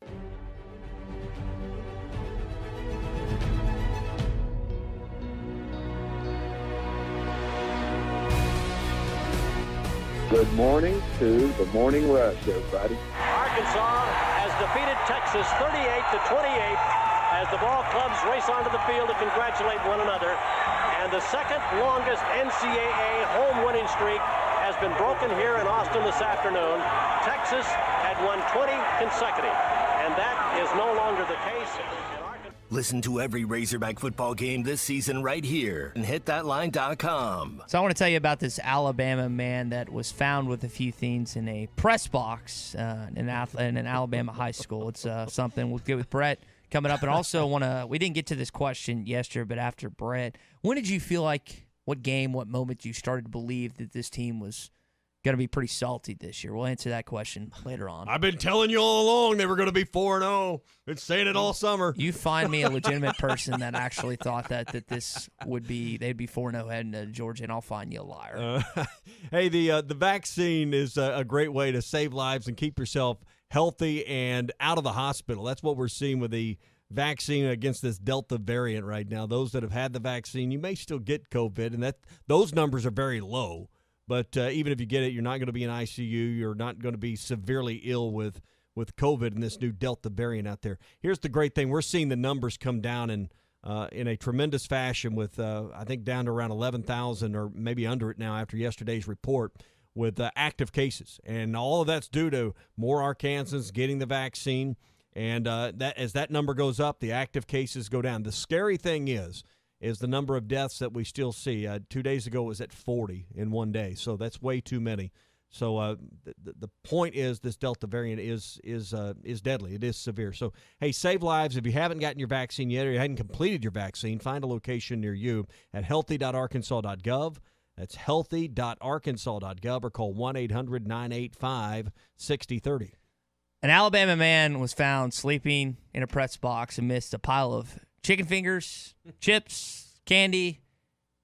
Speaker 19: Good morning to the Morning Rush, everybody.
Speaker 12: Arkansas has defeated Texas 38-28 as the ball clubs race onto the field to congratulate one another. And the second longest NCAA home winning streak has been broken here in Austin this afternoon. Texas had won 20 consecutive, and that is no longer the case.
Speaker 14: Listen to every Razorback football game this season right here and hitthatline.com.
Speaker 8: So I want to tell you about this Alabama man that was found with a few things in a press box in an Alabama high school. It's something we'll get with Brett coming up. And also we didn't get to this question yesterday, but after Brett, when did you feel like, what game, what moment you started to believe that this team was going to be pretty salty this year? We'll answer that question later on.
Speaker 9: I've been telling you all along they were going to be 4-0. Been saying it all summer.
Speaker 8: You find me a legitimate person that actually thought that this would be, they'd be 4-0 heading to Georgia, and I'll find you a liar.
Speaker 9: Hey, the vaccine is a great way to save lives and keep yourself healthy and out of the hospital. That's what we're seeing with the vaccine against this Delta variant right now. Those that have had the vaccine, you may still get COVID, and those numbers are very low. But even if you get it, you're not going to be in ICU. You're not going to be severely ill with COVID and this new Delta variant out there. Here's the great thing. We're seeing the numbers come down in a tremendous fashion with, I think, down to around 11,000 or maybe under it now after yesterday's report with active cases. And all of that's due to more Arkansans getting the vaccine. And that as that number goes up, the active cases go down. The scary thing is the number of deaths that we still see. 2 days ago it was at 40 in one day, so that's way too many. So the point is this Delta variant is deadly. It is severe. So, hey, save lives. If you haven't gotten your vaccine yet or you hadn't completed your vaccine, find a location near you at healthy.arkansas.gov. That's healthy.arkansas.gov or call 1-800-985-6030.
Speaker 8: An Alabama man was found sleeping in a press box amidst a pile of chicken fingers, chips, candy,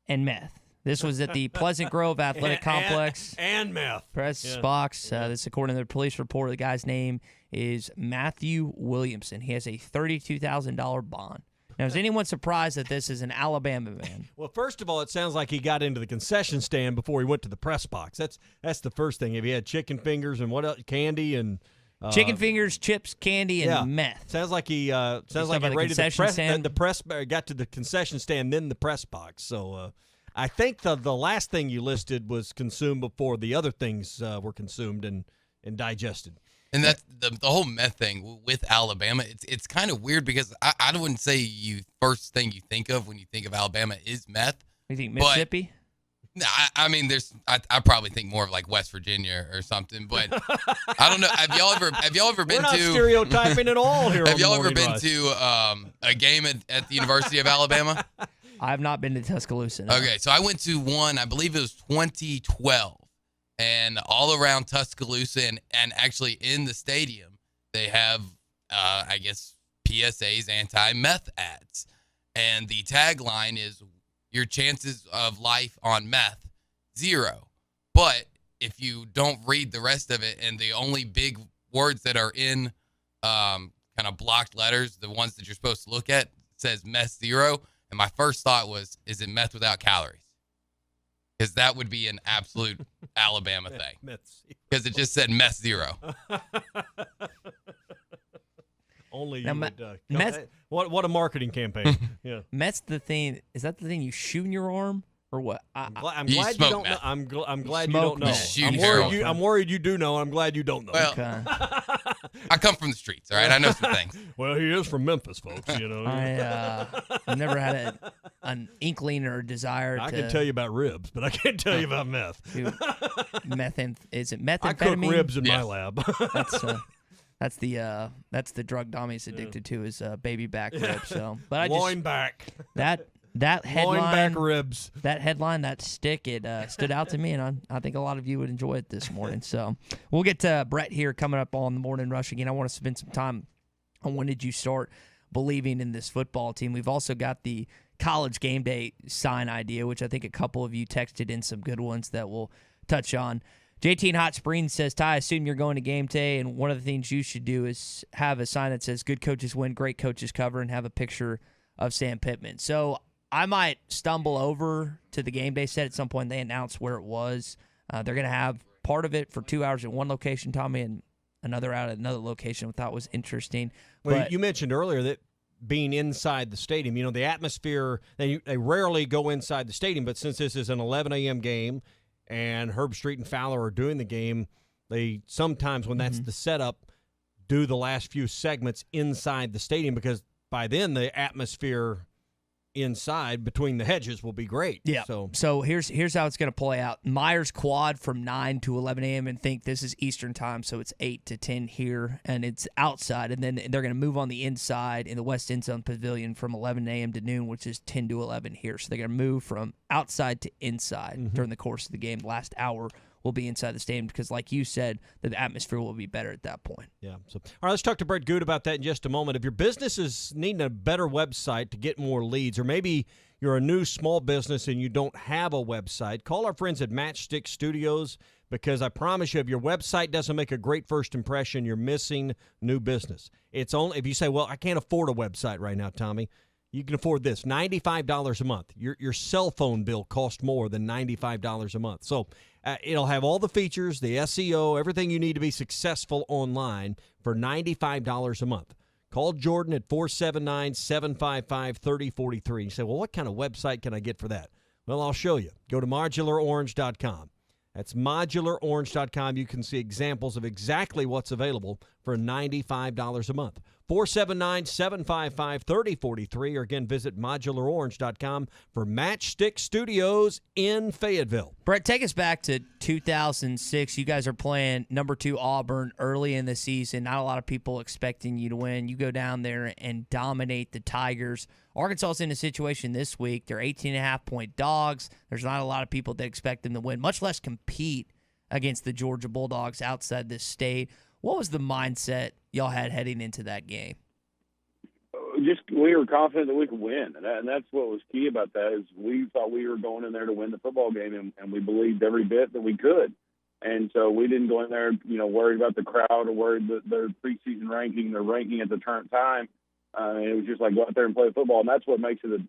Speaker 8: and meth. This was at the Pleasant Grove Athletic Complex.
Speaker 9: And meth.
Speaker 8: Press box. This, according to the police report, the guy's name is Matthew Williamson. He has a $32,000 bond. Now, is anyone surprised that this is an Alabama man?
Speaker 9: Well, first of all, it sounds like he got into the concession stand before he went to the press box. That's the first thing. If he had chicken fingers and what else, candy and
Speaker 8: chicken fingers, chips, candy, and meth.
Speaker 9: Sounds like he raided the press. Got to the concession stand, then the press box. So I think the last thing you listed was consumed before the other things were consumed and digested.
Speaker 16: And that's the whole meth thing with Alabama. It's kind of weird because I wouldn't say first thing you think of when you think of Alabama is meth.
Speaker 8: You think Mississippi?
Speaker 16: I mean, I probably think more of like West Virginia or something, but I don't know. Have y'all ever been
Speaker 9: We're not
Speaker 16: to
Speaker 9: stereotyping at all here?
Speaker 16: Have y'all ever been to a game at the University of Alabama?
Speaker 8: I have not been to Tuscaloosa. No.
Speaker 16: Okay, so I went to one. I believe it was 2012, and all around Tuscaloosa and actually in the stadium they have I guess PSA's anti-meth ads, and the tagline is, your chances of life on meth, 0. But if you don't read the rest of it and the only big words that are in kind of blocked letters, the ones that you're supposed to look at, says meth 0. And my first thought was, is it meth without calories? Because that would be an absolute Alabama thing. Because it just said meth 0.
Speaker 9: Only
Speaker 8: now,
Speaker 9: you would. What a marketing campaign! Yeah,
Speaker 8: meth's the thing. Is that the thing you shoot in your arm or what?
Speaker 9: I'm glad you don't know. I'm glad you don't know. I'm worried you do know. I'm glad you don't know.
Speaker 16: Well, I come from the streets. All right, I know some things.
Speaker 9: Well, he is from Memphis, folks. You know,
Speaker 8: I've never had an inkling or desire.
Speaker 9: I can tell you about ribs, but I can't tell you about meth.
Speaker 8: Is it methamphetamine?
Speaker 9: I cook ribs in my lab.
Speaker 8: That's the drug Dami's addicted to is baby back ribs. So, but I
Speaker 9: loin back.
Speaker 8: That headline,
Speaker 9: loin back ribs.
Speaker 8: That headline, that stick, it stood out to me, and I think a lot of you would enjoy it this morning. So we'll get to Brett here coming up on the Morning Rush again. I want to spend some time on when did you start believing in this football team. We've also got the college game day sign idea, which I think a couple of you texted in some good ones that we'll touch on. JT in Hot Springs says, Ty, I assume you're going to game day, and one of the things you should do is have a sign that says, good coaches win, great coaches cover, and have a picture of Sam Pittman. So I might stumble over to the game day set at some point. They announce where it was. They're going to have part of it for 2 hours at one location, Tommy, and another out at another location, which I thought was interesting.
Speaker 9: Well,
Speaker 8: but
Speaker 9: you mentioned earlier that being inside the stadium, the atmosphere, they rarely go inside the stadium, but since this is an 11 a.m. game, and Herb Street and Fowler are doing the game, they sometimes, when that's the setup, do the last few segments inside the stadium because by then the atmosphere inside between the hedges will be great.
Speaker 8: Yeah. So here's how it's going to play out. Myers quad from 9 to 11 a.m. and think this is Eastern time, so it's 8 to 10 here, and it's outside. And then they're going to move on the inside in the West End Zone Pavilion from 11 a.m. to noon, which is 10 to 11 here. So they're going to move from outside to inside during the course of the game. The last hour will be inside the stadium because, like you said, the atmosphere will be better at that point.
Speaker 9: Yeah. So, all right, let's talk to Brett Goode about that in just a moment. If your business is needing a better website to get more leads, or maybe you're a new small business and you don't have a website, call our friends at Matchstick Studios because I promise you, if your website doesn't make a great first impression, you're missing new business. It's only if you say, well, I can't afford a website right now, Tommy. You can afford this, $95 a month. Your cell phone bill costs more than $95 a month. So it'll have all the features, the SEO, everything you need to be successful online for $95 a month. Call Jordan at 479-755-3043. You say, well, what kind of website can I get for that? Well, I'll show you. Go to modularorange.com. That's modularorange.com. You can see examples of exactly what's available for $95 a month. 479-755-3043, or again, visit modularorange.com for Matchstick Studios in Fayetteville.
Speaker 8: Brett, take us back to 2006. You guys are playing number 2 Auburn early in the season. Not a lot of people expecting you to win. You go down there and dominate the Tigers. Arkansas is in a situation this week. They're 18.5-point dogs. There's not a lot of people that expect them to win, much less compete against the Georgia Bulldogs outside this state. What was the mindset y'all had heading into that game?
Speaker 19: Just we were confident that we could win, and that's what was key about that is we thought we were going in there to win the football game, and we believed every bit that we could. And so we didn't go in there, worried about the crowd or worried that their preseason ranking, their ranking at the current time. It was just like go out there and play football, and that's what makes this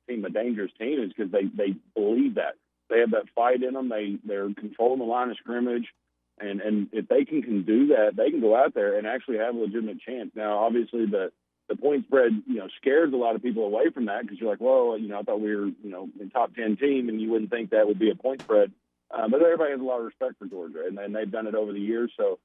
Speaker 19: team a dangerous team is because they believe that. They have that fight in them. They're controlling the line of scrimmage. And if they can do that, they can go out there and actually have a legitimate chance. Now, obviously, the point spread, scares a lot of people away from that because you're like, well, I thought we were, in top 10 team, and you wouldn't think that would be a point spread. But everybody has a lot of respect for Georgia, and they've done it over the years. So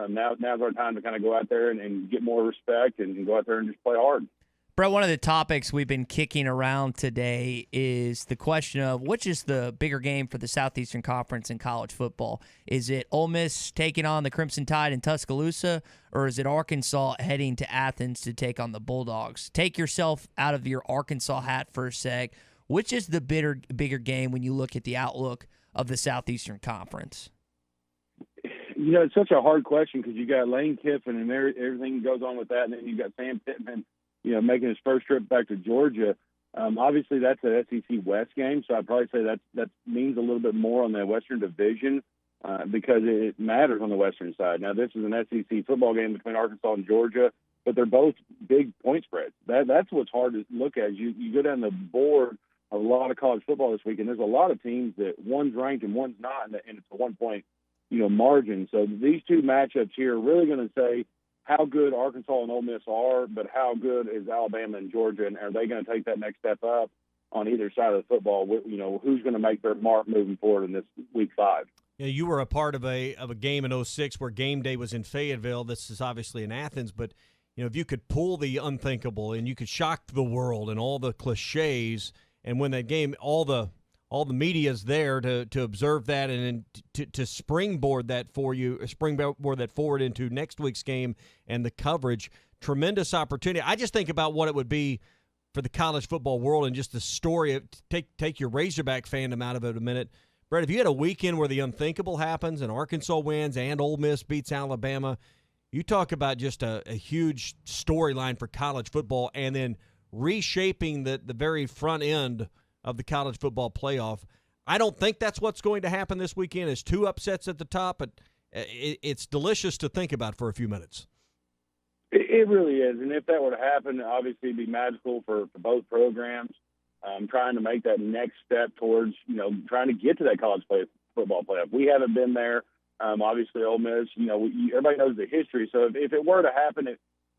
Speaker 19: now's our time to kind of go out there and get more respect and go out there and just play hard.
Speaker 8: Brett, one of the topics we've been kicking around today is the question of which is the bigger game for the Southeastern Conference in college football. Is it Ole Miss taking on the Crimson Tide in Tuscaloosa, or is it Arkansas heading to Athens to take on the Bulldogs? Take yourself out of your Arkansas hat for a sec. Which is the bigger game when you look at the outlook of the Southeastern Conference?
Speaker 19: It's such a hard question because you got Lane Kiffin and everything goes on with that, and then you got Sam Pittman, making his first trip back to Georgia. Obviously, that's an SEC West game, so I'd probably say that means a little bit more on the Western Division because it matters on the Western side. Now, this is an SEC football game between Arkansas and Georgia, but they're both big point spreads. That's what's hard to look at. You go down the board of a lot of college football this week, and there's a lot of teams that one's ranked and one's not, and it's a 1 point margin. So these two matchups here are really going to say how good Arkansas and Ole Miss are, but how good is Alabama and Georgia, and are they going to take that next step up on either side of the football? Who's going to make their mark moving forward in this Week 5?
Speaker 9: Yeah, you were a part of a game in 06 where game day was in Fayetteville. This is obviously in Athens, but if you could pull the unthinkable and you could shock the world and all the cliches, and when that game, all the media's there to observe that and then to springboard that forward into next week's game and the coverage. Tremendous opportunity. I just think about what it would be for the college football world and just the story of take your Razorback fandom out of it a minute. Brett, if you had a weekend where the unthinkable happens and Arkansas wins and Ole Miss beats Alabama, you talk about just a huge storyline for college football and then reshaping the very front end of the college football playoff. I don't think that's what's going to happen this weekend. It's two upsets at the top, but it's delicious to think about for a few minutes.
Speaker 19: It really is, and if that were to happen, obviously it'd be magical for both programs. Trying to make that next step towards, trying to get to that college football playoff. We haven't been there. Obviously, Ole Miss, everybody knows the history. So if it were to happen,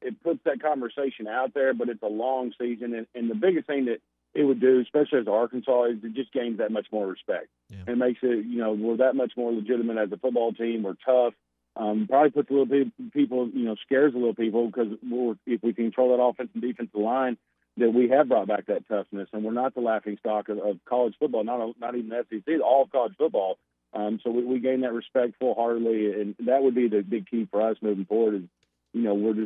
Speaker 19: it puts that conversation out there, but it's a long season. And the biggest thing that it would do, especially as Arkansas, is it just gains that much more respect. Yeah. It makes it, we're that much more legitimate as a football team. We're tough. Probably puts a little people, scares a little people because if we control that offense and defensive line, that we have brought back that toughness, and we're not the laughing stock of college football, not even the SEC, all of college football. So we gain that respect full-heartedly, and that would be the big key for us moving forward. Is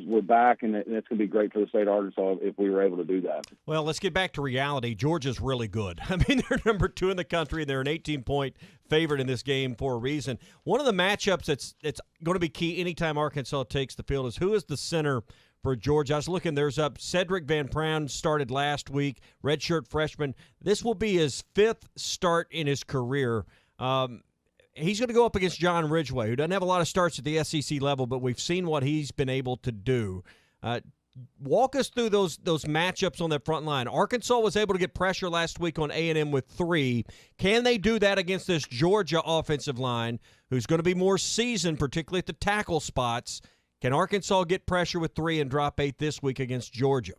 Speaker 19: we're back, and it's going to be great for the state of Arkansas if we were able to do that. Well,
Speaker 9: let's get back to reality. Georgia's really good. I mean, they're number 2 in the country, and they're an 18-point favorite in this game for a reason. One of the matchups that's going to be key anytime Arkansas takes the field is who is the center for Georgia. I was looking, there's Cedric Van Pran started last week, redshirt freshman. This will be his 5th start in his career. He's going to go up against John Ridgeway, who doesn't have a lot of starts at the SEC level, but we've seen what he's been able to do. Walk us through those matchups on that front line. Arkansas was able to get pressure last week on A&M with 3. Can they do that against this Georgia offensive line, who's going to be more seasoned, particularly at the tackle spots? Can Arkansas get pressure with 3 and drop 8 this week against Georgia?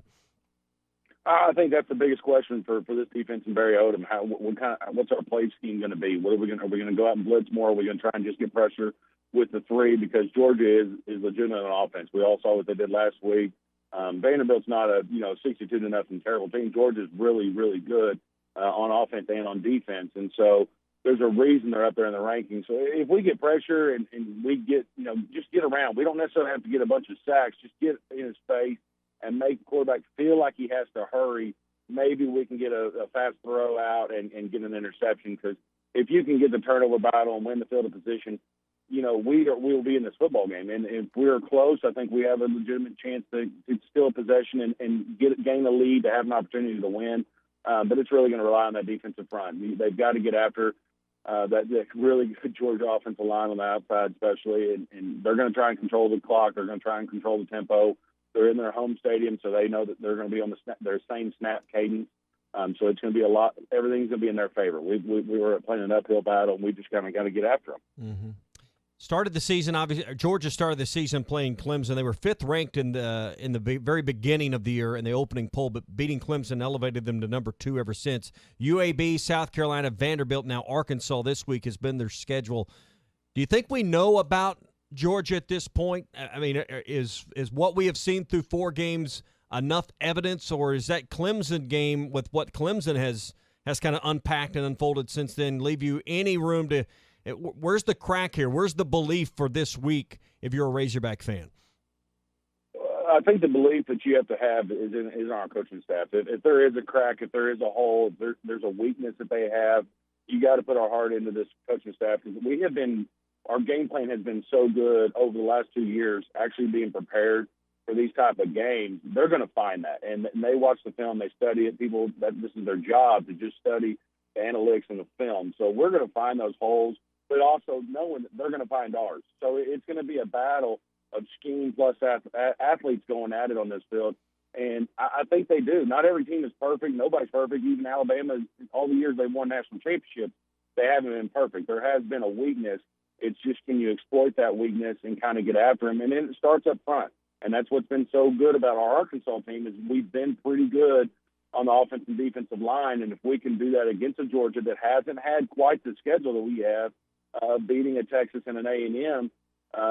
Speaker 19: I think that's the biggest question for this defense in Barry Odom. What's our play scheme going to be? Are we going to go out and blitz more? Are we going to try and just get pressure with the 3? Because Georgia is legitimate on offense. We all saw what they did last week. Vanderbilt's not a 62-0 terrible team. Georgia's really, really good on offense and on defense, and so there's a reason they're up there in the rankings. So if we get pressure and we get just get around, we don't necessarily have to get a bunch of sacks. Just get in his face and make the quarterback feel like he has to hurry. Maybe we can get a fast throw out and get an interception, because if you can get the turnover battle and win the field of position, we'll be in this football game. And if we're close, I think we have a legitimate chance to steal possession and gain a lead to have an opportunity to win. But it's really going to rely on that defensive front. They've got to get after that really good Georgia offensive line on the outside especially, and they're going to try and control the clock. They're going to try and control the tempo. They're in their home stadium, so they know that they're going to be on their same snap cadence. So it's going to be a lot. Everything's going to be in their favor. We were playing an uphill battle, and we just kind of got to get after them.
Speaker 9: Mm-hmm. Started the season, obviously. Georgia started the season playing Clemson. They were 5th ranked in the very beginning of the year in the opening poll, but beating Clemson elevated them to number 2 ever since. UAB, South Carolina, Vanderbilt, now Arkansas this week has been their schedule. Do you think we know about Georgia at this point? I mean, is what we have seen through 4 games enough evidence, or is that Clemson game with what Clemson has kind of unpacked and unfolded since then leave you any room to where's the crack here? Where's the belief for this week if you're a Razorback fan?
Speaker 19: I think the belief that you have to have is in our coaching staff. If there is a crack, if there is a hole, if there's a weakness that they have, you got to put our heart into this coaching staff, because our game plan has been so good over the last 2 years, actually being prepared for these type of games. They're going to find that, and they watch the film, they study it. This is their job, to just study the analytics and the film. So we're going to find those holes, but also knowing that they're going to find ours. So it's going to be a battle of scheme plus athletes going at it on this field. And I think they do. Not every team is perfect. Nobody's perfect. Even Alabama, all the years they've won national championships, they haven't been perfect. There has been a weakness. It's just, can you exploit that weakness and kind of get after them? And then it starts up front. And that's what's been so good about our Arkansas team, is we've been pretty good on the offensive and defensive line. And if we can do that against a Georgia that hasn't had quite the schedule that we have, beating a Texas and an A&M,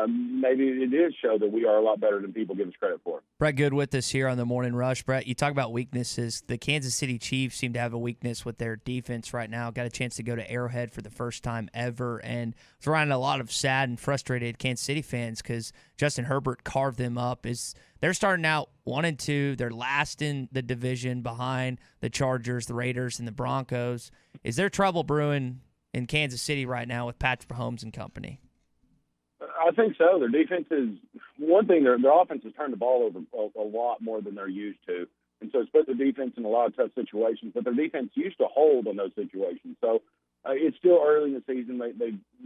Speaker 19: maybe it did show that we are a lot better than people give us credit for.
Speaker 8: Brett Goode with us here on the Morning Rush. Brett, you talk about weaknesses. The Kansas City Chiefs seem to have a weakness with their defense right now. Got a chance to go to Arrowhead for the first time ever, and was around a lot of sad and frustrated Kansas City fans because Justin Herbert carved them up. They're starting out 1-2. They're last in the division behind the Chargers, the Raiders, and the Broncos. Is there trouble brewing in Kansas City right now with Patrick Mahomes and company?
Speaker 19: I think so. Their defense is one thing. Their offense has turned the ball over a lot more than they're used to, and so it's put the defense in a lot of tough situations. But their defense used to hold on those situations. So it's still early in the season.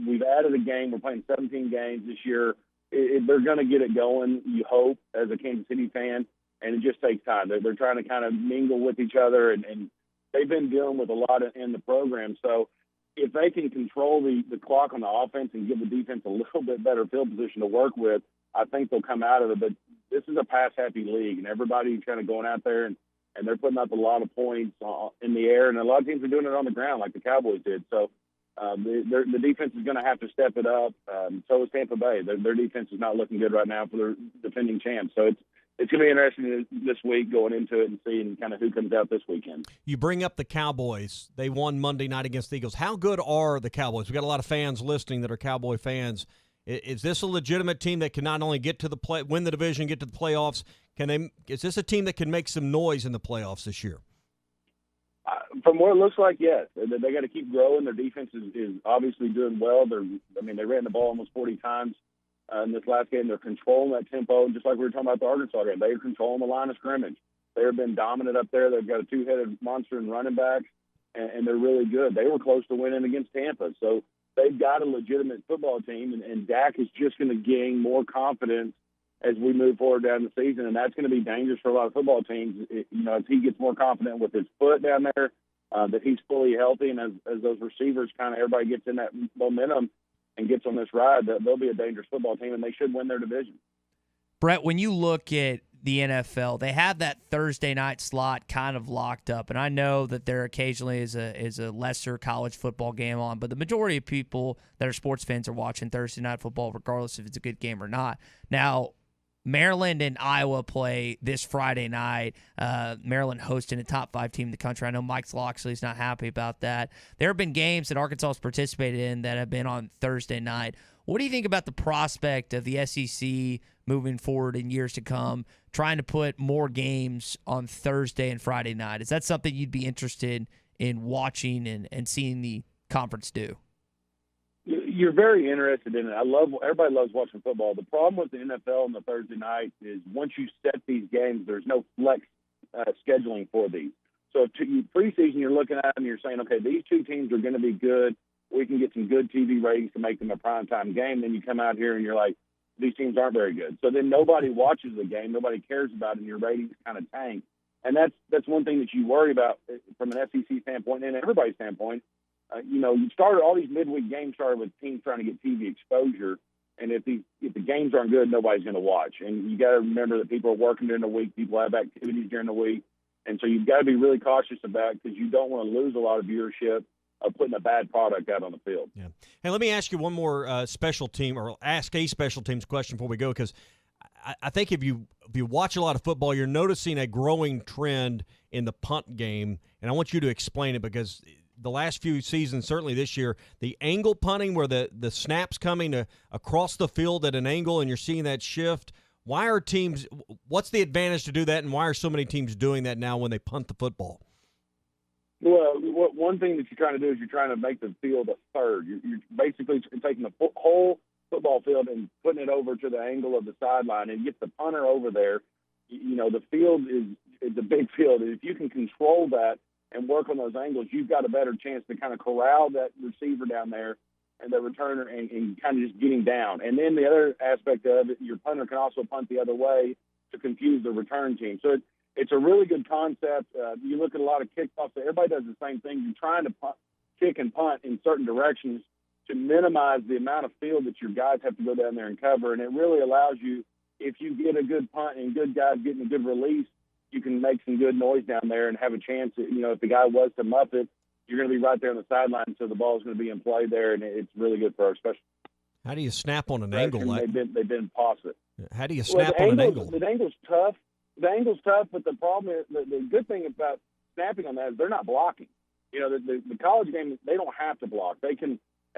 Speaker 19: We've added a game. We're playing 17 games this year. They're going to get it going, you hope, as a Kansas City fan, and it just takes time. They're trying to kind of mingle with each other, and they've been dealing with a lot in the program. So if they can control the clock on the offense and give the defense a little bit better field position to work with, I think they'll come out of it. But this is a pass-happy league, and everybody's kind of going out there, and they're putting up a lot of points in the air, and a lot of teams are doing it on the ground like the Cowboys did. So the defense is going to have to step it up. So is Tampa Bay. Their defense is not looking good right now for their defending champs. So it's going to be interesting this week going into it and seeing kind of who comes out this weekend.
Speaker 9: You bring up the Cowboys. They won Monday night against the Eagles. How good are the Cowboys? We've got a lot of fans listening that are Cowboy fans. Is this a legitimate team that can not only get to win the division, get to the playoffs? Is this a team that can make some noise in the playoffs this year?
Speaker 19: From what it looks like, yes. They got to keep growing. Their defense is obviously doing well. They ran the ball almost 40 times. In this last game, they're controlling that tempo, just like we were talking about the Arkansas game. They're controlling the line of scrimmage. They have been dominant up there. They've got a two-headed monster in running backs, and they're really good. They were close to winning against Tampa. So they've got a legitimate football team, and Dak is just going to gain more confidence as we move forward down the season, and that's going to be dangerous for a lot of football teams. As he gets more confident with his foot down there, that he's fully healthy, and as those receivers kind of everybody gets in that momentum and gets on this ride, they'll be a dangerous football team, and they should win their division.
Speaker 8: Brett, when you look at the NFL, they have that Thursday night slot kind of locked up, and I know that there occasionally is a lesser college football game on, but the majority of people that are sports fans are watching Thursday night football regardless if it's a good game or not. Now, Maryland and Iowa play this Friday night. Maryland hosting a top 5 team in the country. I know Mike Loxley's not happy about that. There have been games that Arkansas has participated in that have been on Thursday night. What do you think about the prospect of the SEC moving forward in years to come, trying to put more games on Thursday and Friday night? Is that something you'd be interested in watching and seeing the conference do?
Speaker 19: You're very interested in it. Everybody loves watching football. The problem with the NFL on the Thursday night is once you set these games, there's no flex scheduling for these. So preseason, you're looking at them and you're saying, okay, these two teams are going to be good. We can get some good TV ratings to make them a primetime game. Then you come out here and you're like, these teams aren't very good. So then nobody watches the game. Nobody cares about it, and your ratings kind of tank. And that's one thing that you worry about from an SEC standpoint and everybody's standpoint. You started all these midweek games started with teams trying to get TV exposure, and if the games aren't good, nobody's going to watch. And you got to remember that people are working during the week, people have activities during the week, and so you've got to be really cautious about it because you don't want to lose a lot of viewership putting a bad product out on the field.
Speaker 9: Yeah. Hey, let me ask you one more special team, or ask a special teams question before we go, because I think if you watch a lot of football, you're noticing a growing trend in the punt game, and I want you to explain it, because the last few seasons, certainly this year, the angle punting where the snap's coming across the field at an angle and you're seeing that shift. Why are teams – what's the advantage to do that, and why are so many teams doing that now when they punt the football?
Speaker 19: Well, one thing that you're trying to do is you're trying to make the field a third. You're basically taking the whole football field and putting it over to the angle of the sideline and get the punter over there. You know, the field is a big field. If you can control that and work on those angles, you've got a better chance to kind of corral that receiver down there and the returner and kind of just getting down. And then the other aspect of it, your punter can also punt the other way to confuse the return team. So it's a really good concept. You look at a lot of kickoffs, everybody does the same thing. You're trying to kick and punt in certain directions to minimize the amount of field that your guys have to go down there and cover. And it really allows you, if you get a good punt and good guys getting a good release, you can make some good noise down there and have a chance. If the guy was to muff it, you're going to be right there on the sideline, so the ball's going to be in play there, and it's really good for our special.
Speaker 9: How do you snap on an angle?
Speaker 19: They've been positive.
Speaker 9: How do you snap on an angle?
Speaker 19: The angle's tough. The angle's tough, but the problem is the good thing about snapping on that is they're not blocking. The college game, they don't have to block.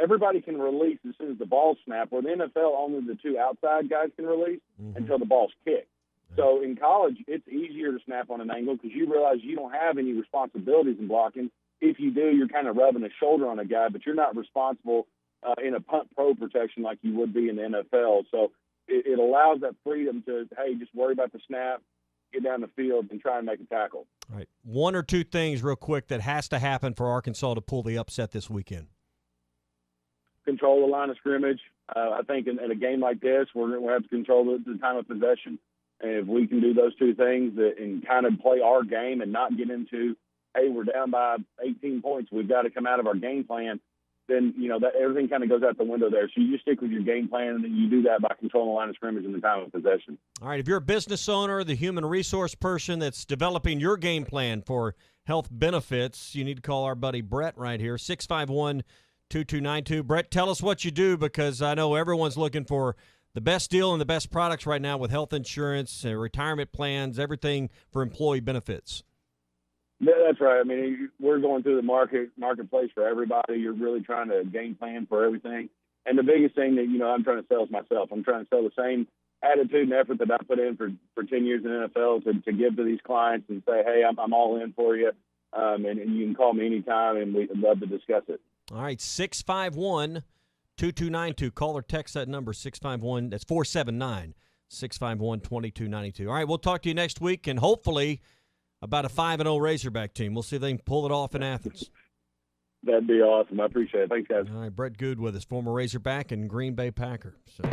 Speaker 19: Everybody can release as soon as the ball's snapped. Where the NFL, only the two outside guys can release until the ball's kicked. So in college, it's easier to snap on an angle because you realize you don't have any responsibilities in blocking. If you do, you're kind of rubbing a shoulder on a guy, but you're not responsible in a punt pro protection like you would be in the NFL. So it allows that freedom to, hey, just worry about the snap, get down the field, and try and make a tackle.
Speaker 9: All right. One or two things real quick that has to happen for Arkansas to pull the upset this weekend.
Speaker 19: Control the line of scrimmage. I think in a game like this, we're going to have to control the time of possession. And if we can do those two things and kind of play our game and not get into, hey, we're down by 18 points, we've got to come out of our game plan, then, that everything kind of goes out the window there. So you stick with your game plan, and you do that by controlling the line of scrimmage and the time of possession. All
Speaker 9: right, if you're a business owner, the human resource person that's developing your game plan for health benefits, you need to call our buddy Brett right here, 651-2292. Brett, tell us what you do, because I know everyone's looking for the best deal and the best products right now with health insurance, retirement plans, everything for employee benefits.
Speaker 19: That's right. I mean, we're going through the marketplace for everybody. You're really trying to game plan for everything. And the biggest thing that, I'm trying to sell is myself. I'm trying to sell the same attitude and effort that I put in for 10 years in the NFL to give to these clients and say, hey, I'm all in for you. And you can call me anytime, and we'd love to discuss it.
Speaker 9: All right, 651-2292. Call or text that number, 651. That's 479-651-2292. All right, we'll talk to you next week, and hopefully about a 5-0 Razorback team. We'll see if they can pull it off in Athens.
Speaker 19: That'd be awesome. I appreciate it. Thanks, guys.
Speaker 9: All right, Brett Goode with us, former Razorback and Green Bay Packer. So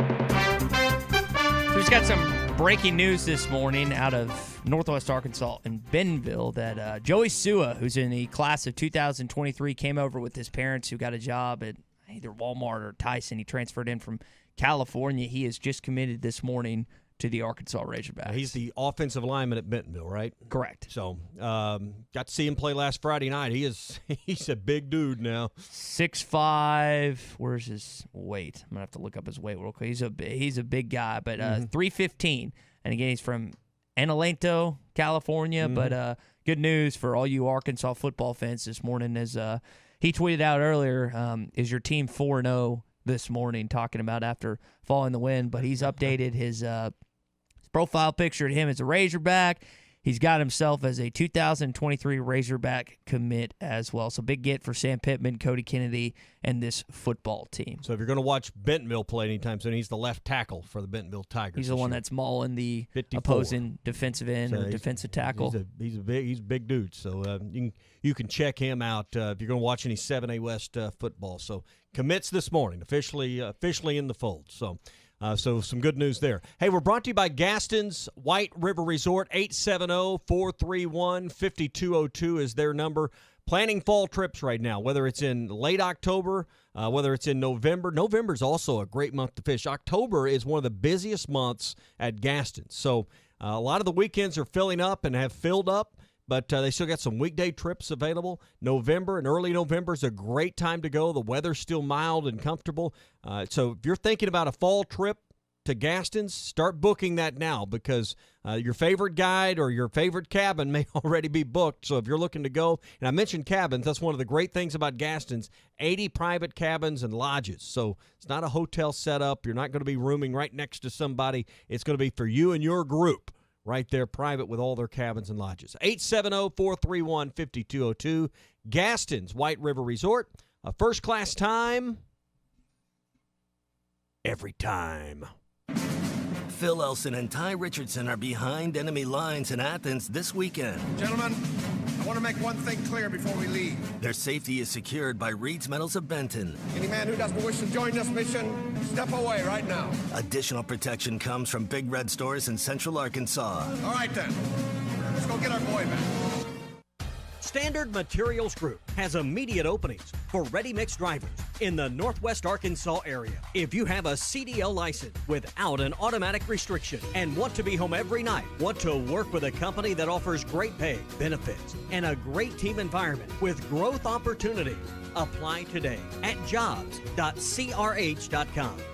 Speaker 8: we've got some breaking news this morning out of Northwest Arkansas in Bentonville that Joey Sua, who's in the class of 2023, came over with his parents who got a job at either Walmart or Tyson. He transferred in from California. He is just committed this morning to the Arkansas Razorbacks.
Speaker 9: He's the offensive lineman at Bentonville, right?
Speaker 8: Correct.
Speaker 9: So, got to see him play last Friday night. He's a big dude now.
Speaker 8: 6'5". Where's his weight? I'm gonna have to look up his weight real quick. He's a big guy, but 315. And again, he's from Analento, California. But good news for all you Arkansas football fans this morning is he tweeted out earlier, is your team 4-0 this morning, talking about after following the win. But he's updated his profile picture of him as a Razorback. He's got himself as a 2023 Razorback commit as well. So big get for Sam Pittman, Cody Kennedy, and this football team.
Speaker 9: So if you're going to watch Bentonville play anytime soon, he's the left tackle for the Bentonville Tigers.
Speaker 8: He's the one that's mauling the 54. Opposing defensive end or defensive tackle.
Speaker 9: He's a big dude. So you can check him out if you're going to watch any 7A West football. So commits this morning, officially in the fold. So some good news there. Hey, we're brought to you by Gaston's White River Resort. 870-431-5202 is their number. Planning fall trips right now, whether it's in late October, whether it's in November. November's also a great month to fish. October is one of the busiest months at Gaston's. So a lot of the weekends are filling up and have filled up. but they still got some weekday trips available. November and early November is a great time to go. The weather's still mild and comfortable. So if you're thinking about a fall trip to Gaston's, start booking that now, because your favorite guide or your favorite cabin may already be booked. So if you're looking to go, and I mentioned cabins, that's one of the great things about Gaston's, 80 private cabins and lodges. So it's not a hotel setup. You're not going to be rooming right next to somebody. It's going to be for you and your group right there, private, with all their cabins and lodges. 870-431-5202, Gaston's White River Resort. A first-class time every time.
Speaker 14: Phil Elson and Ty Richardson are behind enemy lines in Athens this weekend.
Speaker 18: Gentlemen, I want to make one thing clear before we leave.
Speaker 14: Their safety is secured by Reed's Metals of Benton.
Speaker 18: Any man who doesn't wish to join this mission, step away right now.
Speaker 14: Additional protection comes from Big Red Stores in Central Arkansas.
Speaker 18: All right, then. Let's go get our boy back.
Speaker 9: Standard Materials Group has immediate openings for ready-mix drivers in the Northwest Arkansas area. If you have a CDL license without an automatic restriction and want to be home every night, want to work with a company that offers great pay, benefits, and a great team environment with growth opportunity, apply today at jobs.crh.com.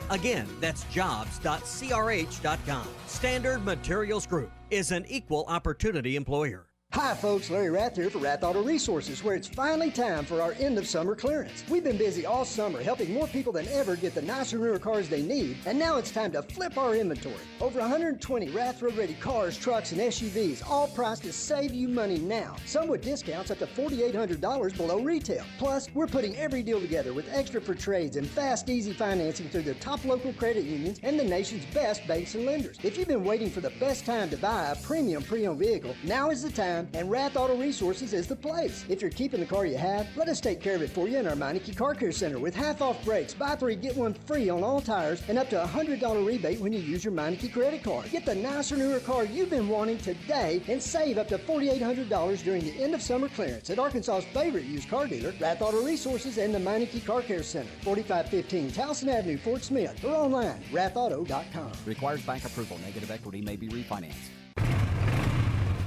Speaker 9: Again, that's jobs.crh.com. Standard Materials Group is an equal opportunity employer.
Speaker 22: Hi folks, Larry Rath here for Rath Auto Resources, where it's finally time for our end of summer clearance. We've been busy all summer helping more people than ever get the nicer, newer cars they need, and now it's time to flip our inventory. Over 120 Rath Road Ready cars, trucks, and SUVs, all priced to save you money now. Some with discounts up to $4,800 below retail. Plus, we're putting every deal together with extra for trades and fast, easy financing through the top local credit unions and the nation's best banks and lenders. If you've been waiting for the best time to buy a premium pre-owned vehicle, now is the time, and Rath Auto Resources is the place. If you're keeping the car you have, let us take care of it for you in our Meineke Car Care Center with half-off brakes, buy 3, get 1 free on all tires, and up to a $100 rebate when you use your Meineke credit card. Get the nicer, newer car you've been wanting today and save up to $4,800 during the end of summer clearance at Arkansas's favorite used car dealer, Rath Auto Resources and the Meineke Car Care Center, 4515 Towson Avenue, Fort Smith, or online, rathauto.com.
Speaker 23: Requires bank approval. Negative equity may be refinanced.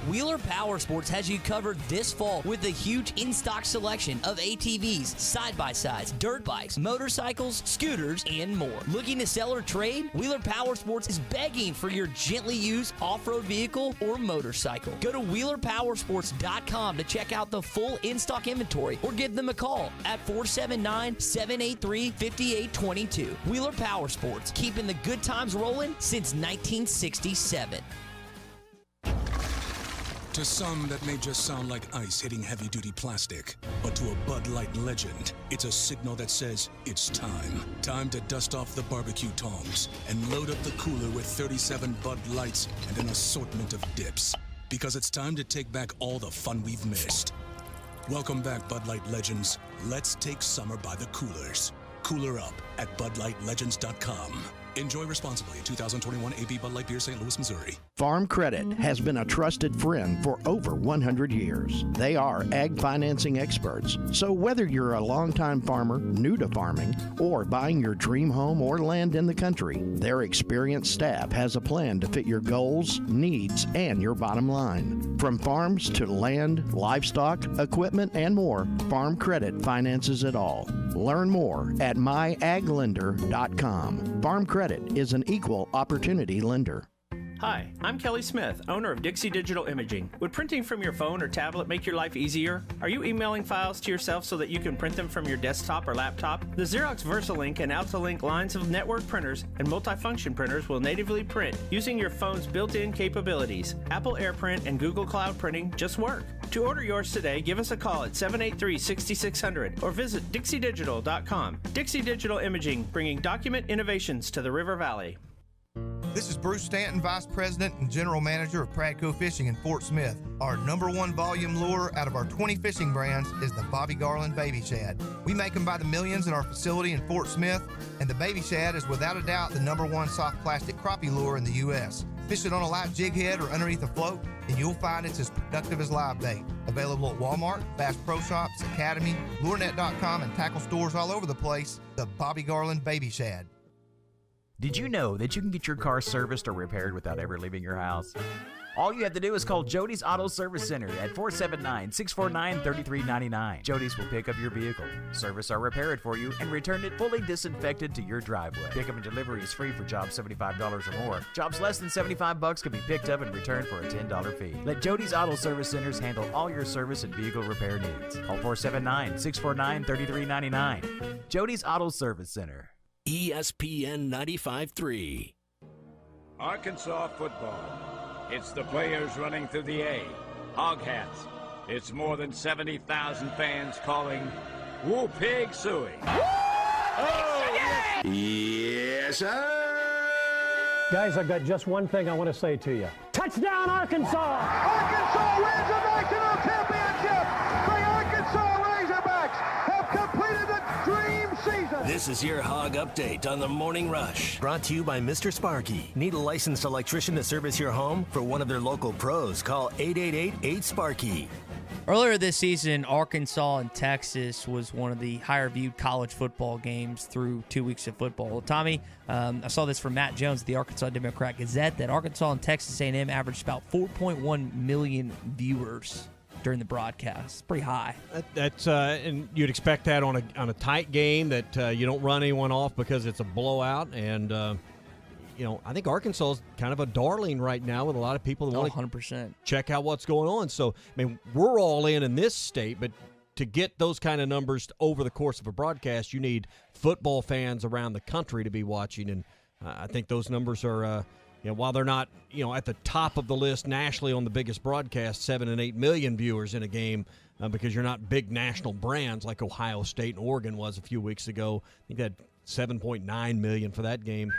Speaker 11: Wheeler Power Sports has you covered this fall with a huge in-stock selection of ATVs, side-by-sides, dirt bikes, motorcycles, scooters, and more. Looking to sell or trade? Wheeler Power Sports is begging for your gently used off-road vehicle or motorcycle. Go to WheelerPowersports.com to check out the full in-stock inventory or give them a call at 479-783-5822. Wheeler Power Sports, keeping the good times rolling since 1967.
Speaker 24: To some, that may just sound like ice hitting heavy-duty plastic. But to a Bud Light legend, it's a signal that says it's time. Time to dust off the barbecue tongs and load up the cooler with 37 Bud Lights and an assortment of dips. Because it's time to take back all the fun we've missed. Welcome back, Bud Light legends. Let's take summer by the coolers. Cooler up at BudLightLegends.com. Enjoy responsibly. 2021 AB Bud Light Beer, St. Louis, Missouri.
Speaker 25: Farm Credit has been a trusted friend for over 100 years. They are ag financing experts. So whether you're a longtime farmer, new to farming, or buying your dream home or land in the country, their experienced staff has a plan to fit your goals, needs, and your bottom line. From farms to land, livestock, equipment, and more, Farm Credit finances it all. Learn more at myaglender.com. Farm Credit is an equal opportunity lender.
Speaker 26: Hi, I'm Kelly Smith, owner of Dixie Digital Imaging. Would printing from your phone or tablet make your life easier? Are you emailing files to yourself so that you can print them from your desktop or laptop? The Xerox VersaLink and AltaLink lines of network printers and multifunction printers will natively print using your phone's built-in capabilities. Apple AirPrint and Google Cloud Printing just work. To order yours today, give us a call at 783-6600 or visit dixiedigital.com. Dixie Digital Imaging, bringing document innovations to the River Valley.
Speaker 18: This is Bruce Stanton, Vice President and General Manager of Pradco Fishing in Fort Smith. Our #1 volume lure out of our 20 fishing brands is the Bobby Garland Baby Shad. We make them by the millions in our facility in Fort Smith, and the Baby Shad is without a doubt the #1 soft plastic crappie lure in the U.S. Fish it on a light jig head or underneath a float, and you'll find it's as productive as live bait. Available at Walmart, Bass Pro Shops, Academy, LureNet.com, and tackle stores all over the place. The Bobby Garland Baby Shad.
Speaker 1: Did you know that you can get your car serviced or repaired without ever leaving your house? All you have to do is call Jody's Auto Service Center at 479-649-3399. Jody's will pick up your vehicle, service or repair it for you, and return it fully disinfected to your driveway. Pickup and delivery is free for jobs $75 or more. Jobs less than $75 can be picked up and returned for a $10 fee. Let Jody's Auto Service Centers handle all your service and vehicle repair needs. Call 479-649-3399. Jody's Auto Service Center.
Speaker 4: ESPN 95.3.
Speaker 2: Arkansas football. It's the players running through the A. Hog hats. It's more than 70,000 fans calling Woo Pig Suey.
Speaker 5: Yes, sir.
Speaker 6: Guys, I've got just one thing I want to say to you. Touchdown, Arkansas!
Speaker 5: Arkansas wins the national championship! The Arkansas Razorbacks have completed the dream season!
Speaker 14: This is your Hog Update on the Morning Rush. Brought to you by Mr. Sparky. Need a licensed electrician to service your home? For one of their local pros, call 888-8-SPARKY.
Speaker 8: Earlier this season, Arkansas and Texas was one of the higher-viewed college football games through 2 weeks of football. Well, Tommy, I saw this from Matt Jones at the Arkansas Democrat-Gazette that Arkansas and Texas A&M averaged about 4.1 million viewers during the broadcast. Pretty high.
Speaker 9: That's and you'd expect that on a tight game that you don't run anyone off because it's a blowout. And I think Arkansas is kind of a darling right now with a lot of people that want
Speaker 8: 100%
Speaker 9: check out what's going on. So, I mean, we're all in this state, but to get those kind of numbers over the course of a broadcast, you need football fans around the country to be watching. And I think those numbers are, while they're not, at the top of the list nationally on the biggest broadcast, 7 and 8 million viewers in a game because you're not big national brands like Ohio State and Oregon was a few weeks ago. I think that 7.9 million for that game.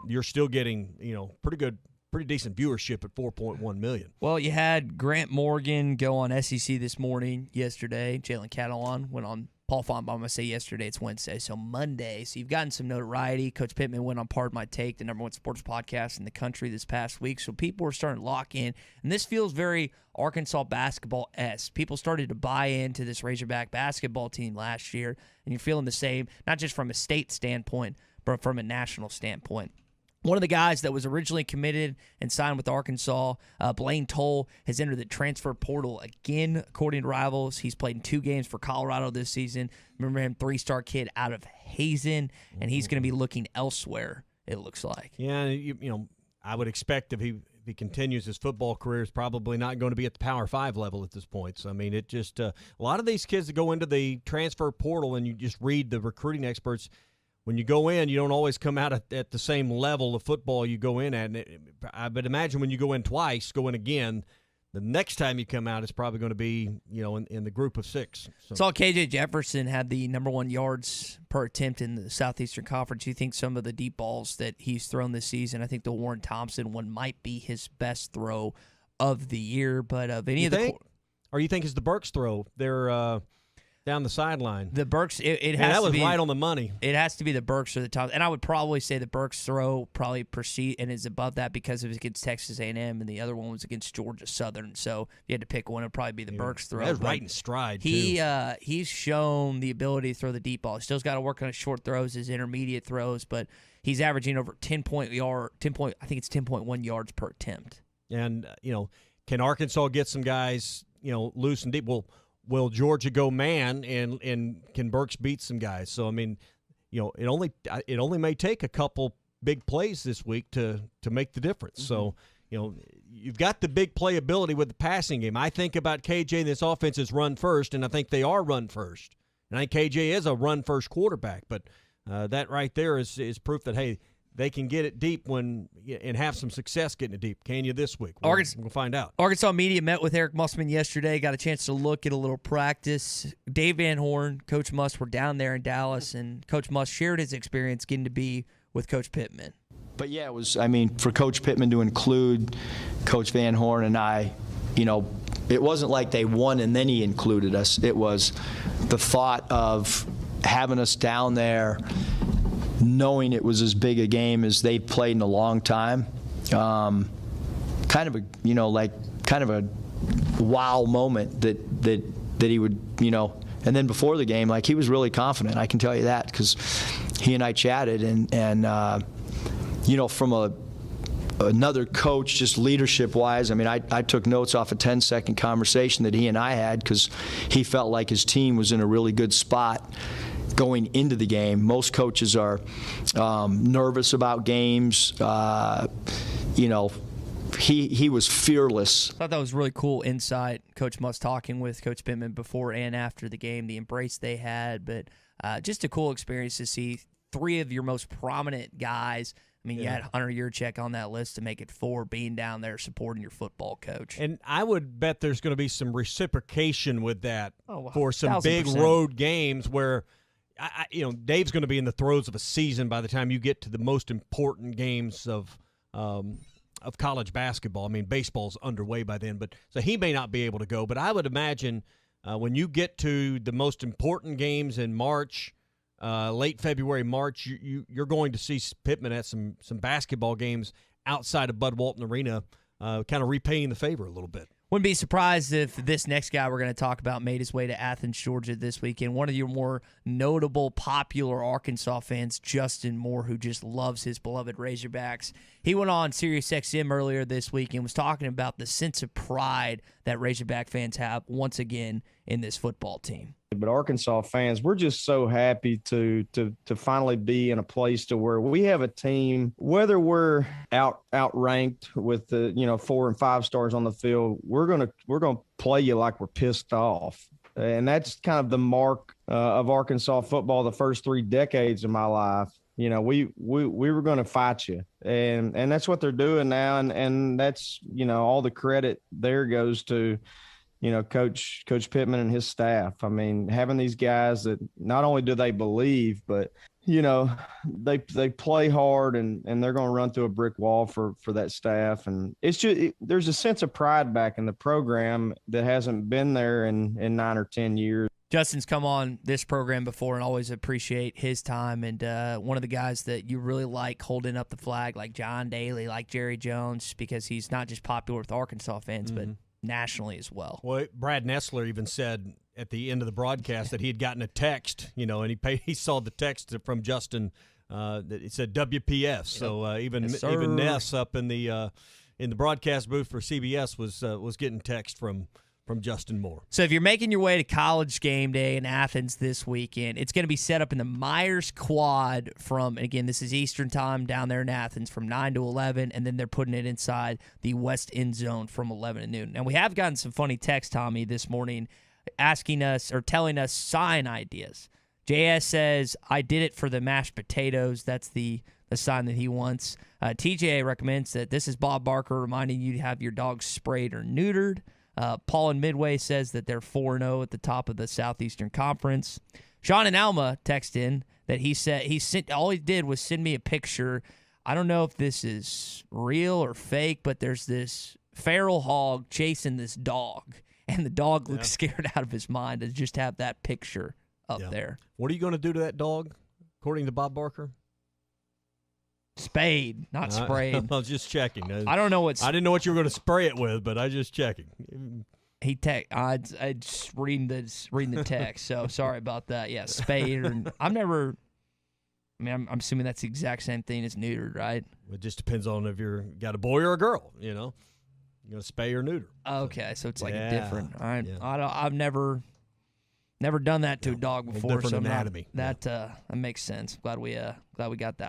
Speaker 9: You're still getting, pretty decent viewership at 4.1 million.
Speaker 8: Well, you had Grant Morgan go on SEC this morning, yesterday. Jalen Catalon went on Paul Fonbaum. I say yesterday, it's Wednesday, so Monday. So you've gotten some notoriety. Coach Pittman went on Pardon My Take, the #1 sports podcast in the country this past week. So people are starting to lock in, and this feels very Arkansas basketball-esque. People started to buy into this Razorback basketball team last year, and you're feeling the same, not just from a state standpoint, but from a national standpoint. One of the guys that was originally committed and signed with Arkansas, Blaine Toll, has entered the transfer portal again, according to Rivals. He's played in 2 games for Colorado this season. Remember him, 3-star kid out of Hazen, and he's going to be looking elsewhere, it looks like.
Speaker 9: Yeah, I would expect if he continues his football career, is probably not going to be at the Power 5 level at this point. So, I mean, it just a lot of these kids that go into the transfer portal and you just read the recruiting experts, when you go in, you don't always come out at the same level of football you go in at. And I would imagine when you go in twice, go in again, the next time you come out, it's probably going to be, in the group of 6. So.
Speaker 8: Saw KJ Jefferson had the #1 yards per attempt in the Southeastern Conference. You think some of the deep balls that he's thrown this season, I think the Warren Thompson one might be his best throw of the year. But of any
Speaker 9: you
Speaker 8: of the
Speaker 9: think? Or you think it's the Burks throw? They're down the sideline.
Speaker 8: The Burks, it has
Speaker 9: that was
Speaker 8: to be
Speaker 9: right on the money.
Speaker 8: It has to be the Burks or the top, and I would probably say the Burks throw probably proceed and is above that because it was against Texas A&M, and the other one was against Georgia Southern. So if you had to pick one, it'd probably be the Burks throw.
Speaker 9: That was right in stride.
Speaker 8: He's shown the ability to throw the deep ball. He still's got to work on his short throws, his intermediate throws, but he's averaging over 10.1 yards per attempt.
Speaker 9: And can Arkansas get some guys loose and deep? Will Georgia go man, and can Burks beat some guys? So, I mean, it only may take a couple big plays this week to make the difference. So, you've got the big playability with the passing game. I think about KJ and this offense is run first, and I think they are run first. And I think KJ is a run first quarterback, but that right there is proof that, hey, they can get it deep and have some success getting it deep. Can you this week? We'll find out.
Speaker 8: Arkansas media met with Eric Musselman yesterday, got a chance to look at a little practice. Dave Van Horn, Coach Muss were down there in Dallas, and Coach Muss shared his experience getting to be with Coach Pittman.
Speaker 17: But, yeah, for Coach Pittman to include Coach Van Horn and I, it wasn't like they won and then he included us. It was the thought of having us down there, knowing it was as big a game as they've played in a long time, kind of a wow moment that he would, and then before the game, he was really confident. I can tell you that because he and I chatted, and from a another coach, just leadership-wise. I mean, I took notes off a 10-second conversation that he and I had because he felt like his team was in a really good spot going into the game. Most coaches are nervous about games. He was fearless.
Speaker 8: I thought that was really cool insight. Coach Muss talking with Coach Pittman before and after the game, the embrace they had, but just a cool experience to see three of your most prominent guys. I mean, you had Hunter Yurchek on that list to make it 4, being down there supporting your football coach.
Speaker 9: And I would bet there's going to be some reciprocation with that for some
Speaker 8: 1,000%.
Speaker 9: big road games where, Dave's going to be in the throes of a season by the time you get to the most important games of college basketball. I mean, baseball's underway by then, so he may not be able to go. But I would imagine when you get to the most important games in March, late February, March, you're going to see Pittman at some basketball games outside of Bud Walton Arena, kind of repaying the favor a little bit.
Speaker 8: Wouldn't be surprised if this next guy we're going to talk about made his way to Athens, Georgia this weekend. One of your more notable, popular Arkansas fans, Justin Moore, who just loves his beloved Razorbacks. He went on SiriusXM earlier this week and was talking about the sense of pride that Razorback fans have once again in this football team.
Speaker 3: But Arkansas fans, we're just so happy to finally be in a place to where we have a team, whether we're outranked with the 4 and 5 stars on the field, we're gonna play you like we're pissed off. And that's kind of the mark of Arkansas football the first 3 decades of my life. We were going to fight you, and that's what they're doing now, and that's all the credit there goes to Coach Pittman and his staff. I mean, having these guys that not only do they believe, but they play hard, and they're going to run through a brick wall for that staff. And it's just there's a sense of pride back in the program that hasn't been there in 9 or 10 years.
Speaker 8: Justin's come on this program before and always appreciate his time. And one of the guys that you really like holding up the flag, like John Daly, like Jerry Jones, because he's not just popular with Arkansas fans, but nationally as well.
Speaker 9: Well, Brad Nessler even said at the end of the broadcast that he had gotten a text, and he saw the text from Justin that it said WPS. So even Ness up in the broadcast booth for CBS was getting text from Justin Moore.
Speaker 8: So if you're making your way to College Game Day in Athens this weekend, it's going to be set up in the Myers Quad and again, this is Eastern time down there in Athens from 9 to 11, and then they're putting it inside the West End Zone from 11 to noon. Now, we have gotten some funny texts, Tommy, this morning asking us or telling us sign ideas. JS says, I did it for the mashed potatoes. That's the sign that he wants. TJ recommends that this is Bob Barker reminding you to have your dogs sprayed or neutered. Paul in Midway says that they're 4-0 at the top of the Southeastern Conference. Sean and Alma text in that he said all he did was send me a picture. I don't know if this is real or fake, but there's this feral hog chasing this dog, and the dog looks scared out of his mind to just have that picture up there.
Speaker 9: What are you going to do to that dog, according to Bob Barker?
Speaker 8: Spayed, not sprayed.
Speaker 9: I was just checking.
Speaker 8: I don't know I
Speaker 9: didn't know what you were going to spray it with, but I was just checking.
Speaker 8: I just reading the text, so sorry about that. Yeah, spayed. I'm assuming that's the exact same thing as neutered, right?
Speaker 9: It just depends on if you're got a boy or a girl. You're going to spay or neuter.
Speaker 8: Okay, so it's like a different. I've never done that to a dog before.
Speaker 9: Different anatomy.
Speaker 8: That makes sense. Glad we got that.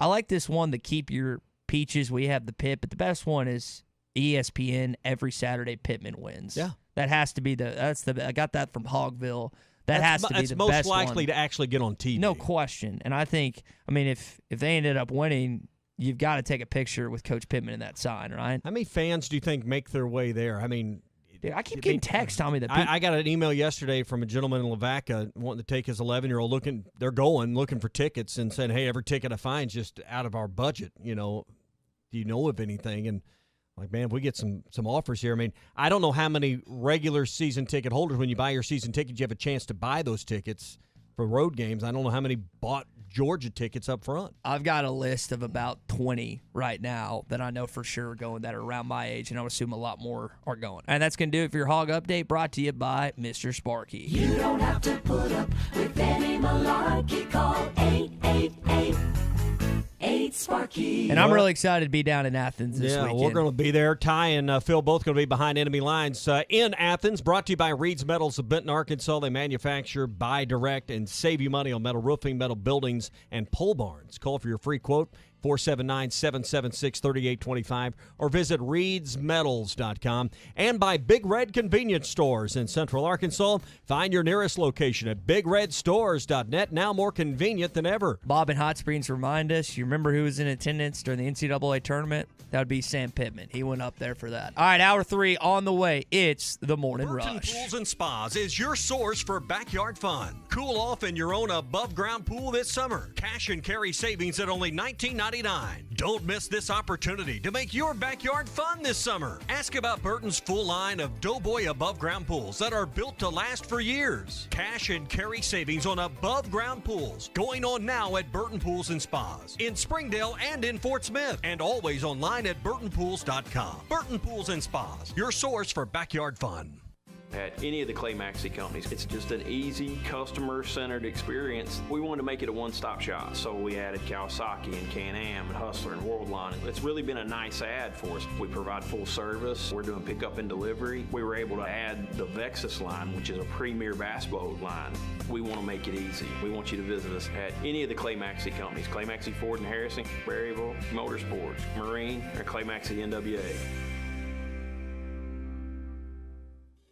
Speaker 8: I like this one, the Keep Your Peaches. We have the Pit, but the best one is ESPN every Saturday Pittman wins.
Speaker 9: Yeah.
Speaker 8: That has to be I got that from Hogville. That's the best one.
Speaker 9: That's most likely to actually get on TV.
Speaker 8: No question. And I think, if they ended up winning, you've got to take a picture with Coach Pittman in that sign, right?
Speaker 9: How many fans do you think make their way there?
Speaker 8: Dude, I keep getting texts telling me that.
Speaker 9: I got an email yesterday from a gentleman in Lavaca wanting to take his 11-year-old looking for tickets and saying, hey, every ticket I find is just out of our budget. Do you know of anything? And like, man, if we get some offers here. I don't know how many regular season ticket holders, when you buy your season ticket, you have a chance to buy those tickets for road games. I don't know how many bought Georgia tickets up front.
Speaker 8: I've got a list of about 20 right now that I know for sure are going that are around my age, and I would assume a lot more are going. And that's going to do it for your Hog Update, brought to you by Mr. Sparky.
Speaker 7: You don't have to put up with any malarkey. Call 888-8-SPARKY. Sparky.
Speaker 8: And I'm really excited to be down in Athens this weekend.
Speaker 9: We're going to be there. Ty and Phil both going to be behind enemy lines in Athens. Brought to you by Reed's Metals of Benton, Arkansas. They manufacture, buy direct, and save you money on metal roofing, metal buildings, and pole barns. Call for your free quote, 479-776-3825, or visit reedsmetals.com. And by Big Red Convenience Stores in Central Arkansas. Find your nearest location at bigredstores.net, now more convenient than ever.
Speaker 8: Bob in Hot Springs remind us, you remember who was in attendance during the NCAA tournament? That would be Sam Pittman. He went up there for that. All right, hour 3 on the way. It's the Morning
Speaker 9: Burton
Speaker 8: Rush.
Speaker 9: Pools and Spas is your source for backyard fun. Cool off in your own above-ground pool this summer. Cash and carry savings at only $19.99. Don't miss this opportunity to make your backyard fun this summer. Ask about Burton's full line of Doughboy above-ground pools that are built to last for years. Cash and carry savings on above-ground pools going on now at Burton Pools and Spas in Springdale and in Fort Smith, and always online at burtonpools.com. Burton Pools and Spas, your source for backyard fun.
Speaker 10: At any of the Clay Maxey companies, it's just an easy, customer-centered experience. We wanted to make it a one-stop shop, so we added Kawasaki and Can-Am and Hustler and Worldline. It's really been a nice add for us. We provide full service. We're doing pickup and delivery. We were able to add the Vexus line, which is a premier bass boat line. We want to make it easy. We want you to visit us at any of the Clay Maxey companies. Clay Maxey Ford and Harrison, Berryville, Motorsports, Marine, or Clay Maxey NWA.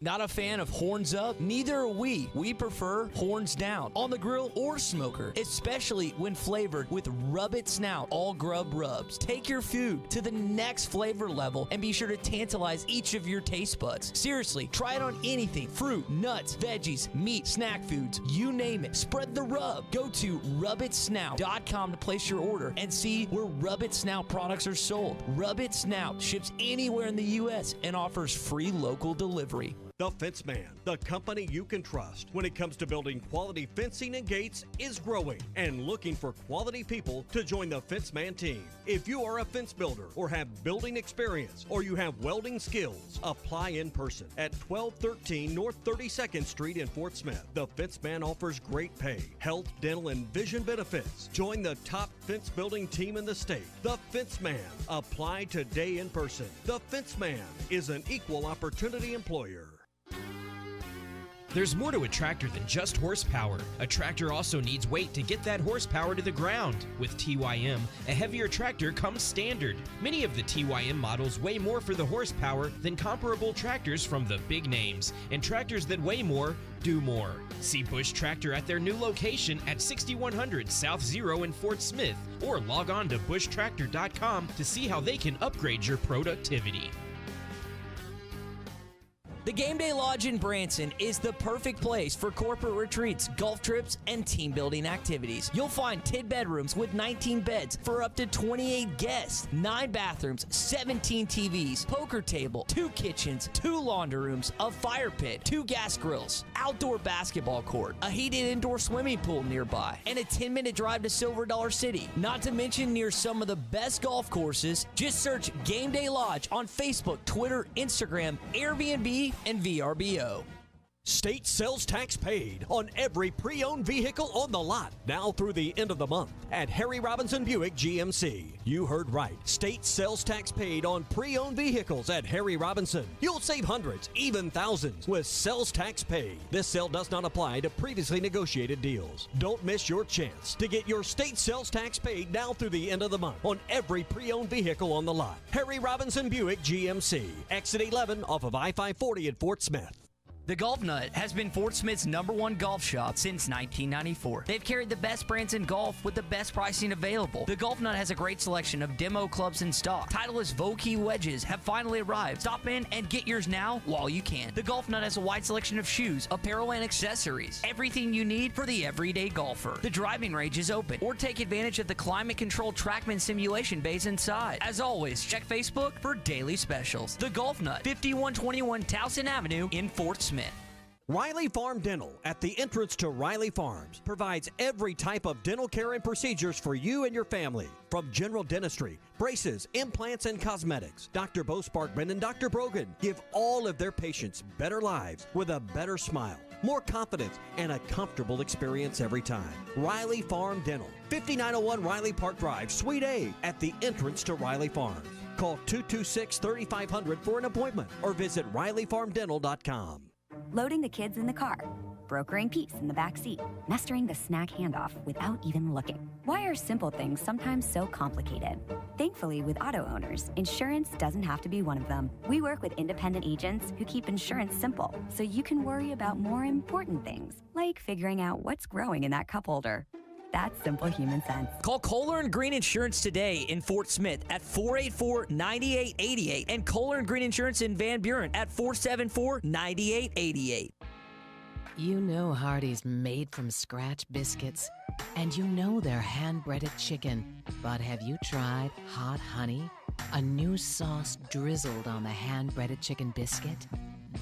Speaker 11: Not a fan of horns up? Neither are we. We prefer horns down on the grill or smoker, especially when flavored with Rub It Snout all grub rubs. Take your food to the next flavor level and be sure to tantalize each of your taste buds. Seriously, try it on anything: fruit, nuts, veggies, meat, snack foods, you name it. Spread the rub. Go to rubitsnout.com to place your order and see where Rub It Snout products are sold. Rub It Snout ships anywhere in the U.S. and offers free local delivery.
Speaker 9: The Fence Man, the company you can trust when it comes to building quality fencing and gates, is growing and looking for quality people to join the Fence Man team. If you are a fence builder or have building experience or you have welding skills, apply in person at 1213 North 32nd Street in Fort Smith. The Fence Man offers great pay, health, dental, and vision benefits. Join the top fence building team in the state. The Fence Man. Apply today in person. The Fence Man is an equal opportunity employer.
Speaker 13: There's more to a tractor than just horsepower. A tractor also needs weight to get that horsepower to the ground. With TYM, a heavier tractor comes standard. Many of the TYM models weigh more for the horsepower than comparable tractors from the big names, and tractors that weigh more do more. See Bush Tractor at their new location at 6100 South Zero in Fort Smith, or log on to bushtractor.com to see how they can upgrade your productivity.
Speaker 11: The Game Day Lodge in Branson is the perfect place for corporate retreats, golf trips, and team building activities. You'll find 10 bedrooms with 19 beds for up to 28 guests, 9 bathrooms, 17 TVs, poker table, 2 kitchens, 2 laundry rooms, a fire pit, 2 gas grills, outdoor basketball court, a heated indoor swimming pool nearby, and a 10-minute drive to Silver Dollar City. Not to mention near some of the best golf courses. Just search Game Day Lodge on Facebook, Twitter, Instagram, Airbnb, and VRBO.
Speaker 9: State sales tax paid on every pre-owned vehicle on the lot now through the end of the month at Harry Robinson Buick GMC. You heard right. State sales tax paid on pre-owned vehicles at Harry Robinson. You'll save hundreds, even thousands with sales tax paid. This sale does not apply to previously negotiated deals. Don't miss your chance to get your state sales tax paid now through the end of the month on every pre-owned vehicle on the lot. Harry Robinson Buick GMC. Exit 11 off of I-540 at Fort Smith.
Speaker 11: The Golf Nut has been Fort Smith's #1 golf shop since 1994. They've carried the best brands in golf with the best pricing available. The Golf Nut has a great selection of demo clubs in stock. Titleist Vokey wedges have finally arrived. Stop in and get yours now while you can. The Golf Nut has a wide selection of shoes, apparel, and accessories. Everything you need for the everyday golfer. The driving range is open, or take advantage of the climate-controlled TrackMan simulation bays inside. As always, check Facebook for daily specials. The Golf Nut, 5121 Towson Avenue in Fort Smith.
Speaker 9: Riley Farm Dental, at the entrance to Riley Farms, provides every type of dental care and procedures for you and your family. From general dentistry, braces, implants, and cosmetics, Dr. Bo Sparkman and Dr. Brogan give all of their patients better lives with a better smile, more confidence, and a comfortable experience every time. Riley Farm Dental, 5901 Riley Park Drive, Suite A, at the entrance to Riley Farms. Call 226-3500 for an appointment or visit RileyFarmDental.com.
Speaker 7: Loading the kids in the car, brokering peace in the back seat, mastering the snack handoff without even looking. Why are simple things sometimes so complicated? Thankfully, with auto owners, insurance doesn't have to be one of them. We work with independent agents who keep insurance simple, so you can worry about more important things, like figuring out what's growing in that cup holder. That's simple human sense.
Speaker 11: Call Kohler and Green Insurance today in Fort Smith at 484-9888 and Kohler and Green Insurance in Van Buren at 474-9888.
Speaker 12: You know Hardee's made from scratch biscuits, and you know they're hand-breaded chicken. But have you tried Hot Honey? A new sauce drizzled on the hand-breaded chicken biscuit?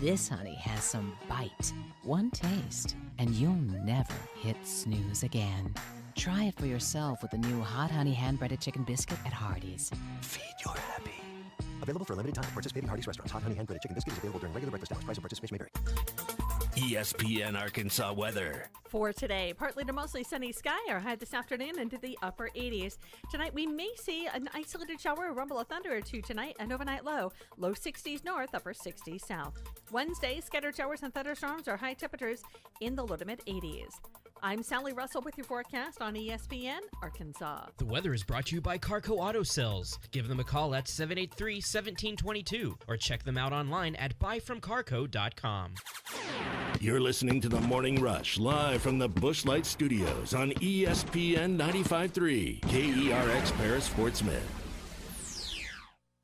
Speaker 12: This honey has some bite, one taste, and you'll never hit snooze again. Try it for yourself with the new Hot Honey hand-breaded chicken biscuit at Hardee's.
Speaker 15: Feed your happy. Available for a limited time. Participating Hardee's restaurants. Hot Honey hand-breaded chicken biscuit is available during regular breakfast hours. Price and participation may vary.
Speaker 4: ESPN Arkansas weather.
Speaker 16: For today, partly to mostly sunny sky, our high this afternoon into the upper 80s. Tonight, we may see an isolated shower or rumble of thunder or two tonight, and overnight low 60s north, upper 60s south. Wednesday, scattered showers and thunderstorms are high temperatures in the low to mid 80s. I'm Sally Russell with your forecast on ESPN Arkansas.
Speaker 13: The weather is brought to you by Carco Auto Sales. Give them a call at 783-1722 or check them out online at buyfromcarco.com.
Speaker 4: You're listening to The Morning Rush live from the Bushlight Studios on ESPN 95.3 KERX Paris Fort Smith.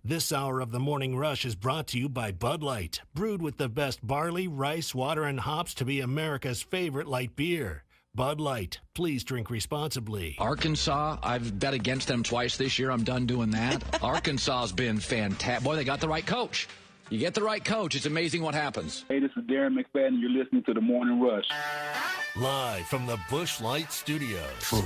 Speaker 4: This hour of The Morning Rush is brought to you by Bud Light, brewed with the best barley, rice, water, and hops to be America's favorite light beer. Bud Light, please drink responsibly.
Speaker 20: Arkansas, I've bet against them twice this year. I'm done doing that. Arkansas's been fantastic. Boy, they got the right coach. You get the right coach, it's amazing what happens.
Speaker 21: Hey, this is Darren McFadden, and you're listening to The Morning Rush.
Speaker 4: Live from the Bushlight Studios.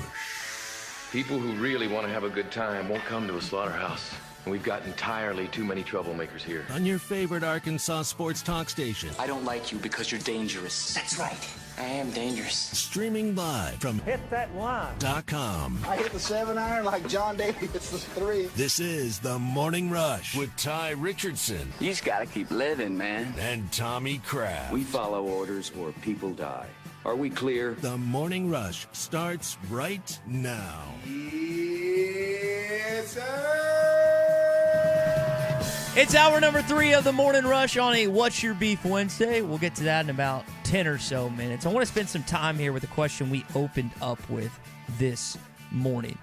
Speaker 27: People who really want to have a good time won't come to a slaughterhouse. And we've got entirely too many troublemakers here.
Speaker 4: On your favorite Arkansas sports talk station.
Speaker 28: I don't like you because you're dangerous. That's right. I am dangerous.
Speaker 4: Streaming live from
Speaker 21: HitThatLine.com.
Speaker 28: I hit the 7-iron like John Daly hits the 3.
Speaker 4: This is The Morning Rush with Ty Richardson.
Speaker 28: You just gotta keep living, man.
Speaker 4: And Tommy Kraft.
Speaker 27: We follow orders or people die. Are we clear?
Speaker 4: The Morning Rush starts right now.
Speaker 28: Yes, sir.
Speaker 8: It's hour number 3 of the Morning Rush on a What's Your Beef Wednesday. We'll get to that in about 10 or so minutes. I want to spend some time here with the question we opened up with this morning.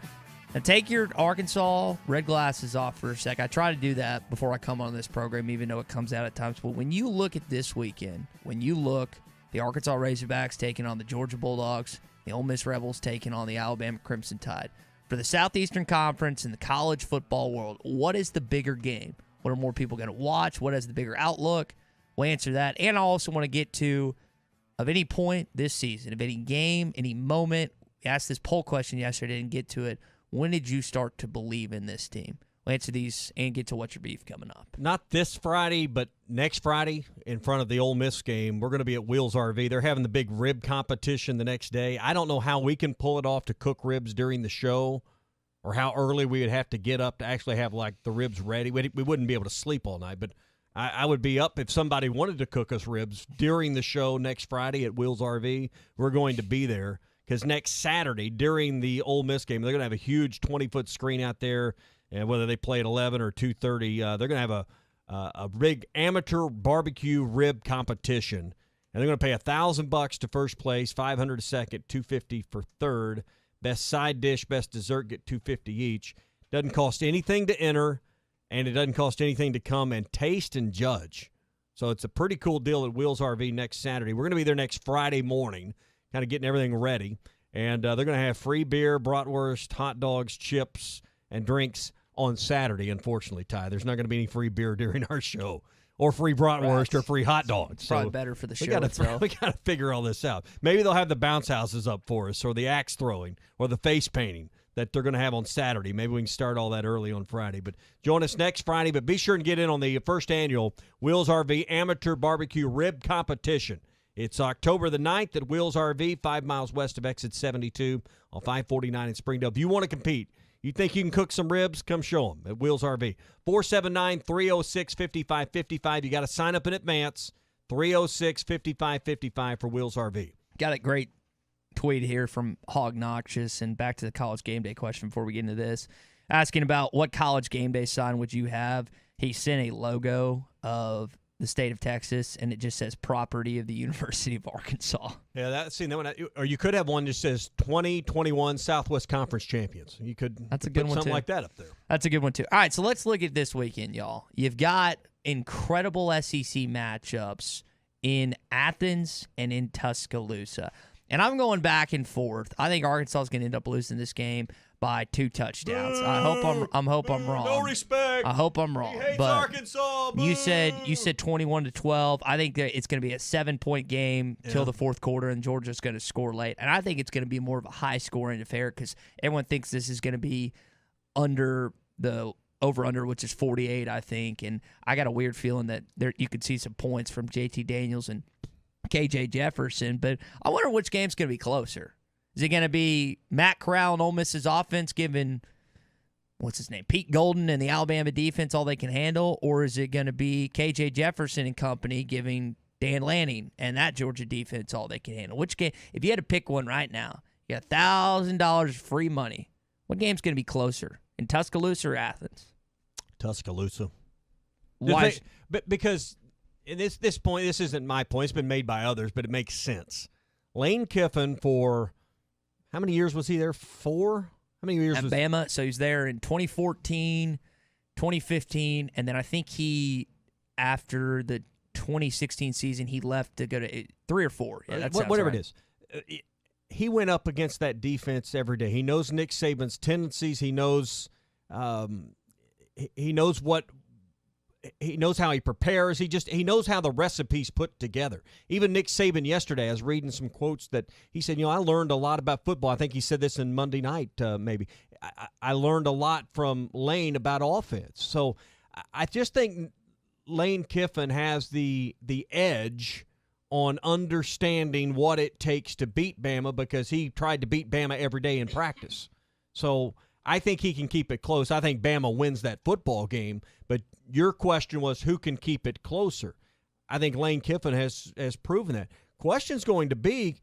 Speaker 8: Now, take your Arkansas red glasses off for a sec. I try to do that before I come on this program, even though it comes out at times. But when you look at this weekend, when you look the Arkansas Razorbacks taking on the Georgia Bulldogs, the Ole Miss Rebels taking on the Alabama Crimson Tide, for the Southeastern Conference in the college football world, what is the bigger game? What are more people going to watch? What has the bigger outlook? We'll answer that. And I also want to get to, of any point this season, of any game, any moment, we asked this poll question yesterday, didn't get to it. When did you start to believe in this team? We'll answer these and get to What's Your Beef coming up.
Speaker 9: Not this Friday, but next Friday in front of the Ole Miss game. We're going to be at Wheels RV. They're having the big rib competition the next day. I don't know how we can pull it off to cook ribs during the show, or how early we would have to get up to actually have, like, the ribs ready. We wouldn't be able to sleep all night, but I would be up if somebody wanted to cook us ribs during the show next Friday at Wheels RV. We're going to be there because next Saturday during the Ole Miss game, they're going to have a huge 20-foot screen out there, and whether they play at 11 or 2:30, they're going to have a big amateur barbecue rib competition, and they're going to pay $1,000 to first place, $500 to second, $250 for third. Best side dish, best dessert get $250 each. Doesn't cost anything to enter, and it doesn't cost anything to come and taste and judge. So it's a pretty cool deal at Wheels RV next Saturday. We're going to be there next Friday morning, kind of getting everything ready. And they're going to have free beer, bratwurst, hot dogs, chips, and drinks on Saturday, unfortunately, Ty. There's not going to be any free beer during our show. or free bratwurst or free hot dogs.
Speaker 8: Probably
Speaker 9: So
Speaker 8: better for the
Speaker 9: we
Speaker 8: show
Speaker 9: gotta,
Speaker 8: itself.
Speaker 9: We got to figure all this out. Maybe they'll have the bounce houses up for us, or the axe throwing, or the face painting that they're going to have on Saturday. Maybe we can start all that early on Friday. But join us next Friday. But be sure and get in on the first annual Wheels RV Amateur Barbecue Rib Competition. It's October the 9th at Wheels RV, 5 miles west of exit 72 on 549 in Springdale. If you want to compete, you think you can cook some ribs, come show them at Wheels RV. 479-306-5555. You got to sign up in advance. 306-5555 for Wheels RV.
Speaker 8: Got a great tweet here from Hog Noxious, and back to the college game day question before we get into this. Asking about what college game day sign would you have. He sent a logo of the state of Texas, and it just says property of the University of Arkansas.
Speaker 9: Yeah, or you could have one that says 2021 Southwest Conference Champions. You could
Speaker 8: That's a good
Speaker 9: put
Speaker 8: one
Speaker 9: something
Speaker 8: too.
Speaker 9: like that up there.
Speaker 8: That's a good one too. All right, so let's look at this weekend, y'all. You've got incredible SEC matchups in Athens and in Tuscaloosa. And I'm going back and forth. I think Arkansas is going to end up losing this game by 2 touchdowns. I hope I'm wrong.
Speaker 9: No respect.
Speaker 8: I hope I'm wrong.
Speaker 9: He hates
Speaker 8: but
Speaker 9: Arkansas.
Speaker 8: you said 21-12. I think that it's going to be a 7-point game till the fourth quarter, and Georgia's going to score late. And I think it's going to be more of a high scoring affair because everyone thinks this is going to be under the over-under, which is 48, I think. And I got a weird feeling that you could see some points from JT Daniels and KJ Jefferson, but I wonder which game's going to be closer. Is it going to be Matt Corral and Ole Miss's offense giving, Pete Golden and the Alabama defense all they can handle, or is it going to be KJ Jefferson and company giving Dan Lanning and that Georgia defense all they can handle? Which game, if you had to pick one right now, you got $1,000 free money. What game's going to be closer, in Tuscaloosa or Athens?
Speaker 9: Tuscaloosa.
Speaker 8: Why?
Speaker 9: Because at this point, this isn't my point. It's been made by others, but it makes sense. Lane Kiffin, for how many years was he there? 4? How many years
Speaker 8: at
Speaker 9: was
Speaker 8: Bama? So he's there in 2014, 2015, and then I think after the 2016 season, he left to go to 3 or 4. Yeah, that sounds
Speaker 9: whatever
Speaker 8: right.
Speaker 9: it is. He went up against that defense every day. He knows Nick Saban's tendencies. He knows He knows how he prepares. He knows how the recipe's put together. Even Nick Saban yesterday, I was reading some quotes that he said, I learned a lot about football. I think he said this in Monday night, maybe. I learned a lot from Lane about offense. So I just think Lane Kiffin has the edge on understanding what it takes to beat Bama because he tried to beat Bama every day in practice. So I think he can keep it close. I think Bama wins that football game, but your question was who can keep it closer. I think Lane Kiffin has proven that. Question's going to be,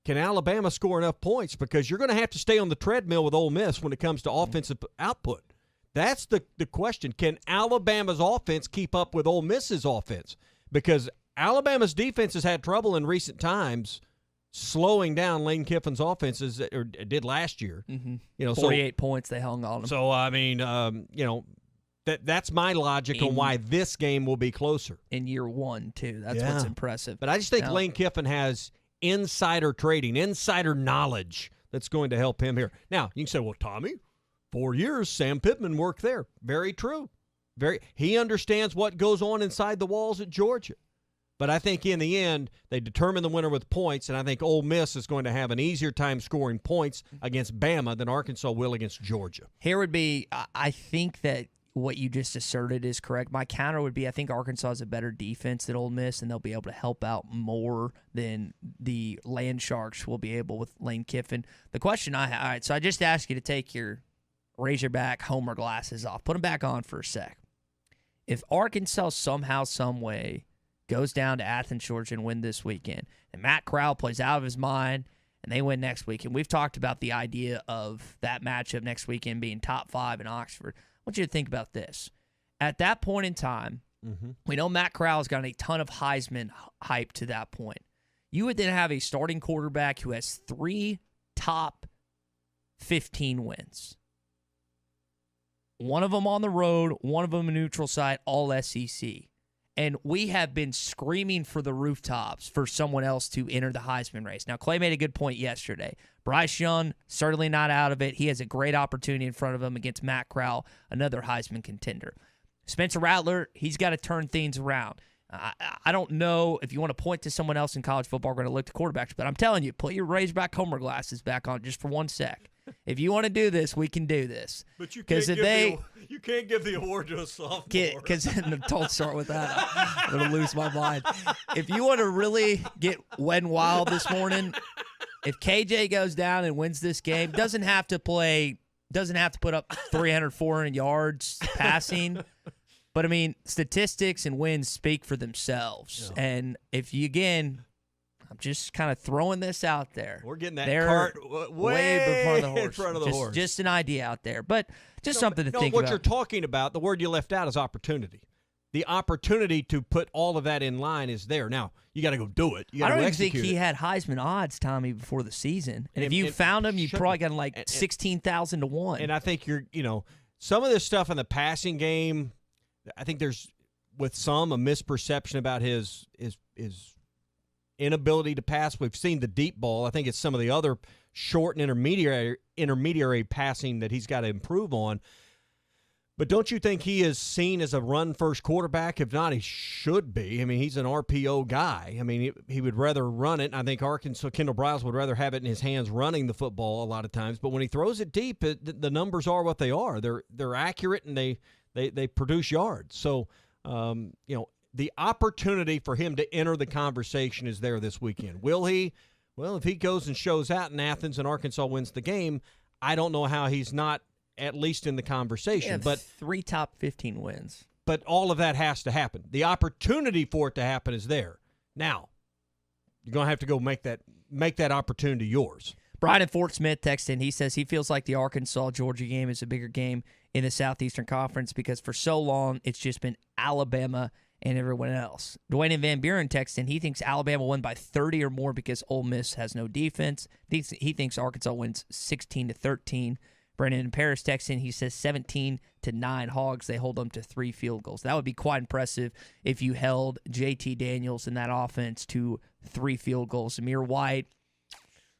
Speaker 9: can Alabama score enough points? Because you're going to have to stay on the treadmill with Ole Miss when it comes to offensive output. That's the question. Can Alabama's offense keep up with Ole Miss's offense? Because Alabama's defense has had trouble in recent times slowing down Lane Kiffin's offenses, or did last year.
Speaker 8: Mm-hmm. 48 points they hung on him.
Speaker 9: So, I mean, that's my logic on why this game will be closer.
Speaker 8: In year 1, too. That's what's impressive.
Speaker 9: But I just think Lane Kiffin has insider trading, insider knowledge that's going to help him here. Now, you can say, well, Tommy, 4 years, Sam Pittman worked there. Very true. He understands what goes on inside the walls at Georgia. But I think in the end, they determine the winner with points, and I think Ole Miss is going to have an easier time scoring points against Bama than Arkansas will against Georgia.
Speaker 8: Here would be, I think that what you just asserted is correct. My counter would be I think Arkansas has a better defense than Ole Miss, and they'll be able to help out more than the Land Sharks will be able with Lane Kiffin. The question I have, all right, so I just asked you to take your Razorback Homer glasses off. Put them back on for a sec. If Arkansas somehow, some way, goes down to Athens, Georgia, and win this weekend, and Matt Corral plays out of his mind, and they win next weekend, we've talked about the idea of that matchup next weekend being top 5 in Oxford. I want you to think about this. At that point in time, we know Matt Corral has gotten a ton of Heisman hype to that point. You would then have a starting quarterback who has 3 top 15 wins. One of them on the road, one of them a neutral site, all SEC. And we have been screaming for the rooftops for someone else to enter the Heisman race. Now, Clay made a good point yesterday. Bryce Young, certainly not out of it. He has a great opportunity in front of him against Matt Corral, another Heisman contender. Spencer Rattler, he's got to turn things around. I don't know if you want to point to someone else in college football, we're going to look to quarterbacks, but I'm telling you, put your Razorback Homer glasses back on just for 1 sec. If you want to do this, we can do this.
Speaker 9: But you can't give the award to a sophomore.
Speaker 8: Because don't start with that. I'm going to lose my mind. If you want to really get wet and wild this morning, if KJ goes down and wins this game, doesn't have to put up 300, 400 yards passing. But, I mean, statistics and wins speak for themselves. Yeah. And if you, again, I'm just kind of throwing this out there.
Speaker 9: We're getting that cart way in front of the horse.
Speaker 8: Just an idea out there. But just something to think about.
Speaker 9: What you're talking about, the word you left out is opportunity. The opportunity to put all of that in line is there. Now, you got to go do it.
Speaker 8: I don't even think he had Heisman odds, Tommy, before the season. And if you found him, you probably got him like 16,000 to 1.
Speaker 9: And I think some of this stuff in the passing game, I think there's, with some, a misperception about his inability to pass. We've seen the deep ball. I think it's some of the other short and intermediary passing that he's got to improve on. But don't you think he is seen as a run-first quarterback? If not, he should be. I mean, he's an RPO guy. I mean, he would rather run it. I think Kendall Briles would rather have it in his hands running the football a lot of times. But when he throws it deep, the numbers are what they are. They're accurate, and they produce yards. So, the opportunity for him to enter the conversation is there this weekend. Will he? Well, if he goes and shows out in Athens and Arkansas wins the game, I don't know how he's not at least in the conversation.
Speaker 8: But 3 top 15 wins.
Speaker 9: But all of that has to happen. The opportunity for it to happen is there. Now, you're going to have to go make that opportunity yours.
Speaker 8: Brian in Fort Smith texted in. He says he feels like the Arkansas-Georgia game is a bigger game in the Southeastern Conference because for so long it's just been Alabama and everyone else. Dwayne in Van Buren texted in. He thinks Alabama won by 30 or more because Ole Miss has no defense. He thinks Arkansas wins 16-13. Brennan in Paris texted in. He says 17-9 Hogs. They hold them to 3 field goals. That would be quite impressive if you held JT Daniels in that offense to 3 field goals. Zamir White.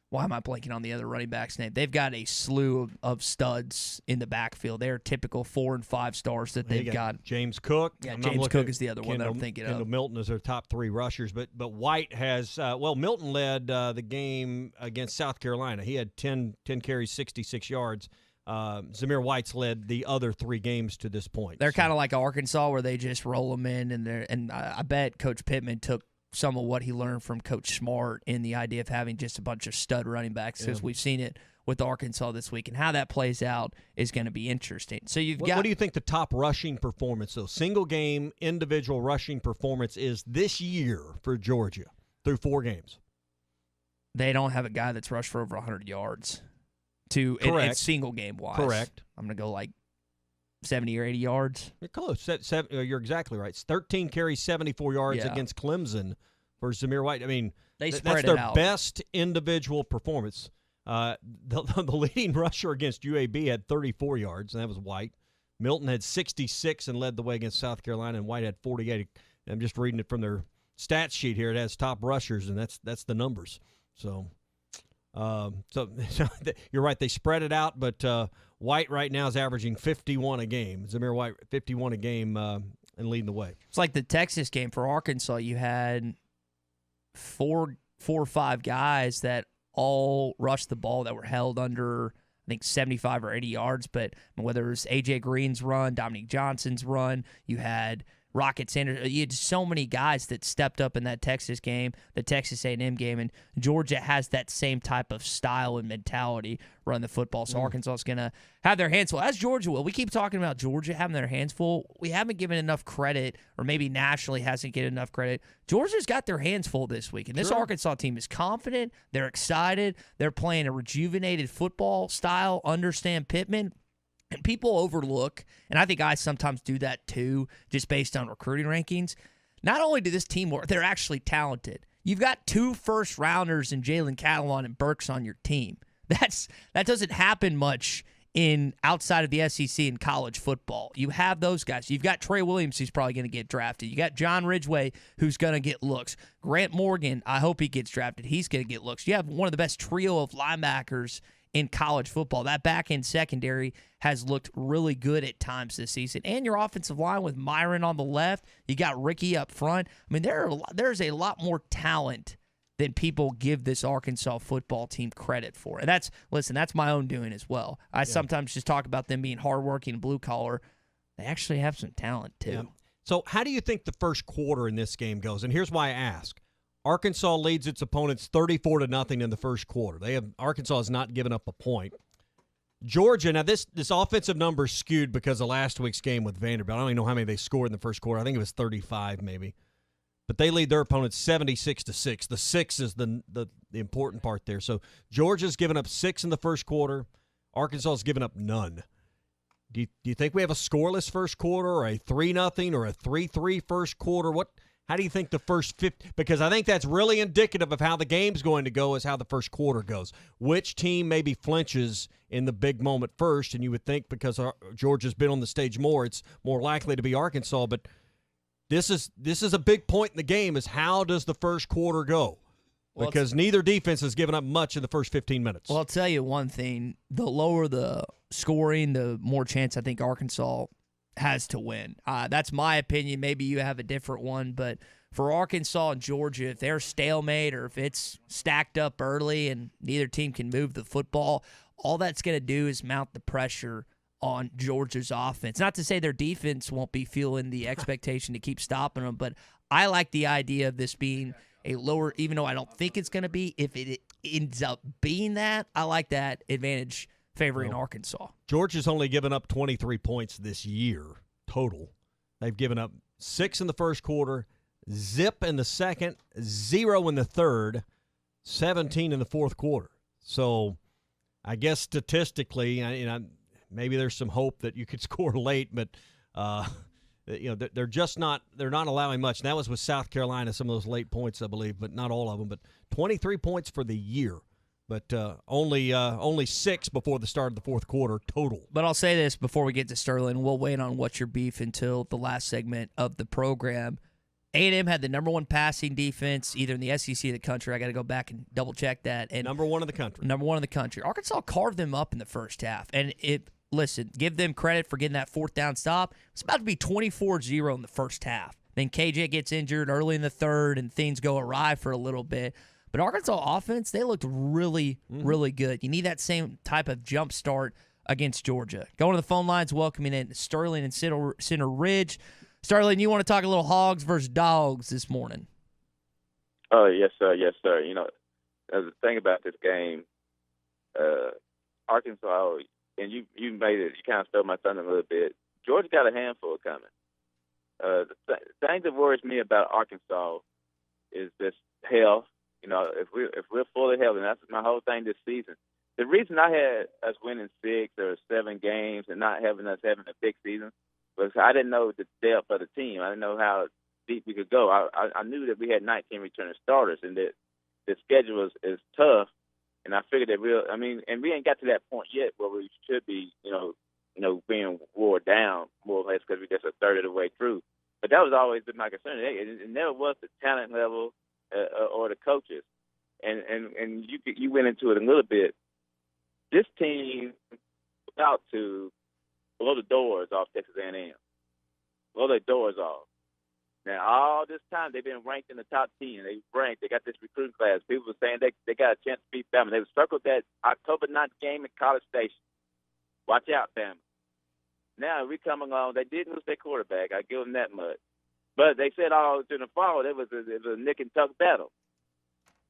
Speaker 8: Why am I blanking on the other running back's name? They've got a slew of studs in the backfield. They're typical 4 and 5 stars that they've got.
Speaker 9: James Cook.
Speaker 8: Yeah, James Cook is the other one that I'm thinking of.
Speaker 9: Kendall Milton is their top 3 rushers. But White has, Milton led the game against South Carolina. He had 10 carries, 66 yards. Zamir White's led the other 3 games to this point.
Speaker 8: They're kind of like Arkansas where they just roll them in. And I bet Coach Pittman took some of what he learned from Coach Smart in the idea of having just a bunch of stud running backs because we've seen it with Arkansas this week, and how that plays out is going to be interesting. So what
Speaker 9: do you think the top rushing performance, though, single game individual rushing performance is this year for Georgia through 4 games?
Speaker 8: They don't have a guy that's rushed for over 100 yards in single game wise.
Speaker 9: Correct.
Speaker 8: I'm going to go like 70 or 80 yards.
Speaker 9: You're close. You're exactly right. It's 13 carries, 74 yards against Clemson for Zamir White. I mean, that's their best individual performance. The leading rusher against UAB had 34 yards, and that was White. Milton had 66 and led the way against South Carolina, and White had 48. I'm just reading it from their stats sheet here. It has top rushers, and that's the numbers. So you're right. They spread it out, but White right now is averaging 51 a game. Zamir White, 51 a game and leading the way.
Speaker 8: It's like the Texas game for Arkansas. You had four or 5 guys that all rushed the ball that were held under, I think, 75 or 80 yards. But whether it was A.J. Green's run, Dominique Johnson's run, you had Rocket Sanders. You had so many guys that stepped up in that Texas game, the Texas A&M game, and Georgia has that same type of style and mentality run the football. So Arkansas is going to have their hands full, as Georgia will. We keep talking about Georgia having their hands full. We haven't given enough credit, or maybe nationally hasn't given enough credit. Georgia's got their hands full this week, and this Arkansas team is confident. They're excited. They're playing a rejuvenated football style, understand Pittman. And people overlook, and I think I sometimes do that too, just based on recruiting rankings. Not only do this team work, they're actually talented. You've got 2 first-rounders in Jalen Catalon and Burks on your team. That doesn't happen much outside of the SEC in college football. You have those guys. You've got Trey Williams, who's probably going to get drafted. You got John Ridgeway, who's going to get looks. Grant Morgan, I hope he gets drafted. He's going to get looks. You have one of the best trio of linebackers in college football. That back-end secondary has looked really good at times this season. And your offensive line with Myron on the left, you got Ricky up front. I mean, there's a lot more talent than people give this Arkansas football team credit for. And that's my own doing as well. I sometimes just talk about them being hardworking and blue-collar. They actually have some talent, too.
Speaker 9: Yeah. So how do you think the first quarter in this game goes? And here's why I ask. Arkansas leads its opponents 34-0 in the first quarter. Arkansas has not given up a point. Georgia, now this offensive number is skewed because of last week's game with Vanderbilt. I don't even know how many they scored in the first quarter. I think it was 35 maybe. But they lead their opponents 76-6. The 6 is the important part there. So Georgia's given up 6 in the first quarter. Arkansas has given up none. Do you think we have a scoreless first quarter, or a 3-0 or a 3-3 first quarter? How do you think the first 50? Because I think that's really indicative of how the game's going to go, is how the first quarter goes. Which team maybe flinches in the big moment first? And you would think because Georgia's been on the stage more, it's more likely to be Arkansas. But this is a big point in the game, is how does the first quarter go? Because neither defense has given up much in the first 15 minutes.
Speaker 8: Well, I'll tell you one thing. The lower the scoring, the more chance I think Arkansas has to win. That's my opinion. Maybe you have a different one. But for Arkansas and Georgia, if they're stalemate or if it's stacked up early and neither team can move the football, all that's going to do is mount the pressure on Georgia's offense. Not to say their defense won't be feeling the expectation to keep stopping them, but I like the idea of this being a lower, even though I don't think it's going to be, if it ends up being that, I like that advantage favoring Arkansas.
Speaker 9: Georgia's only given up 23 points this year total. They've given up 6 in the first quarter, zip in the second, 0 in the third, 17 in the fourth quarter. So I guess statistically, maybe there's some hope that you could score late, but they're not allowing much. And that was with South Carolina, some of those late points, I believe, but not all of them. But 23 points for the year, but only 6 before the start of the fourth quarter total.
Speaker 8: But I'll say this before we get to Sterling. We'll wait on What's Your Beef until the last segment of the program. A&M had the number 1 passing defense, either in the SEC or the country. I got to go back and double-check that. And
Speaker 9: number 1 in the country.
Speaker 8: Number 1 in the country. Arkansas carved them up in the first half. And listen, give them credit for getting that fourth down stop. It's about to be 24-0 in the first half. Then KJ gets injured early in the third, and things go awry for a little bit. But Arkansas offense, they looked really, really good. You need that same type of jump start against Georgia. Going to the phone lines, welcoming in Sterling and Center Ridge. Sterling, you want to talk a little Hogs versus Dogs this morning?
Speaker 1: Oh, yes, sir. Yes, sir. The thing about this game, Arkansas, and you made it, you kind of stole my thunder a little bit. Georgia got a handful coming. The thing that worries me about Arkansas is this health. If we're full of health, and that's my whole thing this season. The reason I had us winning 6 or 7 games and not having us having a big season was I didn't know the depth of the team. I didn't know how deep we could go. I knew that we had 19 returning starters and that the schedule is tough. And I figured that and we ain't got to that point yet where we should be, being wore down more or less because we're just a third of the way through. But that was always been my concern. It never was the talent level or the coaches. And you went into it a little bit. This team was out to blow the doors off Texas A&M. Blow their doors off. Now, all this time, they've been ranked in the top 10. They got this recruiting class. People were saying they got a chance to beat Bama. They circled that October 9th game at College Station. Watch out, Bama. Now, we come along. They did lose their quarterback. I give them that much. But they said all in the fall, it was a nick and tuck battle.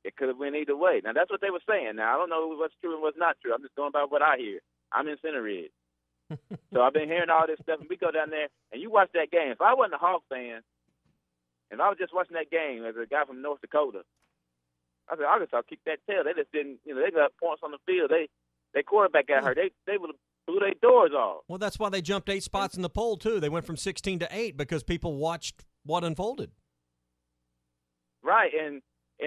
Speaker 1: It could have went either way. Now, that's what they were saying. Now, I don't know what's true and what's not true. I'm just going by what I hear. I'm in Center Ridge. So I've been hearing all this stuff, and we go down there, and you watch that game. If I wasn't a Hawk fan, if I was just watching that game as a guy from North Dakota, I said, Arkansas kicked that tail. They just didn't, they got points on the field. Their quarterback got hurt. They would have blew their doors off.
Speaker 9: Well, that's why they jumped 8 spots in the poll, too. They went from 16 to 8 because people watched what unfolded.
Speaker 1: Right, and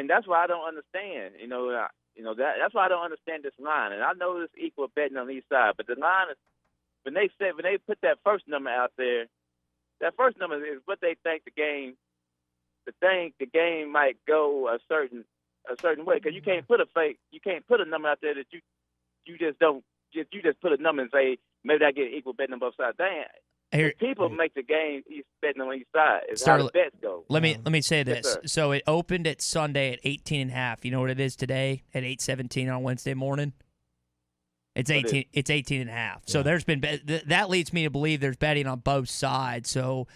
Speaker 1: that's why I don't understand. That's why I don't understand this line. And I know there's equal betting on each side, but the line is when they put that first number out there, that first number is what they think the game might go a certain way, because you can't put a number out there that you you just don't you just put a number and say maybe I get equal betting on both sides. People make the game betting on each side. It's how the bets go.
Speaker 8: Let me say this.
Speaker 1: Yes,
Speaker 8: so it opened at Sunday at 18.5. You know what it is today at 8:17 on Wednesday morning? It's 18. It's 18.5. So there's been that leads me to believe there's betting on both sides. So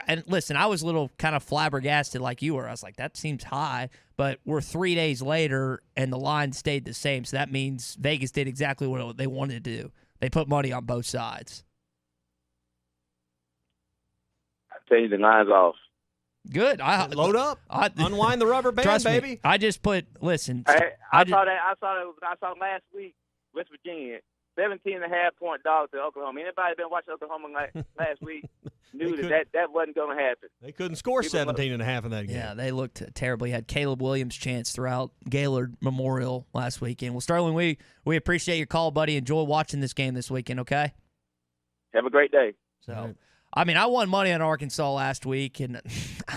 Speaker 8: and listen, I was a little kind of flabbergasted like you were. I was like, that seems high, but we're 3 days later and the line stayed the same. So that means Vegas did exactly what they wanted to do. They put money on both sides.
Speaker 1: Change the lines off.
Speaker 8: Good.
Speaker 9: Load up. Unwind the rubber band, baby.
Speaker 8: Me, I just put. Listen.
Speaker 1: I saw last week. West Virginia, 17.5-point dogs to Oklahoma. Anybody been watching Oklahoma last week knew that wasn't going to happen.
Speaker 9: They couldn't score 17.5 in that game.
Speaker 8: Yeah, they looked terribly. Had Caleb Williams' chance throughout Gaylord Memorial last weekend. Well, Sterling, we appreciate your call, buddy. Enjoy watching this game this weekend, okay?
Speaker 1: Have a great day.
Speaker 8: So, I mean, I won money on Arkansas last week, and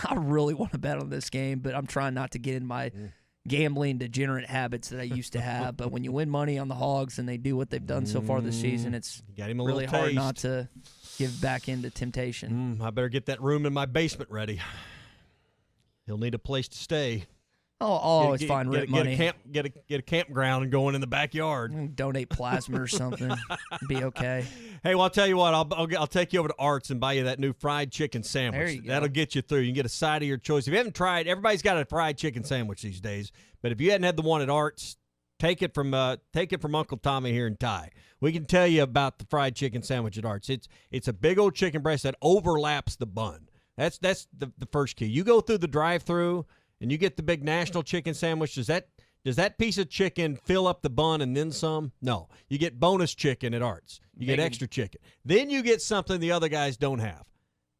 Speaker 8: I really want to bet on this game, but I'm trying not to get in my gambling degenerate habits that I used to have. But when you win money on the Hogs and they do what they've done so far this season, it's really hard not to give back into temptation.
Speaker 9: I better get that room in my basement ready. He'll need a place to stay.
Speaker 8: Oh, always find rent money.
Speaker 9: Get a campground and go in the backyard.
Speaker 8: Donate plasma or something. Be okay.
Speaker 9: Hey, well, I'll tell you what. I'll take you over to Arts and buy you that new fried chicken sandwich.
Speaker 8: There you go.
Speaker 9: That'll get you through. You can get a side of your choice. If you haven't tried, everybody's got a fried chicken sandwich these days. But if you hadn't had the one at Arts, take it from Uncle Tommy here in Ty. We can tell you about the fried chicken sandwich at Arts. It's a big old chicken breast that overlaps the bun. That's the first key. You go through the drive-through and you get the big national chicken sandwich. Does that piece of chicken fill up the bun and then some? No. You get bonus chicken at Arts. You get extra chicken. Then you get something the other guys don't have,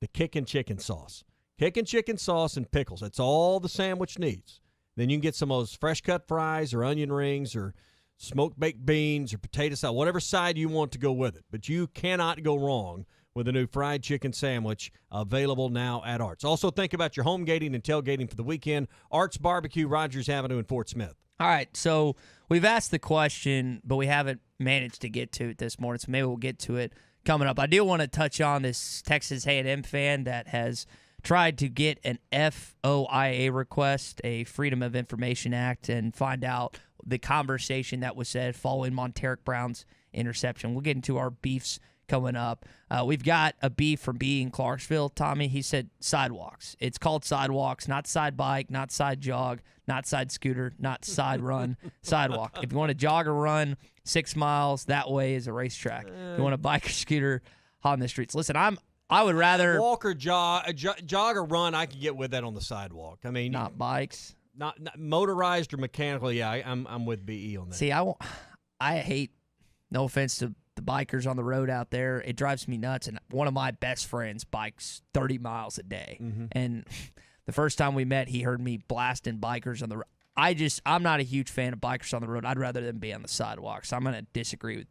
Speaker 9: the kickin' chicken sauce. Kickin' chicken sauce and pickles. That's all the sandwich needs. Then you can get some of those fresh-cut fries or onion rings or smoked baked beans or potato salad, whatever side you want to go with it. But you cannot go wrong with a new fried chicken sandwich available now at Arts. Also, think about your home gating and tailgating for the weekend. Arts Barbecue, Rogers Avenue in Fort Smith.
Speaker 8: All right, so we've asked the question, but we haven't managed to get to it this morning, so maybe we'll get to it coming up. I do want to touch on this Texas A&M fan that has tried to get an FOIA request, a Freedom of Information Act, and find out the conversation that was said following Monteric Brown's interception. We'll get into our beefs coming up. We've got a beef from B in Clarksville. Tommy, he said sidewalks. It's called sidewalks, not side bike, not side jog, not side scooter, not side run, sidewalk. If you want to jog or run 6 miles, that way is a racetrack. If you want to bike or scooter on the streets. Listen, I would rather
Speaker 9: walk or jog or run. I could get with that on the sidewalk. I mean,
Speaker 8: not bikes,
Speaker 9: not motorized or mechanical. Yeah, I'm with BE on that.
Speaker 8: See, I hate. No offense to the bikers on the road out there. It drives me nuts. And one of my best friends bikes 30 miles a day.
Speaker 9: Mm-hmm.
Speaker 8: And the first time we met, he heard me blasting bikers on the road. I'm not a huge fan of bikers on the road. I'd rather them be on the sidewalk. So I'm going to disagree with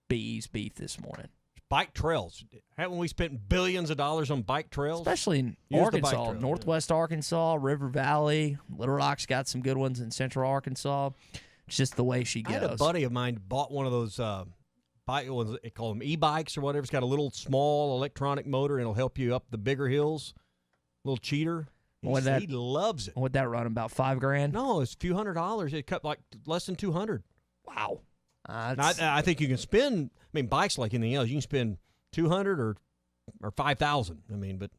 Speaker 8: BE's beef this morning.
Speaker 9: Bike trails. Haven't we spent billions of dollars on bike trails?
Speaker 8: Especially in Arkansas, Northwest Arkansas, River Valley. Little Rock's got some good ones in Central Arkansas. It's just the way she goes.
Speaker 9: I had a buddy of mine bought one of those bike ones. They call them e-bikes or whatever. It's got a little small electronic motor, and it'll help you up the bigger hills. Little cheater. He loves it.
Speaker 8: Would that run about $5,000?
Speaker 9: No, it's a few $100s. It cut like less than $200.
Speaker 8: Wow.
Speaker 9: I think you can spend. I mean, bikes like anything else, you can spend $200 or $5,000. I mean, but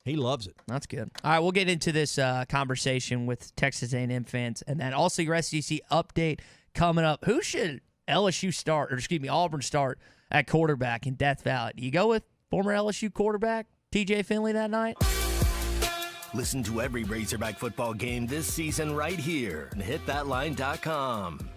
Speaker 9: he loves it.
Speaker 8: That's good. All right, we'll get into this conversation with Texas A&M fans, and then also your SEC update coming up. Who should Auburn start at quarterback in Death Valley? Do you go with former LSU quarterback TJ Finley that night?
Speaker 14: Listen to every Razorback football game this season right here and hitthatline.com.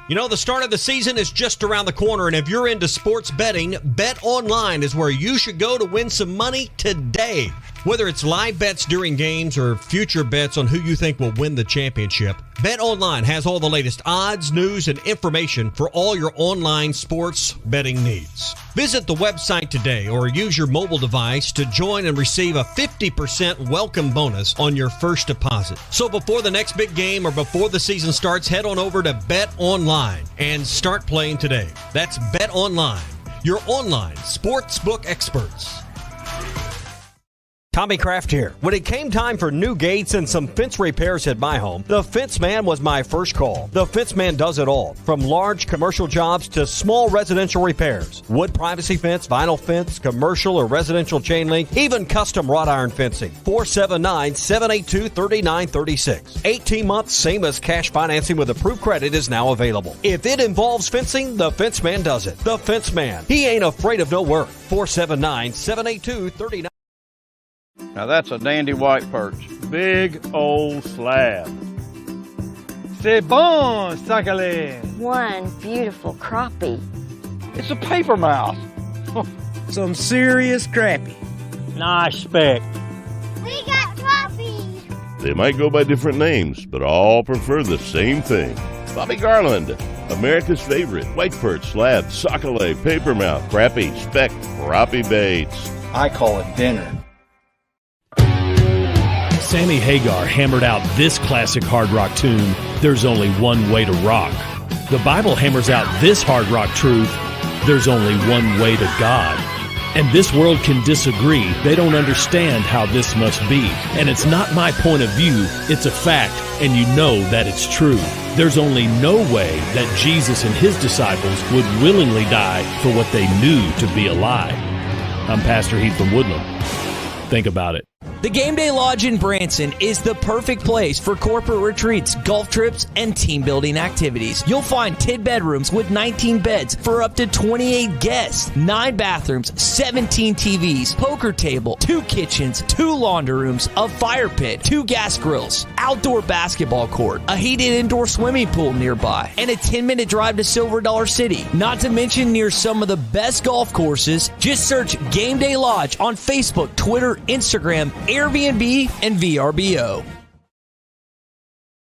Speaker 9: You know, the start of the season is just around the corner, and if you're into sports betting, BetOnline is where you should go to win some money today. Whether it's live bets during games or future bets on who you think will win the championship, BetOnline has all the latest odds, news, and information for all your online sports betting needs. Visit the website today or use your mobile device to join and receive a 50% welcome bonus on your first deposit. So before the next big game or before the season starts, head on over to BetOnline and start playing today. That's BetOnline, your online sportsbook experts. Tommy Kraft here. When it came time for new gates and some fence repairs at my home, the Fence Man was my first call. The Fence Man does it all, from large commercial jobs to small residential repairs. Wood privacy fence, vinyl fence, commercial or residential chain link, even custom wrought iron fencing. 479-782-3936. 18 months, same as cash financing with approved credit is now available. If it involves fencing, the Fence Man does it. The Fence Man. He ain't afraid of no work. 479-782-3936.
Speaker 2: Now that's a dandy white perch. Big old slab. C'est bon, sacalé.
Speaker 18: One beautiful crappie.
Speaker 2: It's a paper mouse.
Speaker 19: Some serious crappie.
Speaker 2: Nice speck.
Speaker 18: We got crappies.
Speaker 22: They might go by different names, but all prefer the same thing. Bobby Garland, America's favorite white perch, slab, sacalé, paper mouth, crappie, speck, crappie baits.
Speaker 2: I call it dinner.
Speaker 23: Sammy Hagar hammered out this classic hard rock tune, There's Only One Way to Rock. The Bible hammers out this hard rock truth, There's Only One Way to God. And this world can disagree. They don't understand how this must be. And it's not my point of view, it's a fact, and you know that it's true. There's only no way that Jesus and his disciples would willingly die for what they knew to be a lie. I'm Pastor Heath from Woodland. Think about it.
Speaker 11: The Game Day Lodge in Branson is the perfect place for corporate retreats, golf trips, and team building activities. You'll find 10 bedrooms with 19 beds for up to 28 guests, 9 bathrooms, 17 TVs, poker table, 2 kitchens, 2 laundry rooms, a fire pit, 2 gas grills, outdoor basketball court, a heated indoor swimming pool nearby, and a 10-minute drive to Silver Dollar City. Not to mention near some of the best golf courses. Just search Game Day Lodge on Facebook, Twitter, Instagram, Airbnb, and VRBO.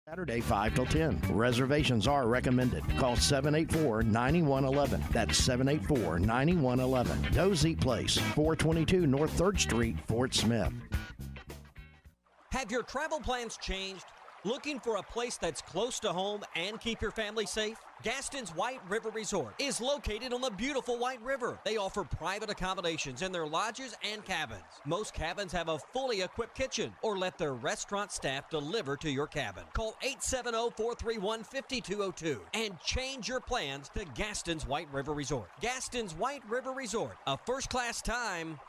Speaker 24: Saturday 5 till 10. Reservations are recommended. Call 784-9111. That's 784-9111. Doe's Eat Place, 422 North 3rd Street, Fort Smith.
Speaker 9: Have your travel plans changed? Looking for a place that's close to home and keep your family safe? Gaston's White River Resort is located on the beautiful White River. They offer private accommodations in their lodges and cabins. Most cabins have a fully equipped kitchen or let their restaurant staff deliver to your cabin. Call 870-431-5202 and change your plans to Gaston's White River Resort. Gaston's White River Resort, a first-class time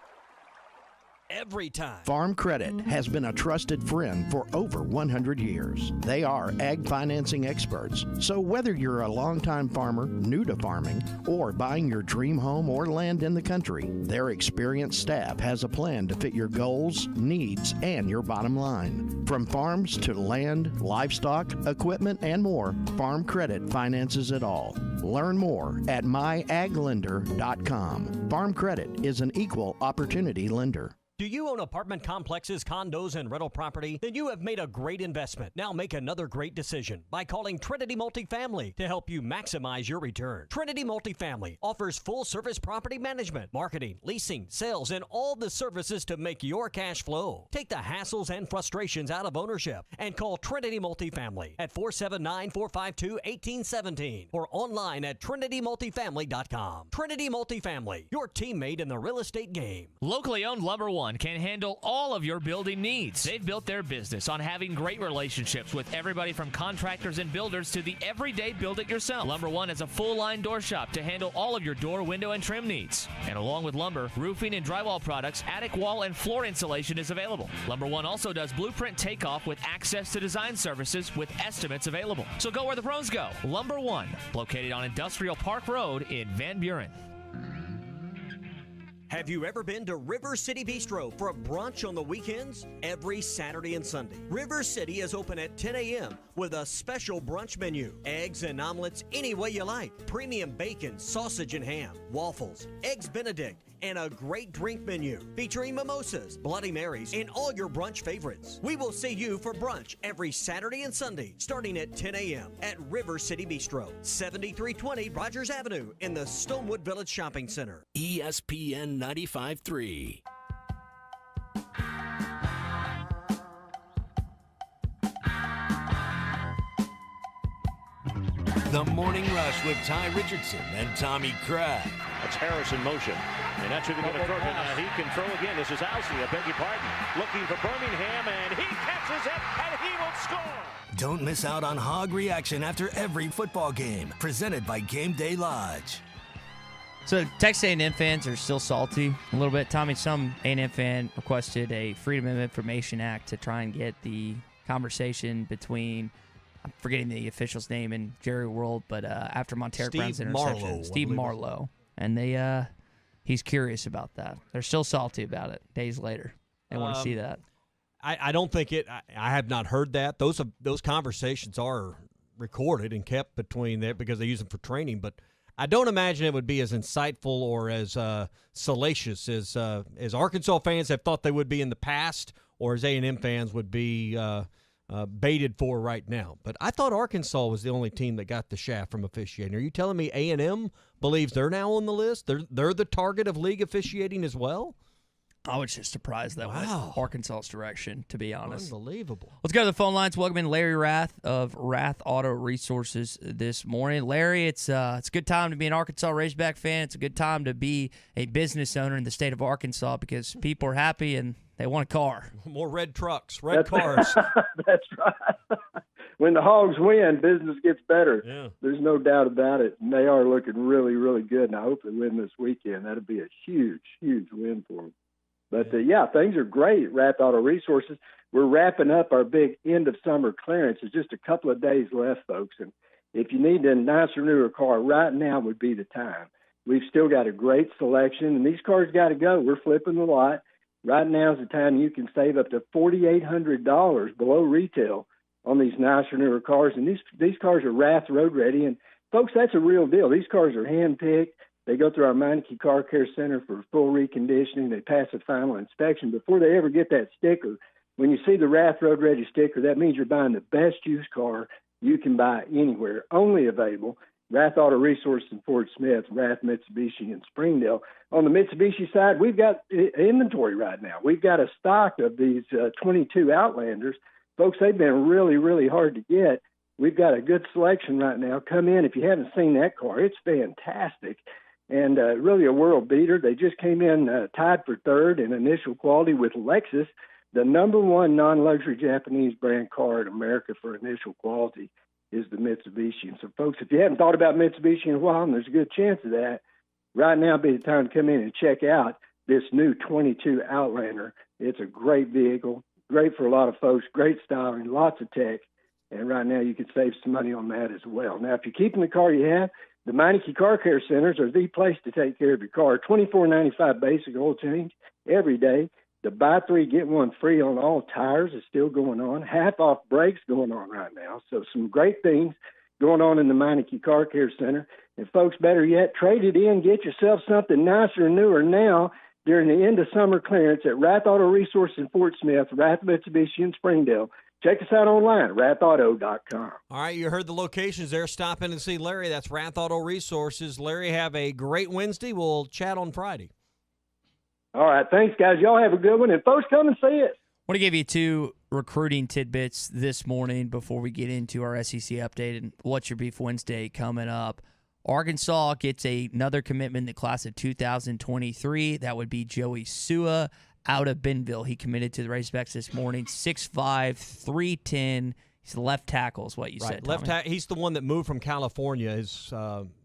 Speaker 9: every time.
Speaker 24: Farm Credit has been a trusted friend for over 100 years. They are ag financing experts. So whether you're a longtime farmer, new to farming, or buying your dream home or land in the country, their experienced staff has a plan to fit your goals, needs, and your bottom line. From farms to land, livestock, equipment, and more, Farm Credit finances it all. Learn more at myaglender.com. Farm Credit is an equal opportunity lender.
Speaker 9: Do you own apartment complexes, condos, and rental property? Then you have made a great investment. Now make another great decision by calling Trinity Multifamily to help you maximize your return. Trinity Multifamily offers full-service property management, marketing, leasing, sales, and all the services to make your cash flow. Take the hassles and frustrations out of ownership and call Trinity Multifamily at 479-452-1817 or online at trinitymultifamily.com. Trinity Multifamily, your teammate in the real estate game.
Speaker 25: Locally owned Lumber One can handle all of your building needs. They've built their business on having great relationships with everybody from contractors and builders to the everyday build-it-yourself. Lumber One is a full-line door shop to handle all of your door, window, and trim needs. And along with lumber, roofing and drywall products, attic wall and floor insulation is available. Lumber One also does blueprint takeoff with access to design services with estimates available. So go where the pros go. Lumber One, located on Industrial Park Road in Van Buren.
Speaker 9: Have you ever been to River City Bistro for a brunch on the weekends? Every Saturday and Sunday. River City is open at 10 a.m. with a special brunch menu. Eggs and omelets any way you like. Premium bacon, sausage and ham, waffles, eggs Benedict,
Speaker 3: and a great drink menu featuring mimosas, Bloody Marys, and all your brunch favorites. We will see you for brunch every Saturday and Sunday starting at 10 a.m. at River City Bistro, 7320 Rogers Avenue in the Stonewood Village Shopping Center.
Speaker 4: ESPN 95.3. The Morning Rush with Ty Richardson and Tommy Craig.
Speaker 5: That's Harris in motion. And that's who they're going to throw to. Now he can throw again. This is Ousey, I beg your pardon. Looking for Birmingham, and he catches it, and he will score.
Speaker 14: Don't miss out on Hog Reaction after every football game. Presented by Game Day Lodge.
Speaker 8: So Texas A&M fans are still salty a little bit. Tommy, some A&M fan requested a Freedom of Information Act to try and get the conversation between, I'm forgetting the official's name in Jerry World, but after Montero Brown's interception, Steve Marlowe. And he's curious about that. They're still salty about it days later. They want to see that.
Speaker 9: I don't think it. I have not heard that. Those conversations are recorded and kept between there because they use them for training. But I don't imagine it would be as insightful or as salacious as Arkansas fans have thought they would be in the past, or as A&M fans would be baited for right now. But I thought Arkansas was the only team that got the shaft from officiating. Are you telling me A&M believes they're now on the list? They're the target of league officiating as well?
Speaker 8: I was just surprised that went Arkansas's direction, to be honest.
Speaker 9: Unbelievable.
Speaker 8: Let's go to the phone lines. Welcome in Larry Rath of Rath Auto Resources this morning. Larry, it's a good time to be an Arkansas Razorback fan. It's a good time to be a business owner in the state of Arkansas because people are happy and they want a car.
Speaker 9: More red trucks, red cars.
Speaker 6: That's right. When the Hogs win, business gets better.
Speaker 9: Yeah.
Speaker 6: There's no doubt about it. And they are looking really, really good. And I hope they win this weekend. That'll be a huge, huge win for them. But, things are great at Rath Auto Resources. We're wrapping up our big end-of-summer clearance. It's just a couple of days left, folks. And if you need a nicer, newer car, right now would be the time. We've still got a great selection, and these cars got to go. We're flipping the lot. Right now is the time you can save up to $4,800 below retail on these nicer, newer cars. And these cars are Rath road ready. And, folks, that's a real deal. These cars are hand-picked. They go through our Meineke Car Care Center for full reconditioning. They pass a final inspection before they ever get that sticker. When you see the Rath Road Ready sticker, that means you're buying the best used car you can buy anywhere. Only available. Rath Auto Resources in Fort Smith, Rath Mitsubishi in Springdale. On the Mitsubishi side, we've got inventory right now. We've got a stock of these 22 Outlanders. Folks, they've been really, really hard to get. We've got a good selection right now. Come in. If you haven't seen that car, it's fantastic. And really a world beater. They just came in tied for third in initial quality with Lexus, the number one non-luxury Japanese brand car in America for initial quality is the Mitsubishi. And so, folks, if you haven't thought about Mitsubishi in a while, and there's a good chance of that, right now would be the time to come in and check out this new 22 Outlander. It's a great vehicle, great for a lot of folks, great styling, lots of tech, and right now you can save some money on that as well. Now, if you're keeping the car you have, the Meineke Car Care Centers are the place to take care of your car. $24.95 basic oil change every day. The buy three, get one free on all tires is still going on. Half off brakes going on right now. So some great things going on in the Meineke Car Care Center. And folks, better yet, trade it in. Get yourself something nicer and newer now during the end of summer clearance at Rath Auto Resources in Fort Smith, Rath Mitsubishi in Springdale. Check us out online at rathauto.com.
Speaker 9: All right, you heard the locations there. Stop in and see Larry. That's Rath Auto Resources. Larry, have a great Wednesday. We'll chat on Friday.
Speaker 6: All right, thanks, guys. Y'all have a good one. And folks, come and see us.
Speaker 8: I want to give you two recruiting tidbits this morning before we get into our SEC update and What's Your Beef Wednesday coming up. Arkansas gets another commitment in the class of 2023. That would be Joey Sua out of Bentonville. He committed to the Razorbacks this morning. 6'5", 310. He's the left tackle is what you said,
Speaker 9: left tackle. He's the one that moved from California. His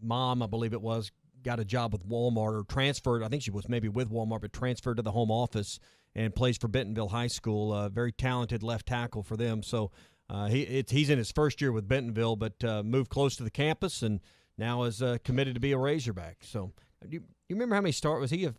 Speaker 9: mom, I believe it was, got a job with Walmart or transferred. I think she was maybe with Walmart, but transferred to the home office and plays for Bentonville High School. Very talented left tackle for them. So he's in his first year with Bentonville, but moved close to the campus and now is committed to be a Razorback. So you remember how many stars? Was he a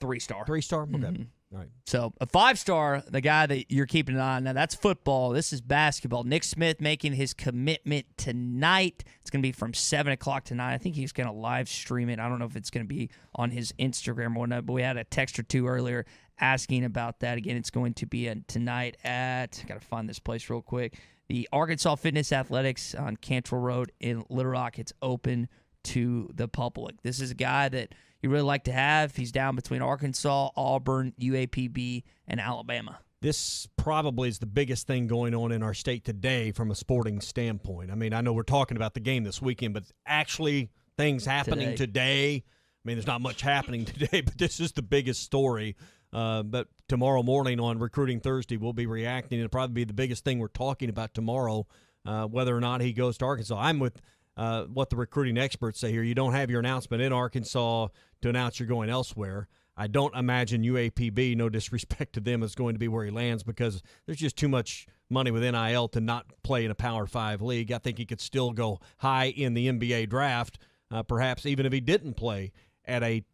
Speaker 8: 3-star?
Speaker 9: 3-star? Okay. Right.
Speaker 8: So a 5-star, the guy that you're keeping an eye on. Now, that's football. This is basketball. Nick Smith making his commitment tonight. It's going to be from 7 o'clock tonight. I think he's going to live stream it. I don't know if it's going to be on his Instagram or whatnot, but we had a text or two earlier asking about that. Again, it's going to be tonight at, I got to find this place real quick, the Arkansas Fitness Athletics on Cantrell Road in Little Rock. It's open to the public. This is a guy that you really like to have. He's down between Arkansas, Auburn, UAPB, and Alabama.
Speaker 9: This probably is the biggest thing going on in our state today from a sporting standpoint. I mean, I know we're talking about the game this weekend, but actually things happening today. I mean, there's not much happening today, but this is the biggest story. But tomorrow morning on Recruiting Thursday, we'll be reacting. It'll probably be the biggest thing we're talking about tomorrow, whether or not he goes to Arkansas. I'm with what the recruiting experts say here. You don't have your announcement in Arkansas to announce you're going elsewhere. I don't imagine UAPB, no disrespect to them, is going to be where he lands because there's just too much money with NIL to not play in a Power 5 league. I think he could still go high in the NBA draft, perhaps even if he didn't play at a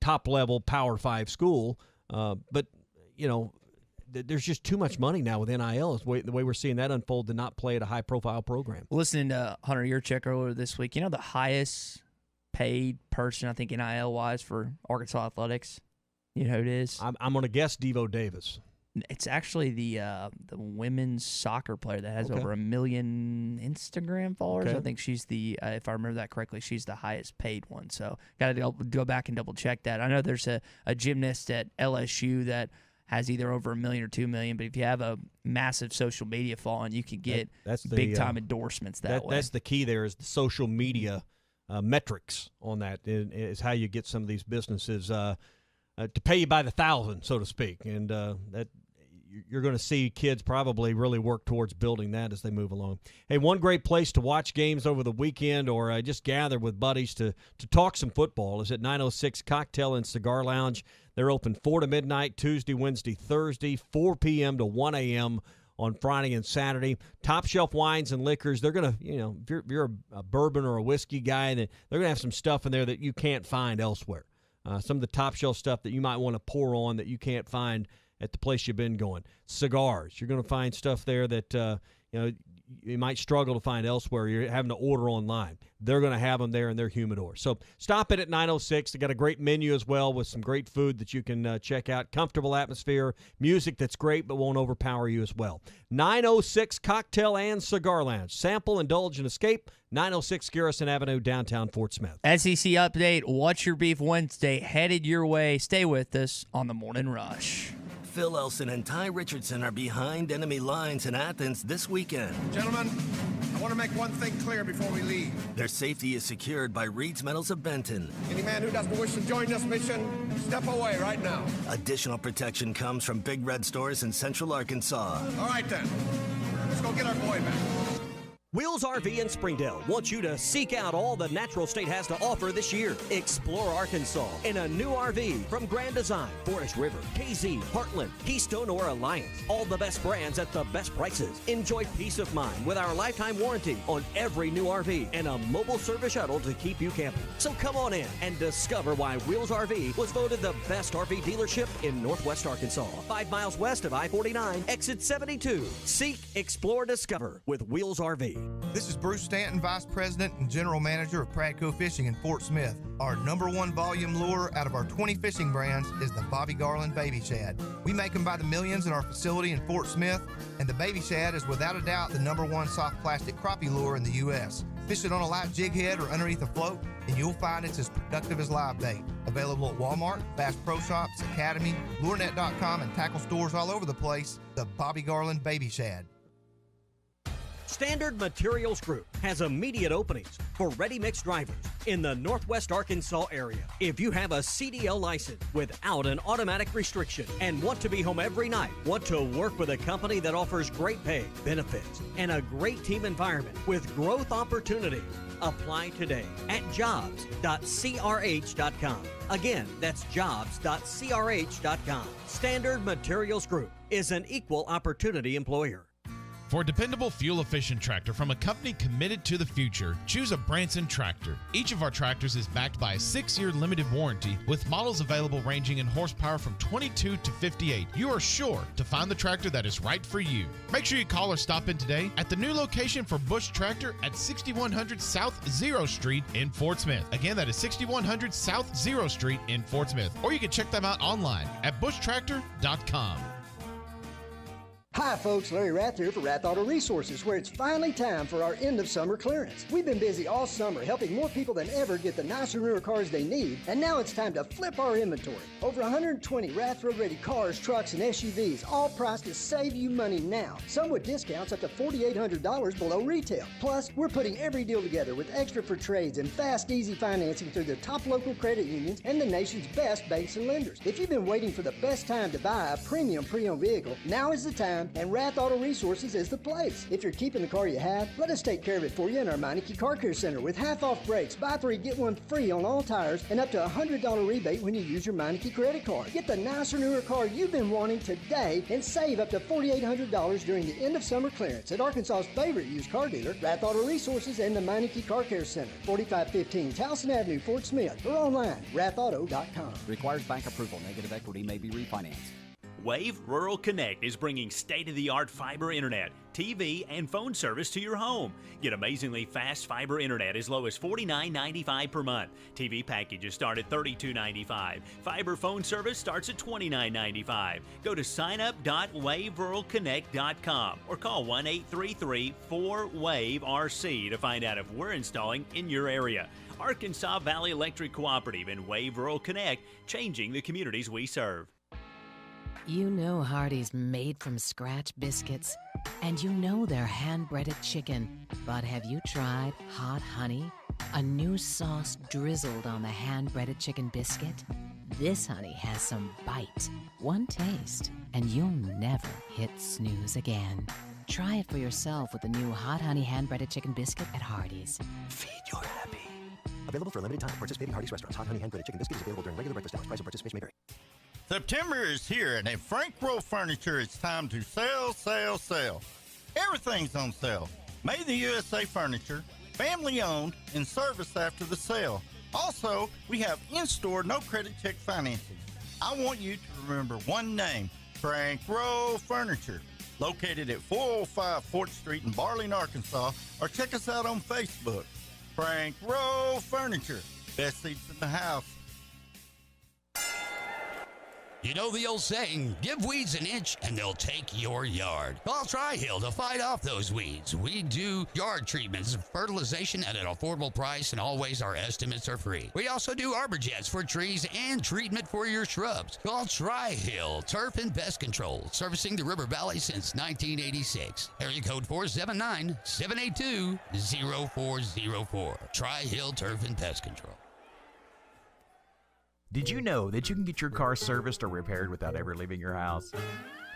Speaker 9: top-level Power 5 school. But, you know, there's just too much money now with NIL. The way we're seeing that unfold to not play at a high-profile program.
Speaker 8: Listening to Hunter Yurchek earlier this week, you know the highest paid person, I think, NIL-wise for Arkansas athletics? You know who it is?
Speaker 9: I'm going to guess Devo Davis.
Speaker 8: It's actually the women's soccer player that has over 1 million Instagram followers.
Speaker 9: Okay.
Speaker 8: I think she's the, if I remember that correctly, she's the highest paid one. So got to go back and double-check that. I know there's a gymnast at LSU that has either over 1 million or 2 million, but if you have a massive social media following, you can get big-time endorsements that way.
Speaker 9: That's the key there is the social media metrics on that is how you get some of these businesses to pay you by the thousand, so to speak. And that you're going to see kids probably really work towards building that as they move along. Hey, one great place to watch games over the weekend or just gather with buddies to talk some football is at 906 Cocktail and Cigar Lounge. They're open 4 to midnight, Tuesday, Wednesday, Thursday, 4 p.m. to 1 a.m. on Friday and Saturday. Top shelf wines and liquors. They're going to, if you're a bourbon or a whiskey guy, they're going to have some stuff in there that you can't find elsewhere. Some of the top shelf stuff that you might want to pour on that you can't find at the place you've been going. Cigars. You're going to find stuff there that, you might struggle to find elsewhere. You're having to order online. They're going to have them there in their humidor. So stop it at 906. They got a great menu as well with some great food that you can check out. Comfortable atmosphere, music that's great but won't overpower you as well. 906 Cocktail and Cigar Lounge. Sample, indulge, and escape. 906 Garrison Avenue, downtown Fort Smith.
Speaker 8: SEC update. What's Your Beef Wednesday headed your way. Stay with us on the Morning Rush.
Speaker 14: Phil Elson and Ty Richardson are behind enemy lines in Athens this weekend.
Speaker 7: Gentlemen, I want to make one thing clear before we leave.
Speaker 14: Their safety is secured by Reed's Metals of Benton.
Speaker 7: Any man who doesn't wish to join this mission, step away right now.
Speaker 14: Additional protection comes from Big Red Stores in Central Arkansas.
Speaker 7: All right, then. Let's go get our boy back.
Speaker 3: Wheels RV in Springdale wants you to seek out all the Natural State has to offer this year. Explore Arkansas in a new RV from Grand Design, Forest River, KZ, Heartland, Keystone, or Alliance. All the best brands at the best prices. Enjoy peace of mind with our lifetime warranty on every new RV and a mobile service shuttle to keep you camping. So come on in and discover why Wheels RV was voted the best RV dealership in Northwest Arkansas. 5 miles west of I-49, exit 72. Seek, explore, discover with Wheels RV.
Speaker 10: This is Bruce Stanton, Vice President and General Manager of Pradco Fishing in Fort Smith. Our #1 volume lure out of our 20 fishing brands is the Bobby Garland Baby Shad. We make them by the millions in our facility in Fort Smith, and the Baby Shad is without a doubt the #1 soft plastic crappie lure in the U.S. Fish it on a light jig head or underneath a float, and you'll find it's as productive as live bait. Available at Walmart, Bass Pro Shops, Academy, LureNet.com, and tackle stores all over the place. The Bobby Garland Baby Shad.
Speaker 3: Standard Materials Group has immediate openings for ready-mix drivers in the Northwest Arkansas area. If you have a CDL license without an automatic restriction and want to be home every night, want to work with a company that offers great pay, benefits, and a great team environment with growth opportunity, apply today at jobs.crh.com. Again, that's jobs.crh.com. Standard Materials Group is an equal opportunity employer.
Speaker 12: For a dependable, fuel-efficient tractor from a company committed to the future, choose a Branson tractor. Each of our tractors is backed by a 6-year limited warranty with models available ranging in horsepower from 22 to 58. You are sure to find the tractor that is right for you. Make sure you call or stop in today at the new location for Bush Tractor at 6100 South 0 Street in Fort Smith. Again, that is 6100 South 0 Street in Fort Smith. Or you can check them out online at bushtractor.com.
Speaker 13: Hi folks, Larry Rath here for Rath Auto Resources, where it's finally time for our end of summer clearance. We've been busy all summer helping more people than ever get the nicer, newer cars they need, and now it's time to flip our inventory. Over 120 Rath Road Ready cars, trucks, and SUVs, all priced to save you money now. Some with discounts up to $4,800 below retail. Plus, we're putting every deal together with extra for trades and fast, easy financing through the top local credit unions and the nation's best banks and lenders. If you've been waiting for the best time to buy a premium pre-owned vehicle, now is the time, and Rath Auto Resources is the place. If you're keeping the car you have, let us take care of it for you in our Meineke Car Care Center with half-off brakes, buy 3, get 1 free on all tires, and up to a $100 rebate when you use your Meineke credit card. Get the nicer, newer car you've been wanting today and save up to $4,800 during the end of summer clearance at Arkansas's favorite used car dealer, Rath Auto Resources and the Meineke Car Care Center, 4515 Towson Avenue, Fort Smith, or online, rathauto.com.
Speaker 15: Requires bank approval. Negative equity may be refinanced.
Speaker 16: Wave Rural Connect is bringing state-of-the-art fiber internet, TV, and phone service to your home. Get amazingly fast fiber internet as low as $49.95 per month. TV packages start at $32.95. Fiber phone service starts at $29.95. Go to signup.waveruralconnect.com or call 1-833-4WAVE-RC to find out if we're installing in your area. Arkansas Valley Electric Cooperative and Wave Rural Connect, changing the communities we serve.
Speaker 17: You know Hardee's made from scratch biscuits, and you know they're hand-breaded chicken. But have you tried Hot Honey? A new sauce drizzled on the hand-breaded chicken biscuit? This honey has some bite, one taste, and you'll never hit snooze again. Try it for yourself with the new Hot Honey hand-breaded chicken biscuit at Hardee's.
Speaker 14: Feed your happy. Available for a limited time at participating Hardee's restaurants. Hot Honey hand-breaded chicken biscuit is available during regular breakfast hours. Price of participation may vary.
Speaker 20: September is here, and at Frank Rowe Furniture, it's time to sell, sell, sell. Everything's on sale. Made in the USA Furniture, family-owned, and serviced after the sale. Also, we have in-store, no-credit check financing. I want you to remember one name, Frank Rowe Furniture, located at 405 4th Street in Barling, Arkansas, or check us out on Facebook. Frank Rowe Furniture, best seats in the house.
Speaker 21: You know the old saying, give weeds an inch and they'll take your yard. Call Tri-Hill to fight off those weeds. We do yard treatments, fertilization at an affordable price, and always our estimates are free. We also do arbor jets for trees and treatment for your shrubs. Call Tri-Hill Turf and Pest Control, servicing the River Valley since 1986. Area code 479-782-0404. Tri-Hill Turf and Pest Control.
Speaker 26: Did you know that you can get your car serviced or repaired without ever leaving your house?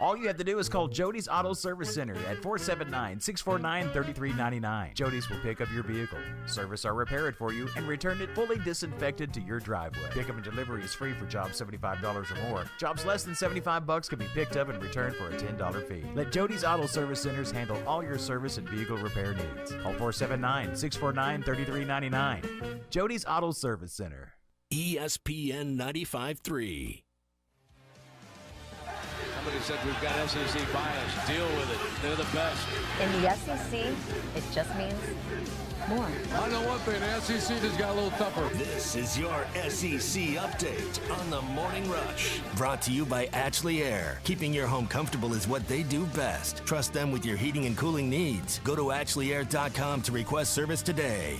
Speaker 26: All you have to do is call Jody's Auto Service Center at 479-649-3399. Jody's will pick up your vehicle, service or repair it for you, and return it fully disinfected to your driveway. Pickup and delivery is free for jobs $75 or more. Jobs less than $75 can be picked up and returned for a $10 fee. Let Jody's Auto Service Centers handle all your service and vehicle repair needs. Call 479-649-3399. Jody's Auto Service Center.
Speaker 4: ESPN 95.3.
Speaker 5: Somebody said we've got SEC bias. Deal with it. They're the best.
Speaker 29: In the SEC, it just means more.
Speaker 5: I know one thing. The SEC just got a little tougher.
Speaker 4: This is your SEC update on the Morning Rush. Brought to you by Ashley Air. Keeping your home comfortable is what they do best. Trust them with your heating and cooling needs. Go to AshleyAir.com to request service today.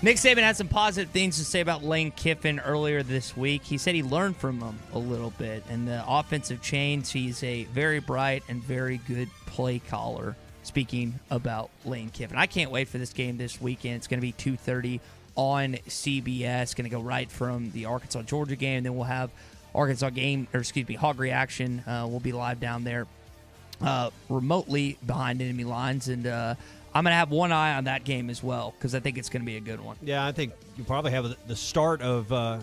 Speaker 8: Nick Saban had some positive things to say about Lane Kiffin earlier this week. He said he learned from him a little bit. And the offensive chains, he's a very bright and very good play caller, speaking about Lane Kiffin. I can't wait for this game this weekend. It's going to be 2:30 on CBS. Going to go right from the Arkansas-Georgia game. And then we'll have Hog Reaction. We'll be live down there remotely behind enemy lines. And I'm going to have one eye on that game as well because I think it's going to be a good one.
Speaker 9: Yeah, I think you probably have the start of I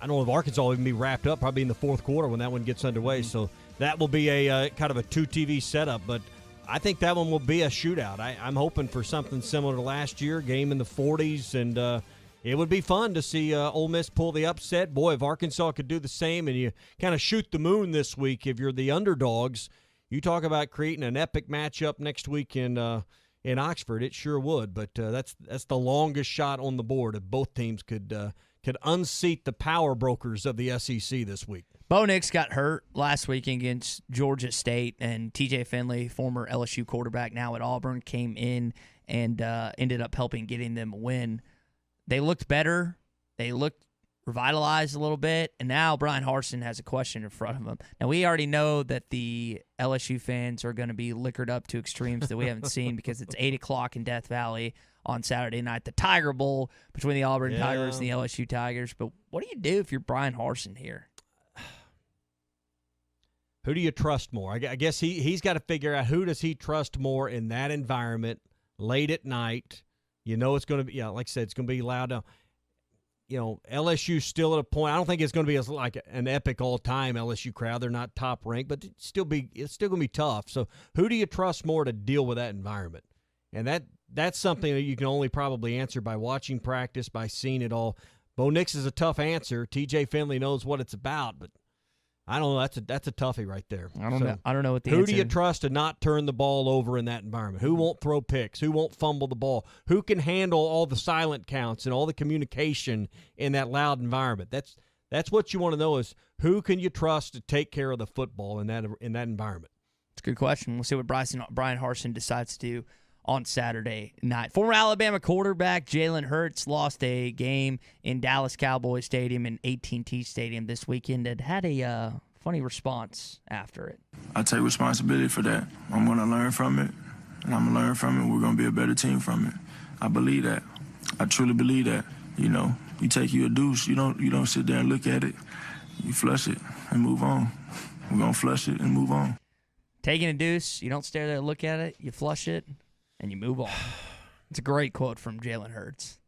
Speaker 9: don't know if Arkansas will even be wrapped up probably in the fourth quarter when that one gets underway. So that will be a kind of a 2 TV setup. But I think that one will be a shootout. I'm hoping for something similar to last year, game in the 40s, and it would be fun to see Ole Miss pull the upset. Boy, if Arkansas could do the same, and you kind of shoot the moon this week if you're the underdogs, you talk about creating an epic matchup next week in Oxford. It sure would. But that's the longest shot on the board if both teams could unseat the power brokers of the SEC this week.
Speaker 8: Bo Nix got hurt last week against Georgia State, and TJ Finley, former LSU quarterback, now at Auburn, came in and ended up helping getting them a win. They looked better. They looked revitalized a little bit, and now Brian Harsin has a question in front of him. Now, we already know that the LSU fans are going to be liquored up to extremes that we haven't seen because it's 8 o'clock in Death Valley on Saturday night, the Tiger Bowl between the Auburn Tigers and the LSU Tigers. But what do you do if you're Brian Harsin here?
Speaker 9: Who do you trust more? I guess he's got to figure out who does he trust more in that environment late at night. You know it's going to be, like I said, it's going to be loud. Now, LSU's still at a point. I don't think it's going to be like an epic all-time LSU crowd. They're not top ranked, but it's still going to be tough. So who do you trust more to deal with that environment? And that's something that you can only probably answer by watching practice, by seeing it all. Bo Nix is a tough answer. TJ Finley knows what it's about, but I don't know. That's a toughie right there.
Speaker 8: I don't know. I don't know what the
Speaker 9: Who
Speaker 8: answer.
Speaker 9: do you trust to not turn the ball over in that environment? Who won't throw picks? Who won't fumble the ball? Who can handle all the silent counts and all the communication in that loud environment? That's what you want to know is who can you trust to take care of the football in that environment?
Speaker 8: It's a good question. We'll see what Brian Harsin decides to do on Saturday night. Former Alabama quarterback Jalen Hurts lost a game in Dallas Cowboys Stadium and AT&T Stadium this weekend and had a funny response after it.
Speaker 1: I take responsibility for that. I'm going to learn from it, and I'm going to learn from it. We're going to be a better team from it. I believe that. I truly believe that. You take you a deuce, you don't sit there and look at it. You flush it and move on. We're going to flush it and move on.
Speaker 8: Taking a deuce, you don't stare there and look at it, you flush it, and you move on. It's a great quote from Jalen Hurts.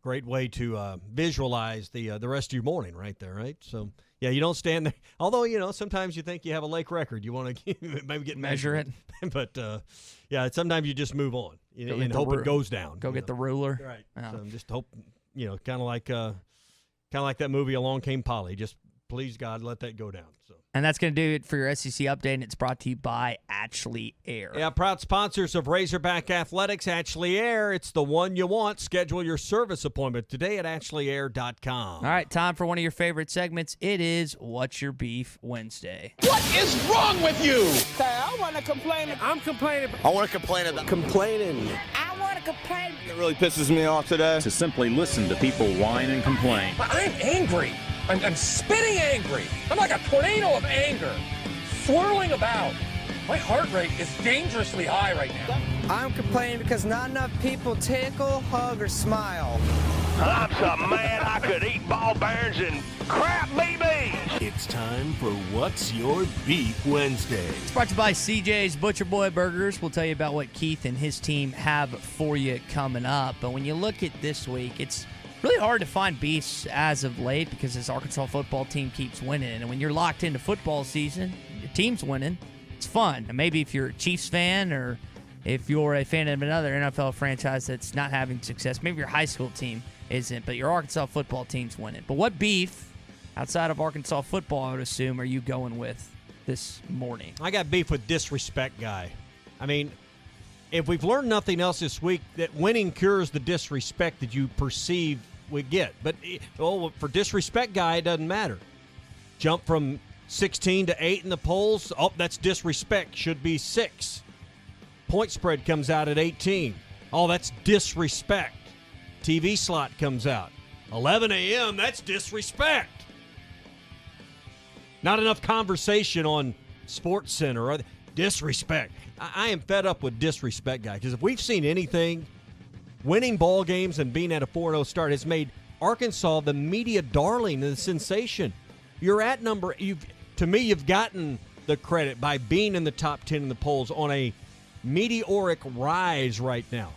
Speaker 9: Great way to visualize the rest of your morning right there, right? So, yeah, you don't stand there. Although, sometimes you think you have a lake record. You want to maybe get
Speaker 8: measure it.
Speaker 9: But, sometimes you just move on and hope it goes down.
Speaker 8: Go get the ruler.
Speaker 9: Right. Yeah. So just hope, kind of like that movie Along Came Polly. Just please, God, let that go down. So.
Speaker 8: And that's going to do it for your SEC update, and it's brought to you by Ashley Air.
Speaker 9: Yeah, proud sponsors of Razorback Athletics, Ashley Air. It's the one you want. Schedule your service appointment today at ashley.air.com.
Speaker 8: All right, time for one of your favorite segments. It is What's Your Beef Wednesday.
Speaker 7: What is wrong with you?
Speaker 2: I want to complain.
Speaker 7: I'm complaining.
Speaker 2: I want to complain about
Speaker 7: complaining.
Speaker 2: I want to complain. It really pisses me off today.
Speaker 5: To simply listen to people whine and complain.
Speaker 7: I'm angry. I'm spitting angry. I'm like a tornado of anger, swirling about. My heart rate is dangerously high right now.
Speaker 2: I'm complaining because not enough people tickle, hug, or smile.
Speaker 5: I'm so mad I could eat ball bearings and crap BBs.
Speaker 4: It's time for What's Your Beef Wednesday.
Speaker 8: It's brought to you by CJ's Butcher Boy Burgers. We'll tell you about what Keith and his team have for you coming up. But when you look at this week, it's really hard to find beefs as of late because this Arkansas football team keeps winning. And when you're locked into football season, your team's winning. It's fun. And maybe if you're a Chiefs fan or if you're a fan of another NFL franchise that's not having success, maybe your high school team isn't, but your Arkansas football team's winning. But what beef outside of Arkansas football, I would assume, are you going with this morning?
Speaker 9: I got beef with disrespect guy. I mean, if we've learned nothing else this week, that winning cures the disrespect that you perceive we get. But for disrespect guy, it doesn't matter. Jump from 16 to 8 in the polls. Oh, that's disrespect. Should be 6. Point spread comes out at 18. Oh, that's disrespect. TV slot comes out. 11 a.m., that's disrespect. Not enough conversation on Sports Center. Or disrespect. I am fed up with disrespect guy because if we've seen anything, winning ball games and being at a 4-0 start has made Arkansas the media darling and the sensation. You're at to me, you've gotten the credit by being in the top 10 in the polls on a meteoric rise right now.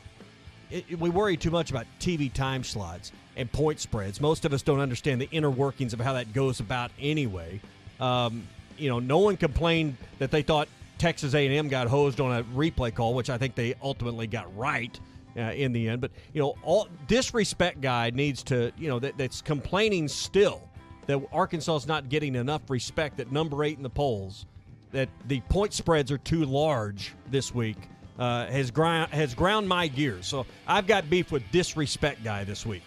Speaker 9: We worry too much about TV time slots and point spreads. Most of us don't understand the inner workings of how that goes about anyway. no one complained that they thought Texas A&M got hosed on a replay call, which I think they ultimately got right in the end. But, all disrespect guy needs to, that's complaining still that Arkansas is not getting enough respect at number 8 in the polls, that the point spreads are too large this week, has ground my gears. So I've got beef with disrespect guy this week.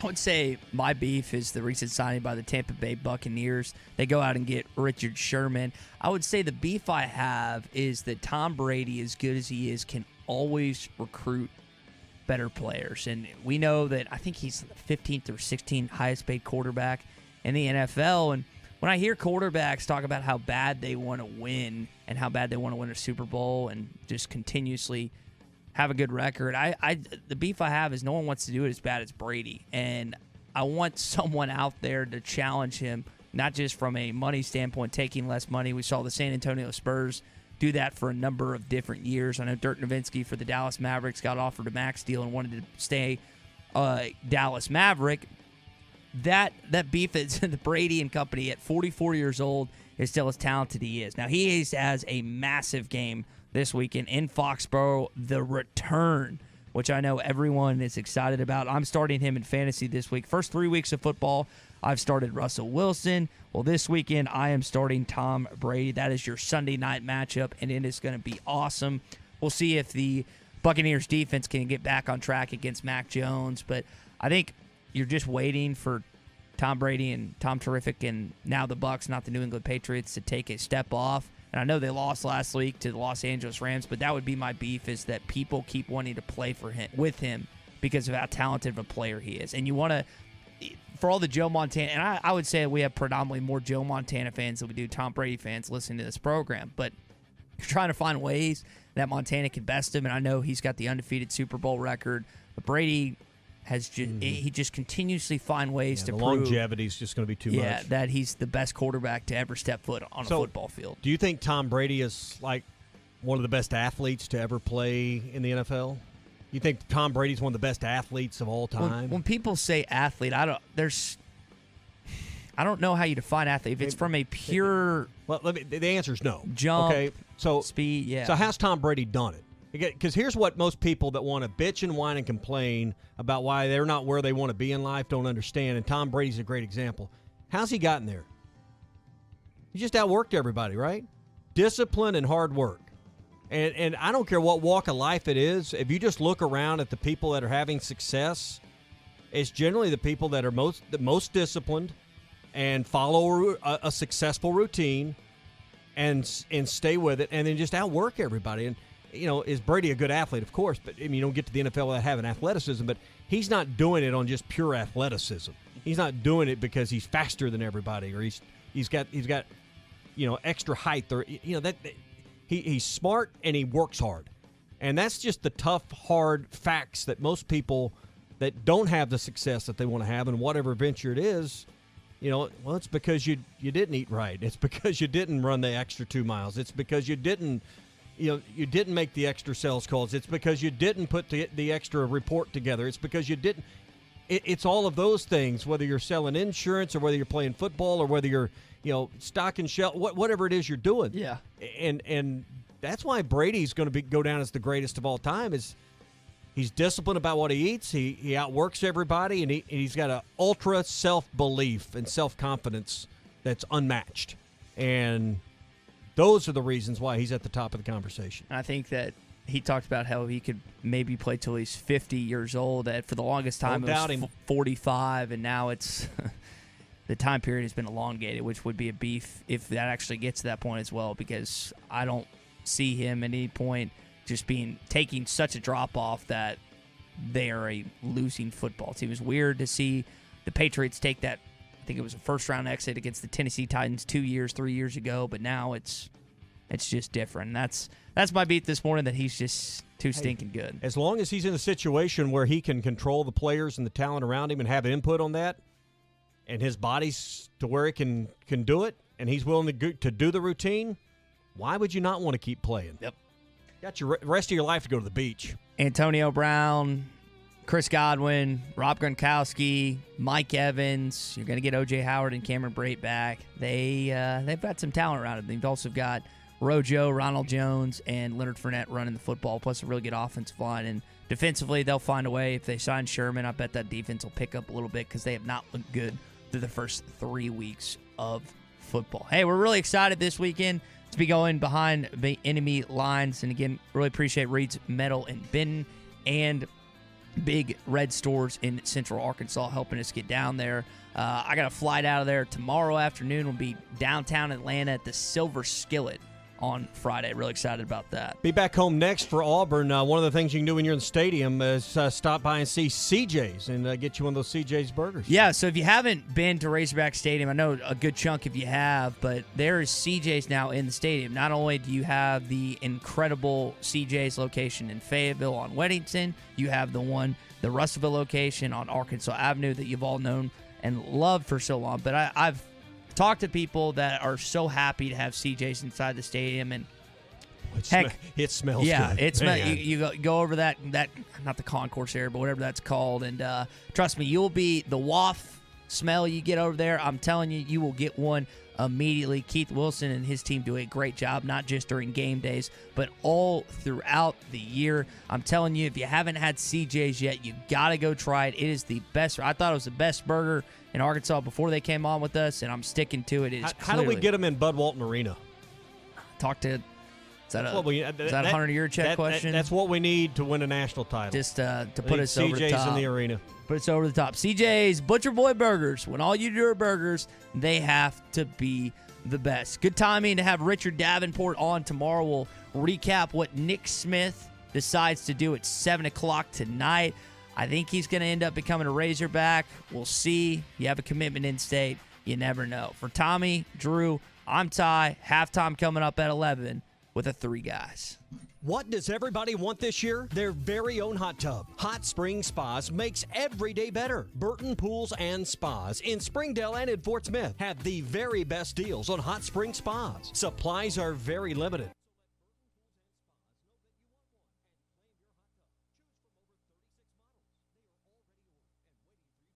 Speaker 8: I would say my beef is the recent signing by the Tampa Bay Buccaneers. They go out and get Richard Sherman. I would say the beef I have is that Tom Brady, as good as he is, can always recruit better players. And we know that I think he's the 15th or 16th highest paid quarterback in the NFL. And when I hear quarterbacks talk about how bad they want to win and how bad they want to win a Super Bowl and just continuously have a good record, the beef I have is no one wants to do it as bad as Brady. And I want someone out there to challenge him, not just from a money standpoint, taking less money. We saw the San Antonio Spurs do that for a number of different years. I know Dirk Nowitzki for the Dallas Mavericks got offered a max deal and wanted to stay Dallas Maverick. That beef is the Brady and company at 44 years old is still as talented he is. Now, he has a massive game this weekend in Foxborough, the return, which I know everyone is excited about. I'm starting him in fantasy this week. First 3 weeks of football, I've started Russell Wilson. Well, this weekend, I am starting Tom Brady. That is your Sunday night matchup, and it is going to be awesome. We'll see if the Buccaneers defense can get back on track against Mac Jones, but I think you're just waiting for Tom Brady and Tom Terrific and now the Bucs, not the New England Patriots, to take a step off. And I know they lost last week to the Los Angeles Rams, but that would be my beef, is that people keep wanting to play with him because of how talented of a player he is. And you want to, for all the Joe Montana, and I would say we have predominantly more Joe Montana fans than we do Tom Brady fans listening to this program, but you're trying to find ways that Montana can best him, and I know he's got the undefeated Super Bowl record, but Brady has he just continuously find ways to
Speaker 9: the
Speaker 8: prove
Speaker 9: longevity is just going to be too much.
Speaker 8: Yeah, that he's the best quarterback to ever step foot on a football field.
Speaker 9: Do you think Tom Brady is like one of the best athletes to ever play in the NFL? You think Tom Brady's one of the best athletes of all time?
Speaker 8: When people say athlete, I don't know how you define athlete. If it's from a pure
Speaker 9: the answer is no.
Speaker 8: Jump,
Speaker 9: okay, so
Speaker 8: speed, yeah.
Speaker 9: So how's Tom Brady done it? Because here's what most people that want to bitch and whine and complain about why they're not where they want to be in life don't understand, and Tom Brady's a great example. How's he gotten there? He just outworked everybody, right? Discipline and hard work. And I don't care what walk of life it is. If you just look around at the people that are having success, it's generally the people that are the most disciplined and follow a successful routine and stay with it, and then just outwork everybody. And is Brady a good athlete? Of course, but you don't get to the NFL without having athleticism. But he's not doing it on just pure athleticism. He's not doing it because he's faster than everybody, or he's got extra height, or that he's smart and he works hard, and that's just the tough, hard facts that most people that don't have the success that they want to have in whatever venture it is. It's because you didn't eat right. It's because you didn't run the extra 2 miles. It's because you didn't. You didn't make the extra sales calls. It's because you didn't put the extra report together. It's because you didn't. It's all of those things, whether you're selling insurance or whether you're playing football or whether you're, stock and shelf, whatever it is you're doing.
Speaker 8: Yeah.
Speaker 9: And that's why Brady's going to go down as the greatest of all time. Is he's disciplined about what he eats. He outworks everybody, and he's got an ultra self-belief and self-confidence that's unmatched. And those are the reasons why he's at the top of the conversation.
Speaker 8: I think that he talked about how he could maybe play till he's 50 years old. For the longest time, it was 45, and now it's the time period has been elongated, which would be a beef if that actually gets to that point as well, because I don't see him at any point just taking such a drop-off that they are a losing football team. It was weird to see the Patriots take that. I think it was a first-round exit against the Tennessee Titans 3 years ago, but now it's just different. That's my beat this morning, that he's just too stinking good.
Speaker 9: As long as he's in a situation where he can control the players and the talent around him and have input on that, and his body's to where it can do it, and he's willing to do the routine, why would you not want to keep playing?
Speaker 8: Yep.
Speaker 9: Got your rest of your life to go to the beach.
Speaker 8: Antonio Brown, Chris Godwin, Rob Gronkowski, Mike Evans. You're going to get O.J. Howard and Cameron Brate back. They've got some talent around it. They've also got Rojo, Ronald Jones, and Leonard Fournette running the football, plus a really good offensive line. And defensively, they'll find a way. If they sign Sherman, I bet that defense will pick up a little bit because they have not looked good through the first 3 weeks of football. Hey, we're really excited this weekend to be going behind the enemy lines. And again, really appreciate Reed's Metal in Benton and Big Red Stores in Central Arkansas helping us get down there. I got a flight out of there tomorrow afternoon. We'll be downtown Atlanta at the Silver Skillet on Friday. Really excited about that.
Speaker 9: Be back home next for Auburn. One of the things you can do when you're in the stadium is stop by and see CJ's and get you one of those CJ's burgers.
Speaker 8: Yeah, so if you haven't been to Razorback Stadium, I know a good chunk of you have, but there is CJ's now in the stadium. Not only do you have the incredible CJ's location in Fayetteville on Weddington, you have the Russellville location on Arkansas Avenue that you've all known and loved for so long. But I've talked to people that are so happy to have CJ's inside the stadium, and
Speaker 9: it smells
Speaker 8: yeah,
Speaker 9: good.
Speaker 8: It smells. You go over that not the concourse area, but whatever that's called, and trust me, you'll be the waft smell you get over there. I'm telling you, you will get one immediately. Keith Wilson and his team do a great job, not just during game days, but all throughout the year. I'm telling you, if you haven't had CJ's yet, you got to go try it. It is the best. I thought it was the best burger in Arkansas before they came on with us, and I'm sticking to it.
Speaker 9: How do we get them in Bud Walton Arena?
Speaker 8: Talk to. Is that a 100-year check question?
Speaker 9: That's what we need to win a national title.
Speaker 8: Just to put us over the top.
Speaker 9: CJ's in the arena.
Speaker 8: Put us over the top. CJ's Butcher Boy Burgers. When all you do are burgers, they have to be the best. Good timing to have Richard Davenport on tomorrow. We'll recap what Nick Smith decides to do at 7 o'clock tonight. I think he's going to end up becoming a Razorback. We'll see. You have a commitment in state. You never know. For Tommy, Drew, I'm Ty. Halftime coming up at 11 with the 3 guys.
Speaker 3: What does everybody want this year? Their very own hot tub. Hot Spring Spas makes every day better. Burton Pools and Spas in Springdale and in Fort Smith have the very best deals on hot spring spas. Supplies are very limited.